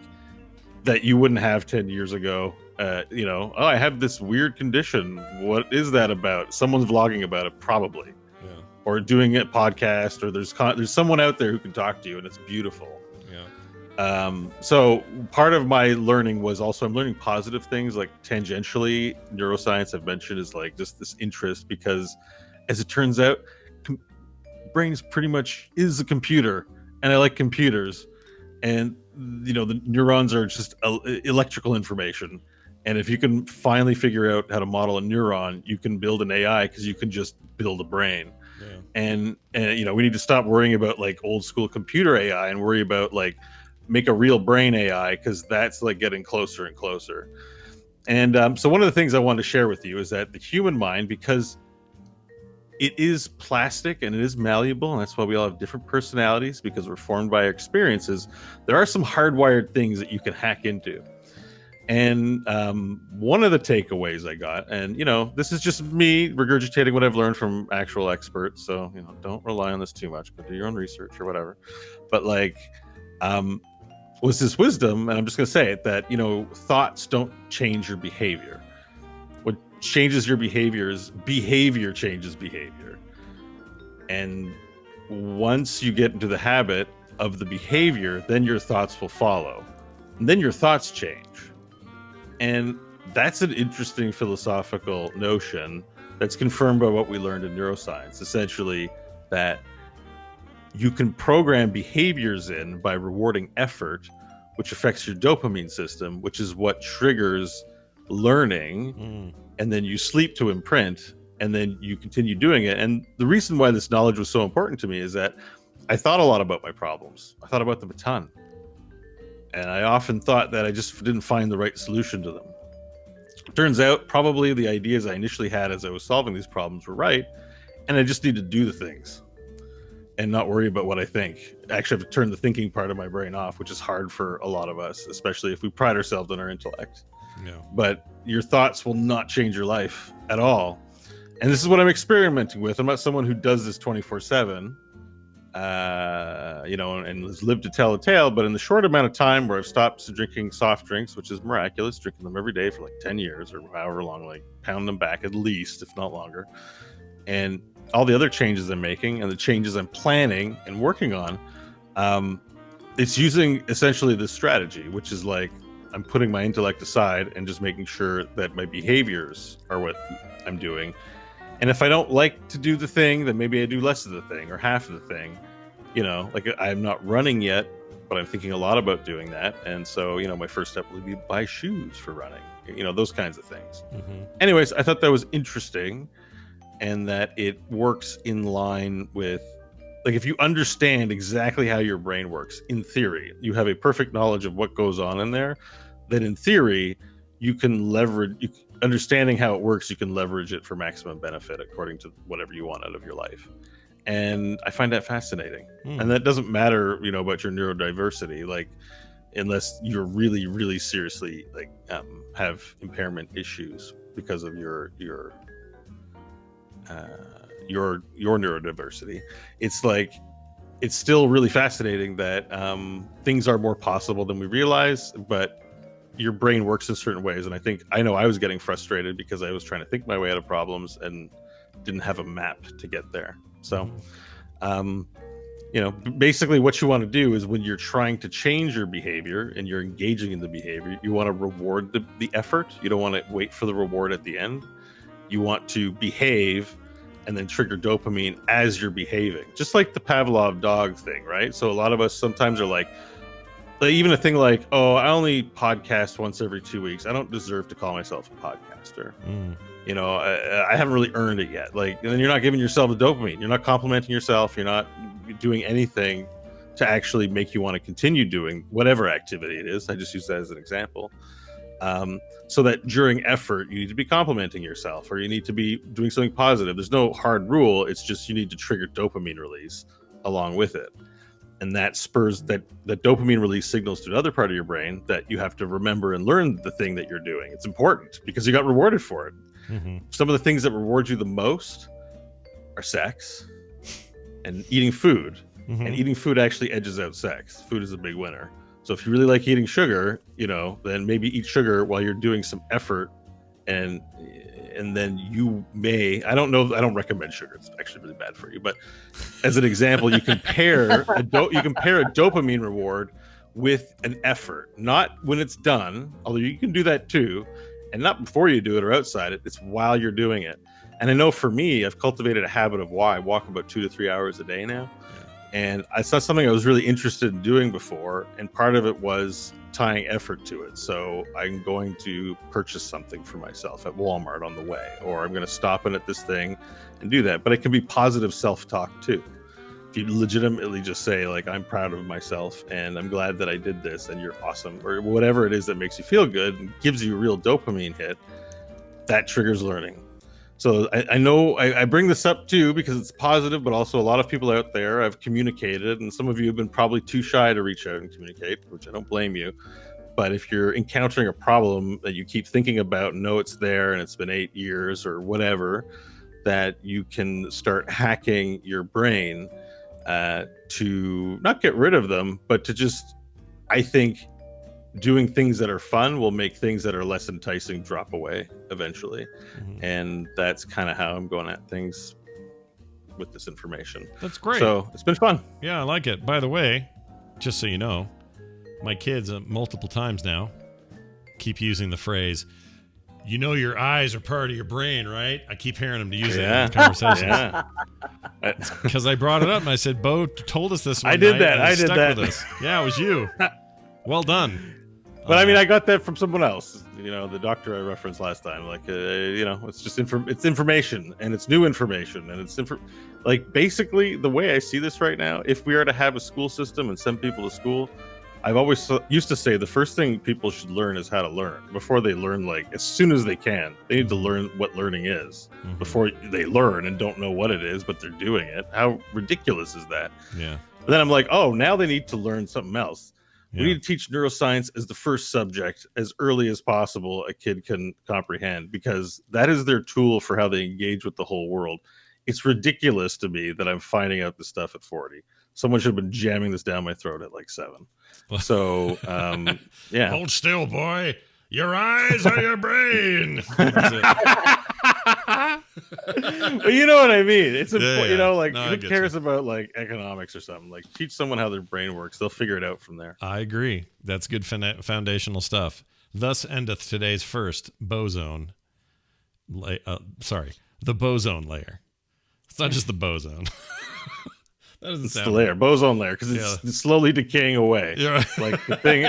that you wouldn't have 10 years ago. I have this weird condition. What is that about? Someone's vlogging about it, probably. Yeah. Or doing a podcast, or there's someone out there who can talk to you, and it's beautiful. Yeah. So part of my learning was also I'm learning positive things, like tangentially neuroscience I've mentioned is like just this interest, because as it turns out, brains pretty much is a computer, and I like computers, and the neurons are just electrical information, and if you can finally figure out how to model a neuron, you can build an AI because you can just build a brain. Yeah. And we need to stop worrying about like old school computer AI and worry about like make a real brain AI, because that's like getting closer and closer. And so one of the things I wanted to share with you is that the human mind, because it is plastic and it is malleable, and that's why we all have different personalities, because we're formed by our experiences. There are some hardwired things that you can hack into. And one of the takeaways I got, and this is just me regurgitating what I've learned from actual experts, so don't rely on this too much, but do your own research or whatever. But was this wisdom, and I'm just going to say it, that thoughts don't change your behavior. What changes your behavior is behavior changes behavior. And once you get into the habit of the behavior, then your thoughts will follow. And then your thoughts change. And that's an interesting philosophical notion that's confirmed by what we learned in neuroscience. Essentially, that you can program behaviors in by rewarding effort, which affects your dopamine system, which is what triggers learning. And then you sleep to imprint, and then you continue doing it. And the reason why this knowledge was so important to me is that I thought a lot about my problems. I thought about them a ton. And I often thought that I just didn't find the right solution to them. Turns out, probably the ideas I initially had as I was solving these problems were right, and I just need to do the things and not worry about what I think. I actually have to turn the thinking part of my brain off, which is hard for a lot of us, especially if we pride ourselves on our intellect. Yeah. But your thoughts will not change your life at all. And this is what I'm experimenting with. I'm not someone who does this 24/7. And has lived to tell a tale, but in the short amount of time where I've stopped drinking soft drinks, which is miraculous, drinking them every day for like 10 years or however long, like pound them back at least, if not longer, and all the other changes I'm making and the changes I'm planning and working on, it's using essentially this strategy, which is like I'm putting my intellect aside and just making sure that my behaviors are what I'm doing. And if I don't like to do the thing, then maybe I do less of the thing or half of the thing. Like I'm not running yet, but I'm thinking a lot about doing that. And so, my first step would be buy shoes for running, those kinds of things. Anyways, I thought that was interesting, and that it works in line with, like, if you understand exactly how your brain works, in theory, you have a perfect knowledge of what goes on in there, then in theory, you can leverage, understanding how it works, you can leverage it for maximum benefit according to whatever you want out of your life. And I find that fascinating. And that doesn't matter, about your neurodiversity, like, unless you're really, really seriously have impairment issues because of your neurodiversity. It's like, it's still really fascinating that things are more possible than we realize, but your brain works in certain ways. And I know I was getting frustrated because I was trying to think my way out of problems and didn't have a map to get there. So, basically what you want to do is, when you're trying to change your behavior and you're engaging in the behavior, you want to reward the effort. You don't want to wait for the reward at the end. You want to behave and then trigger dopamine as you're behaving, just like the Pavlov dog thing, right? So a lot of us sometimes are like even a thing like, oh, I only podcast once every 2 weeks. I don't deserve to call myself a podcaster. I haven't really earned it yet. Like, and then you're not giving yourself a dopamine. You're not complimenting yourself. You're not doing anything to actually make you want to continue doing whatever activity it is. I just use that as an example. So that during effort, you need to be complimenting yourself, or you need to be doing something positive. There's no hard rule. It's just you need to trigger dopamine release along with it. And that spurs that dopamine release signals to another part of your brain that you have to remember and learn the thing that you're doing. It's important because you got rewarded for it. Some of the things that reward you the most are sex and eating food. And eating food actually edges out sex. Food is a big winner. So if you really like eating sugar, then maybe eat sugar while you're doing some effort, and then you may, I don't recommend sugar. It's actually really bad for you. But as an example, you compare a dopamine reward with an effort, not when it's done, although you can do that too, and not before you do it or outside it. It's while you're doing it. And I know for me, I've cultivated a habit of I walk about 2 to 3 hours a day now. And it's not something I was really interested in doing before. And part of it was tying effort to it. So I'm going to purchase something for myself at Walmart on the way, or I'm going to stop in at this thing and do that. But it can be positive self-talk too. If you legitimately just say, like, I'm proud of myself and I'm glad that I did this and you're awesome, or whatever it is that makes you feel good and gives you a real dopamine hit, that triggers learning. So I know I bring this up too because it's positive, but also a lot of people out there I've communicated, and some of you have been probably too shy to reach out and communicate, which I don't blame you. But if you're encountering a problem that you keep thinking about, know it's there, and it's been 8 years or whatever, that you can start hacking your brain to not get rid of them, but to just, I think, doing things that are fun will make things that are less enticing drop away eventually. And that's kind of how I'm going at things with this information. That's great. So it's been fun. Yeah, I like it. By the way, just so you know, my kids multiple times now keep using the phrase, "You know your eyes are part of your brain, right?" I keep hearing them to use it in conversations. Yeah. Because I brought it up and I said, Bo told us this one I did night that. and I it did stuck that. with us. Yeah, it was you. Well done. But I mean, I got that from someone else. You know, the doctor I referenced last time. Like, you know, it's just it's information, and it's new information, and it's like basically the way I see this right now. If we are to have a school system and send people to school, I've always used to say the first thing people should learn is how to learn before they learn. Like as soon as they can, they need to learn what learning is before they learn and don't know what it is, but they're doing it. How ridiculous is that? Yeah. But then I'm like, oh, now they need to learn something else. Yeah. We need to teach neuroscience as the first subject as early as possible a kid can comprehend, because that is their tool for how they engage with the whole world. It's ridiculous to me that I'm finding out this stuff at 40. Someone should have been jamming this down my throat at like 7. So, yeah. Hold still, boy. Your eyes are your brain. Well, you know what I mean. It's important, you know, like No, who cares about like economics or something? Like teach someone how their brain works. They'll figure it out from there. I agree. That's good foundational stuff. Thus endeth today's first Bozone. The Bozone Layer. It's not just the Bozone. That doesn't It's sound the layer, Bozone Layer, because it's slowly decaying away. Yeah. Like the thing,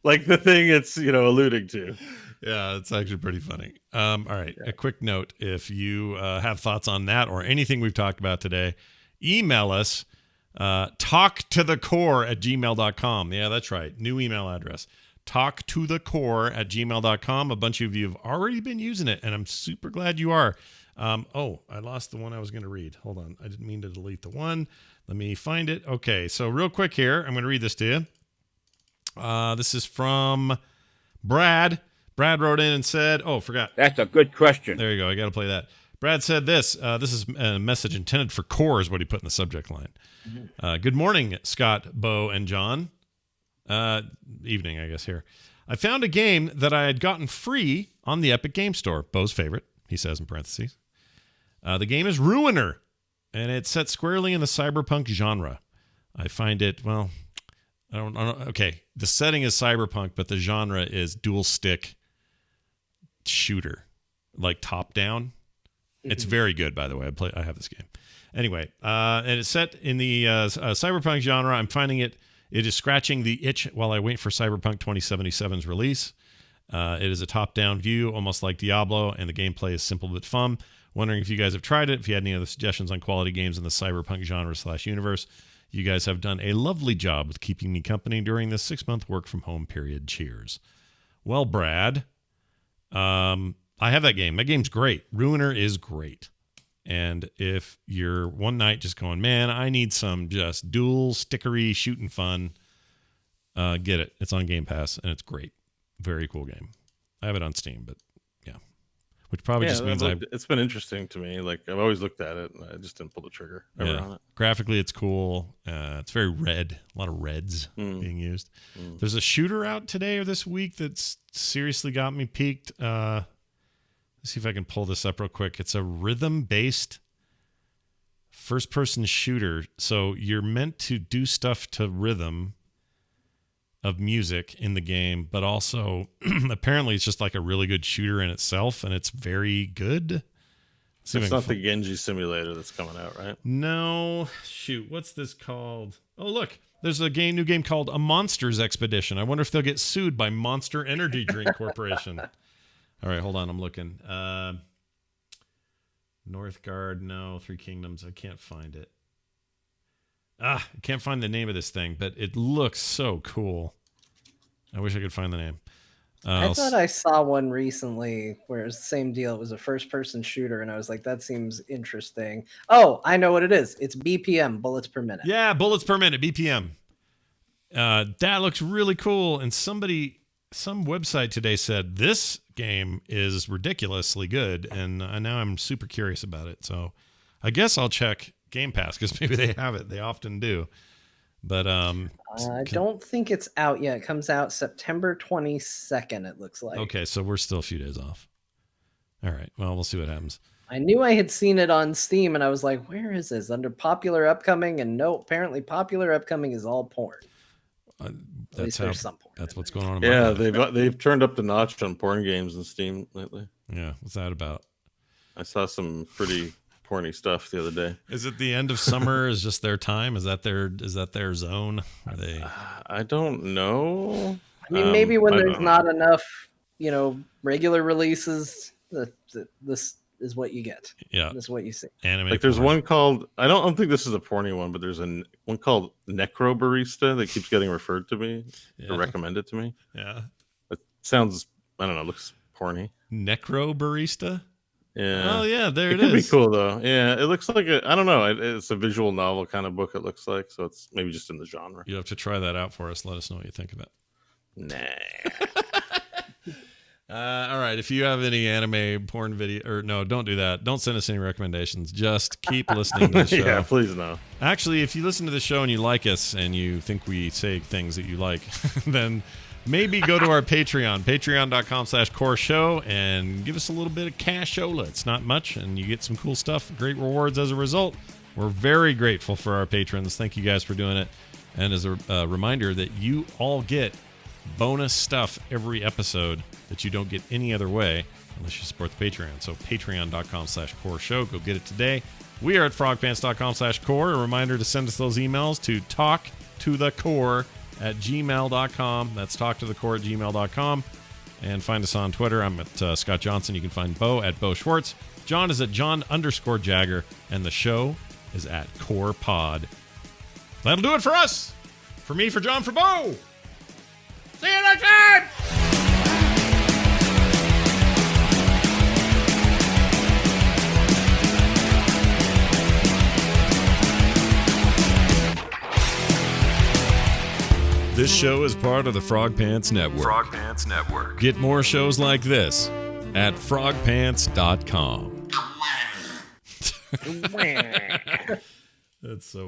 like the thing it's alluding to. Yeah, it's actually pretty funny. All right, a quick note: if you have thoughts on that or anything we've talked about today, email us. talktothecore@gmail.com. Yeah, that's right. New email address. talktothecore@gmail.com. A bunch of you have already been using it, and I'm super glad you are. I lost the one I was going to read. Hold on. I didn't mean to delete the one. Let me find it. Okay, so real quick here, I'm going to read this to you. This is from Brad. Brad wrote in and said, forgot. That's a good question. There you go. I got to play that. Brad said this. This is a message intended for Core is what he put in the subject line. Good morning, Scott, Bo, and John. Evening, I guess, here. I found a game that I had gotten free on the Epic Game Store. Bo's favorite, he says in parentheses. The game is Ruiner, and it's set squarely in the cyberpunk genre. I find it, well, I don't know. Okay, the setting is cyberpunk, but the genre is dual stick shooter, like top down. It's very good, by the way. I have this game. Anyway, and it's set in the cyberpunk genre. I'm finding it is scratching the itch while I wait for Cyberpunk 2077's release. It is a top-down view, almost like Diablo, and the gameplay is simple but fun. Wondering if you guys have tried it, if you had any other suggestions on quality games in the cyberpunk genre/universe. You guys have done a lovely job with keeping me company during this 6-month work-from-home period. Cheers. Well, Brad, I have that game. That game's great. Ruiner is great. And if you're one night just going, man, I need some just dual stickery shooting fun, get it. It's on Game Pass, and it's great. Very cool game. I have it on Steam, but yeah. Which probably just means it's been interesting to me. Like I've always looked at it, and I just didn't pull the trigger ever on it. Graphically, it's cool. It's very red. A lot of reds being used. There's a shooter out today or this week that's seriously got me peaked. Let's see if I can pull this up real quick. It's a rhythm-based first-person shooter. So you're meant to do stuff to rhythm of music in the game, but also apparently it's just like a really good shooter in itself, and it's very good. It's not the Genji simulator that's coming out, right? No. Shoot, what's this called? Oh, look. There's a new game called A Monsters Expedition. I wonder if they'll get sued by Monster Energy Drink Corporation. All right, hold on. I'm looking. Northgard, no. Three Kingdoms. I can't find it. I can't find the name of this thing, but it looks so cool. I wish I could find the name. I thought I saw one recently where it was the same deal. It was a first-person shooter, and I was like, that seems interesting. Oh, I know what it is. It's BPM, bullets per minute. Yeah, bullets per minute, BPM. That looks really cool. And some website today said this game is ridiculously good, and now I'm super curious about it. So I guess I'll check Game Pass because maybe they have it. They often do. But I don't think it's out yet. It comes out September 22nd, it looks like. Okay, so we're still a few days off. All right. Well, we'll see what happens. I knew I had seen it on Steam, and I was like, where is this? Under popular upcoming, and no, apparently popular upcoming is all porn. That's some porn. That's what's going on. Yeah, they've turned up the notch on porn games in Steam lately. Yeah, what's that about? I saw some pretty porny stuff the other day. Is it the end of summer? Is just their time? Is that their zone? Are they? I don't know. I mean, maybe when there's not enough, regular releases, this is what you get. Yeah, this is what you see. Anime. Like there's one called, I don't think this is a porny one, but there's one called Necro Barista that keeps getting referred to me or recommended to me. Yeah, it sounds, I don't know, looks porny. Necro Barista. Yeah. Oh yeah, there it is. It could be cool though. Yeah, it looks like I don't know. It's a visual novel kind of book. It looks like, so it's maybe just in the genre. You have to try that out for us. Let us know what you think of it. Nah. All right. If you have any anime porn video, or no, don't do that. Don't send us any recommendations. Just keep listening to the show. Yeah, please no. Actually, if you listen to the show and you like us and you think we say things that you like, then maybe go to our Patreon, patreon.com/core show, and give us a little bit of cashola. It's not much, and you get some cool stuff, great rewards as a result. We're very grateful for our patrons. Thank you guys for doing it. And as a reminder that you all get bonus stuff every episode that you don't get any other way unless you support the Patreon. So patreon.com/core show. Go get it today. We are at frogpants.com/core. A reminder to send us those emails to talktothecore@gmail.com. That's talktothecore@gmail.com. And find us on Twitter. I'm at Scott Johnson. You can find Bo at Bo Schwartz. John is at John_Jagger. And the show is at Core Pod. That'll do it for us. For me, for John, for Bo. See you next time! This show is part of the Frog Pants Network. Frog Pants Network. Get more shows like this at frogpants.com. That's so